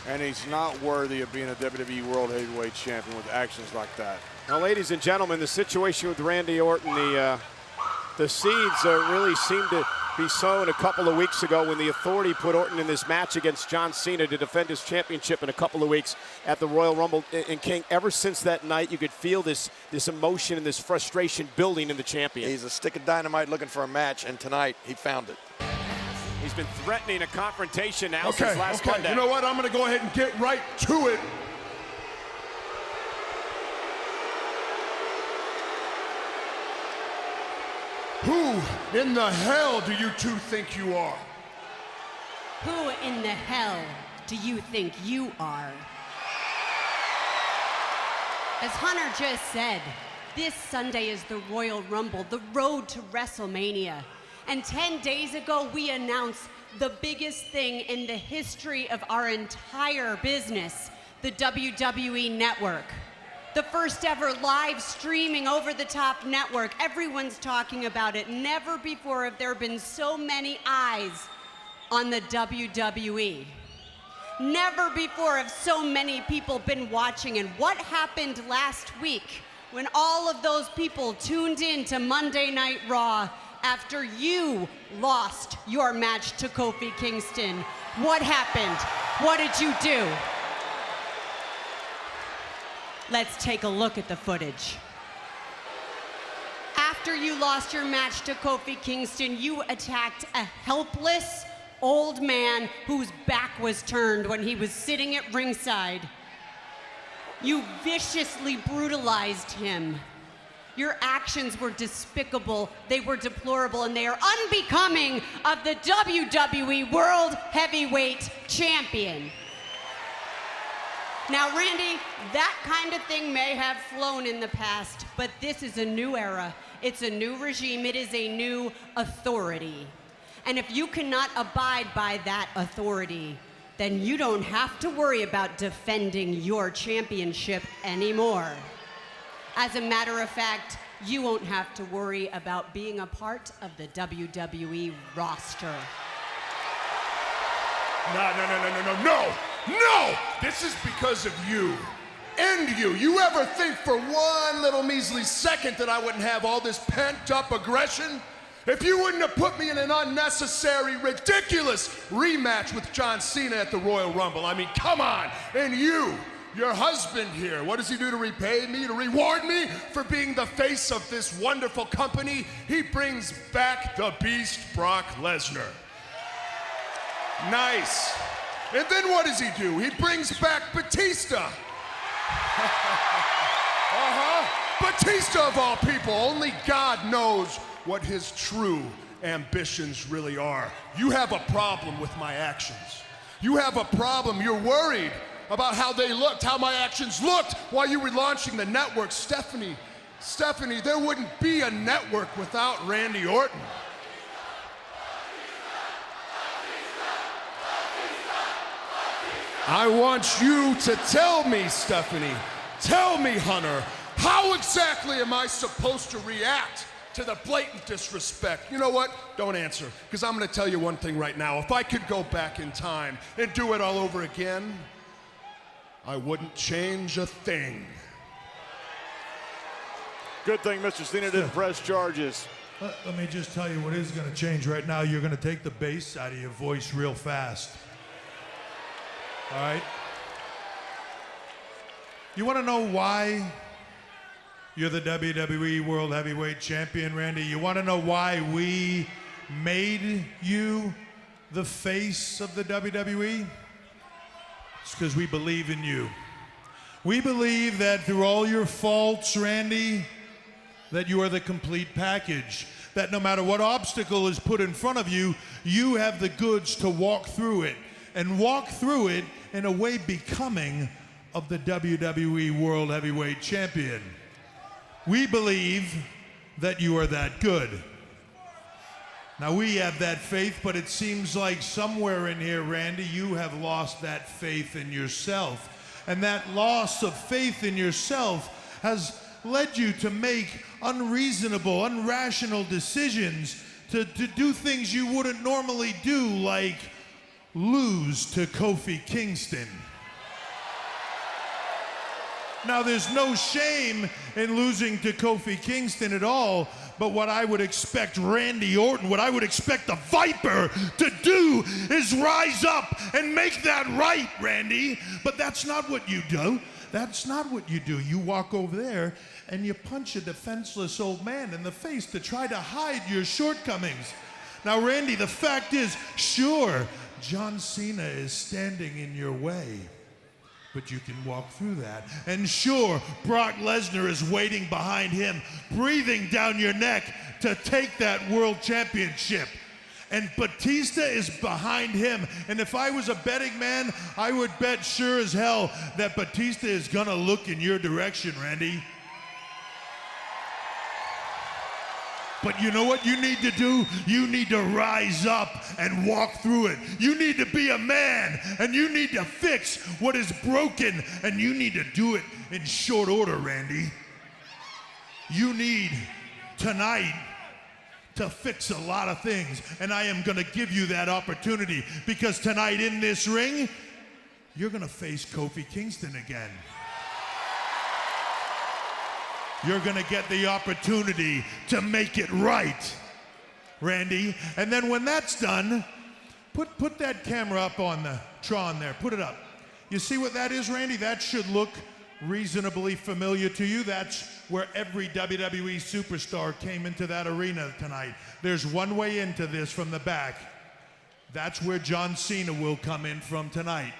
And he's not worthy of being a WWE World Heavyweight Champion with actions like that. Now, ladies and gentlemen, the situation with Randy Orton, the seeds really seemed to be sown a couple of weeks ago when the Authority put Orton in this match against John Cena to defend his championship in a couple of weeks at the Royal Rumble. And King, ever since that night, you could feel this emotion and this frustration building in the champion. He's a stick of dynamite looking for a match, and tonight he found it. He's been threatening a confrontation now since last Monday. You know what? I'm going to go ahead and get right to it. Who in the hell do you two think you are? Who in the hell do you think you are? As Hunter just said, this Sunday is the Royal Rumble, the road to WrestleMania. And 10 days ago, we announced the biggest thing in the history of our entire business, the WWE Network. The first ever live streaming over-the-top network. Everyone's talking about it. Never before have there been so many eyes on the WWE. Never before have so many people been watching. And what happened last week when all of those people tuned in to Monday Night Raw after you lost your match to Kofi Kingston? What happened? What did you do? Let's take a look at the footage. After you lost your match to Kofi Kingston, you attacked a helpless old man whose back was turned when he was sitting at ringside. You viciously brutalized him. Your actions were despicable, they were deplorable, and they are unbecoming of the WWE World Heavyweight Champion. Now, Randy, that kind of thing may have flown in the past, but this is a new era. It's a new regime. It is a new authority. And if you cannot abide by that authority, then you don't have to worry about defending your championship anymore. As a matter of fact, you won't have to worry about being a part of the WWE roster. No! This is because of you. And you. You ever think for one little measly second that I wouldn't have all this pent-up aggression? If you wouldn't have put me in an unnecessary, ridiculous rematch with John Cena at the Royal Rumble. I mean, come on. And you, your husband here, what does he do to repay me, to reward me for being the face of this wonderful company? He brings back the Beast, Brock Lesnar. Nice. And then what does he do? He brings back Batista. Batista of all people. Only God knows what his true ambitions really are. You have a problem with my actions. You have a problem. You're worried about how they looked, how my actions looked while you were launching the network. Stephanie, there wouldn't be a network without Randy Orton. I want you to tell me, Stephanie, tell me, Hunter, how exactly am I supposed to react to the blatant disrespect? You know what? Don't answer, because I'm going to tell you one thing right now. If I could go back in time and do it all over again, I wouldn't change a thing. Good thing Mr. Cena didn't press charges. Let me just tell you what is going to change right now. You're going to take the bass out of your voice real fast. All right? You want to know why you're the WWE World Heavyweight Champion, Randy? You want to know why we made you the face of the WWE? It's because we believe in you. We believe that through all your faults, Randy, that you are the complete package. That no matter what obstacle is put in front of you, you have the goods to walk through it. and walk through it in a way becoming of the WWE World Heavyweight Champion. We believe that you are that good. Now, we have that faith, but it seems like somewhere in here, Randy, you have lost that faith in yourself. And that loss of faith in yourself has led you to make unreasonable, irrational decisions, to do things you wouldn't normally do, like lose to Kofi Kingston. Now, there's no shame in losing to Kofi Kingston at all, but what I would expect Randy Orton, what I would expect the Viper to do is rise up and make that right, Randy. But that's not what you do. That's not what you do. You walk over there and you punch a defenseless old man in the face to try to hide your shortcomings. Now, Randy, the fact is, sure, John Cena is standing in your way, but you can walk through that. And sure, Brock Lesnar is waiting behind him, breathing down your neck to take that world championship. And Batista is behind him. And if I was a betting man, I would bet sure as hell that Batista is gonna look in your direction, Randy. But you know what you need to do? You need to rise up and walk through it. You need to be a man, and you need to fix what is broken, and you need to do it in short order, Randy. You need tonight to fix a lot of things, and I am gonna give you that opportunity, because tonight in this ring, you're gonna face Kofi Kingston again. You're gonna get the opportunity to make it right, Randy. And then when that's done, put that camera up on the Tron there, put it up. You see what that is, Randy? That should look reasonably familiar to you. That's where every WWE superstar came into that arena tonight. There's one way into this from the back. That's where John Cena will come in from tonight.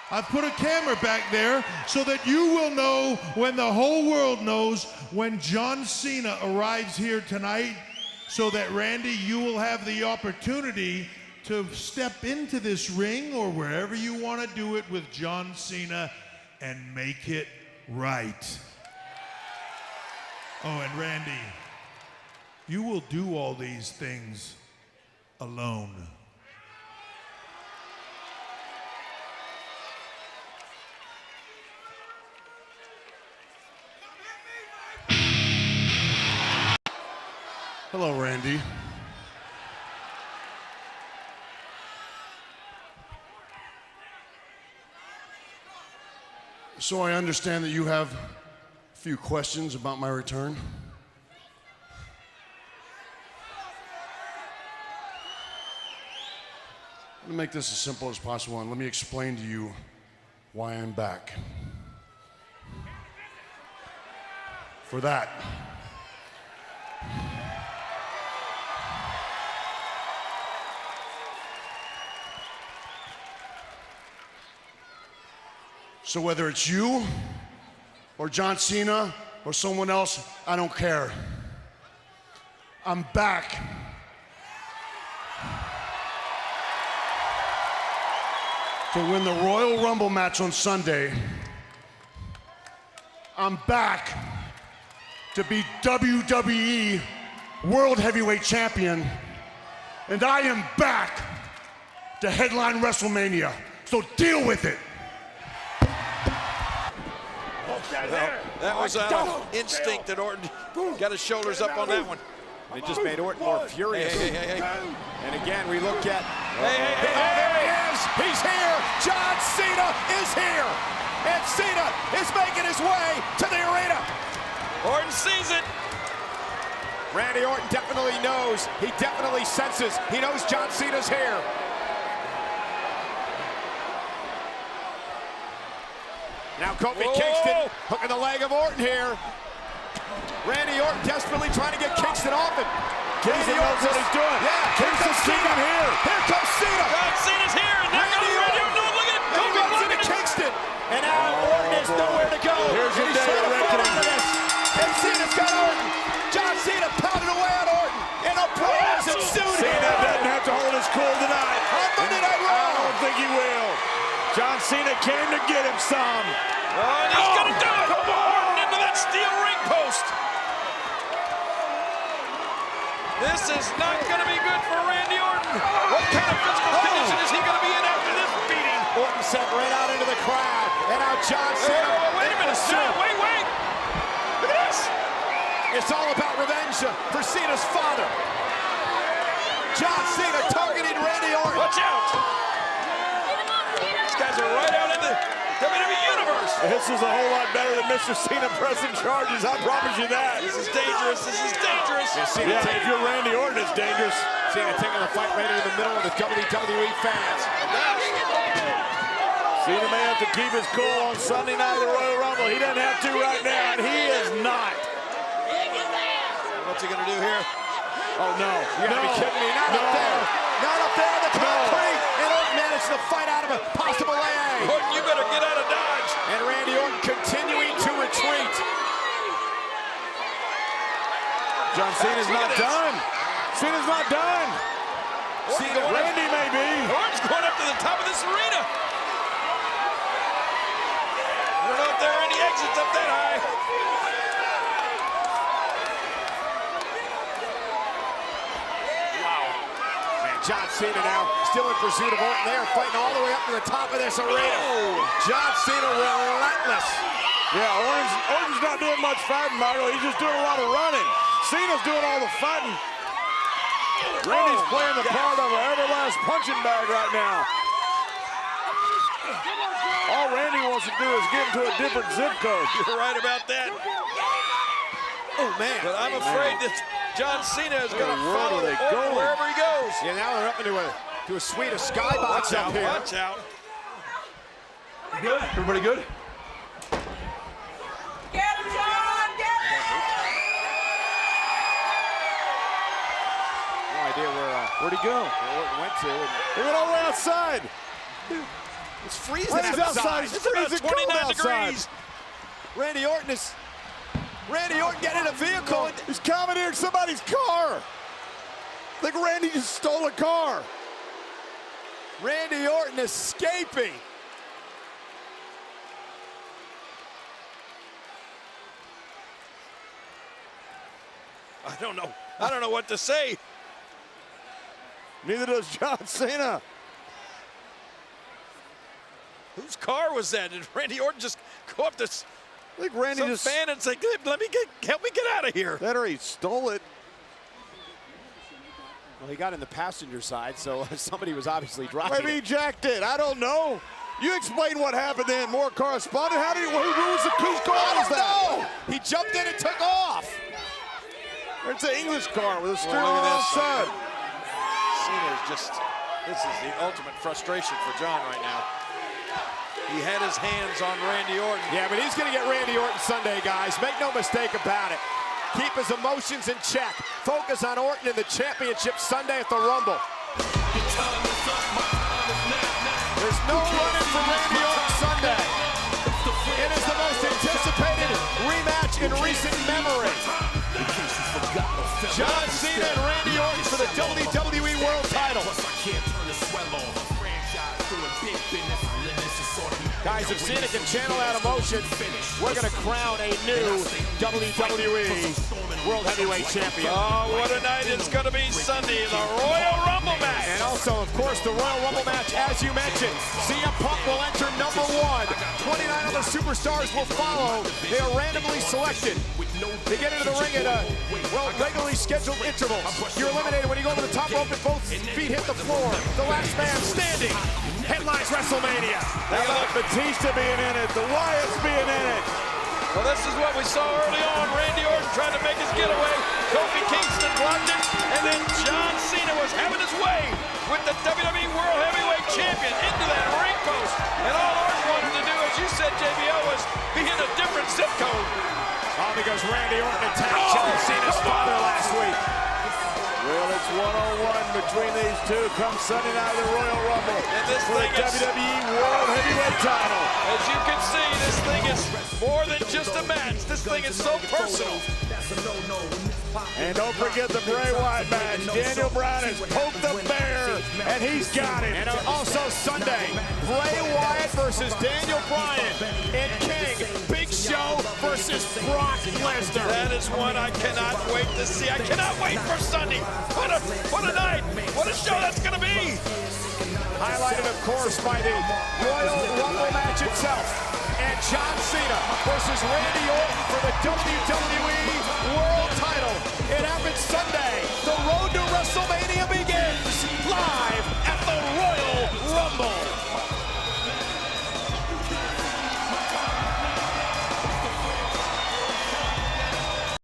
I've put a camera back there so that you will know, when the whole world knows, when John Cena arrives here tonight, so that, Randy, you will have the opportunity to step into this ring or wherever you want to do it with John Cena and make it right. Oh, and Randy, you will do all these things alone. Hello, Randy. So I understand that you have a few questions about my return. Let me make this as simple as possible, and let me explain to you why I'm back. For that, so whether it's you or John Cena or someone else, I don't care. I'm back. To win the Royal Rumble match on Sunday. I'm back to be WWE World Heavyweight Champion. And I am back to headline WrestleMania. So deal with it. Well, that was out of instinct that Orton got his shoulders up on that one. It just made Orton more furious. Hey. And again, we look at... Hey. There he is! He's here! John Cena is here! And Cena is making his way to the arena. Orton sees it. Randy Orton definitely knows. He definitely senses. He knows John Cena's here. Now Kofi Kingston hooking the leg of Orton here. Randy Orton desperately trying to get Kingston off him. Kingston knows what he's doing. Yeah, Kingston's Cena here. Here comes Cena. John Cena's here, and there goes Randy Orton. No, look at He runs into Kingston. And now Orton has nowhere to go. Here's your He's day trying of to fall reckoning. into this. And Cena's got Orton. John Cena pounded away on Orton. And a brawl has ensued. Cena doesn't have to hold his cool tonight. On Monday Night Raw. I don't think came to get him some. Oh, and he's gonna do it. Orton into that steel ring post. This is not gonna be good for Randy Orton. What kind of physical condition is he gonna be in after this beating? Orton sent right out into the crowd. And now John Cena. Oh, wait a minute, John, wait. Look at this. It's all about revenge for Cena's father. John Cena targeting Randy Orton. Watch out. These guys are right out in the WWE Universe. This is a whole lot better than Mr. Cena pressing charges, I promise you that. This is dangerous. Yeah, if you're Randy Orton, it's dangerous. Cena taking the fight right into the middle of the WWE fans. Cena may have to keep his cool on Sunday night at the Royal Rumble. He doesn't have to right now, and he is not. What's he gonna do here? Oh, no. You gotta be kidding me. Not up there. Not up there. The concrete. And Orton managed to fight out of a possible AA. Orton, you better get out of Dodge. And Randy Orton continuing to retreat. John Cena's not done. Cena's not done. Randy may be. Orton's going up to the top of this arena. I don't know if there are any exits up that high. John Cena now still in pursuit of Orton. They are fighting all the way up to the top of this arena. John Cena relentless. Yeah, Orton's not doing much fighting, Mario. He's just doing a lot of running. Cena's doing all the fighting. Randy's playing the part of an everlast punching bag right now. All Randy wants to do is get into a different zip code. You're right about that. Oh, man. But I'm afraid that John Cena is going to follow Orton wherever he goes. Yeah, now they're up into a suite of skybox up here. Watch out. Good? Everybody good? Get him, John! Get him! No idea where'd he go? where Orton went to. He went all the way outside. It's freezing Randy's outside. outside. It's freezing 29 degrees. Randy Orton getting in a vehicle. He's commandeered somebody's car. I think Randy just stole a car. Randy Orton escaping. I don't know what to say. Neither does John Cena. Whose car was that? Did Randy Orton just go up to I think Randy some just fan and say, help me get out of here? That or he stole it. Well, he got in the passenger side, so somebody was obviously driving. Maybe he jacked it. I don't know. You explain what happened then. More correspondent. Whose car was that? No! He jumped in and took off. It's an English car with a steering look wheel at this. outside. Cena is this is the ultimate frustration for John right now. He had his hands on Randy Orton. Yeah, but he's going to get Randy Orton Sunday, guys. Make no mistake about it. Keep his emotions in check. Focus on Orton in the championship Sunday at the Rumble. There's no running for Randy Orton Sunday. It is the most anticipated rematch in recent memory. John Cena and Randy Orton for the WWE World title. Guys, if Cena can channel that emotion, we're going to crown a new WWE World Heavyweight Champion. Oh, what a night it's going to be Sunday, the Royal Rumble match. And also, of course, the Royal Rumble match, as you mentioned. CM Punk will enter number 1. 29 other superstars will follow. They are randomly selected. They get into the ring at regularly scheduled intervals. You're eliminated when you go over the top rope and both feet hit the floor. The last man standing headlines WrestleMania. They got Batista being in it, the Wyatts being in it. Well, this is what we saw early on. Randy Orton trying to make his getaway. Kofi Kingston blocked it. And then John Cena was having his way with the WWE World Heavyweight Champion into that ring post. And all Orton wanted to do, as you said, JBL, was be in a different zip code. All because Randy Orton attacked John Cena's father last week. Well, it's one-on-one between these two come Sunday night at the Royal Rumble. And this for thing the is WWE World Heavyweight title. As you can see, this thing is more than just a match. This thing is so personal. And don't forget the Bray Wyatt match. Daniel Bryan has poked the bear, and he's got him. And also Sunday, Bray Wyatt versus Daniel Bryan and King. Big Show versus Brock Lesnar. That is one I cannot wait to see. I cannot wait for Sunday. What a night. What a show that's going to be. Highlighted, of course, by the Royal Rumble match itself. And John Cena versus Randy Orton for the WWE World title. It happens Sunday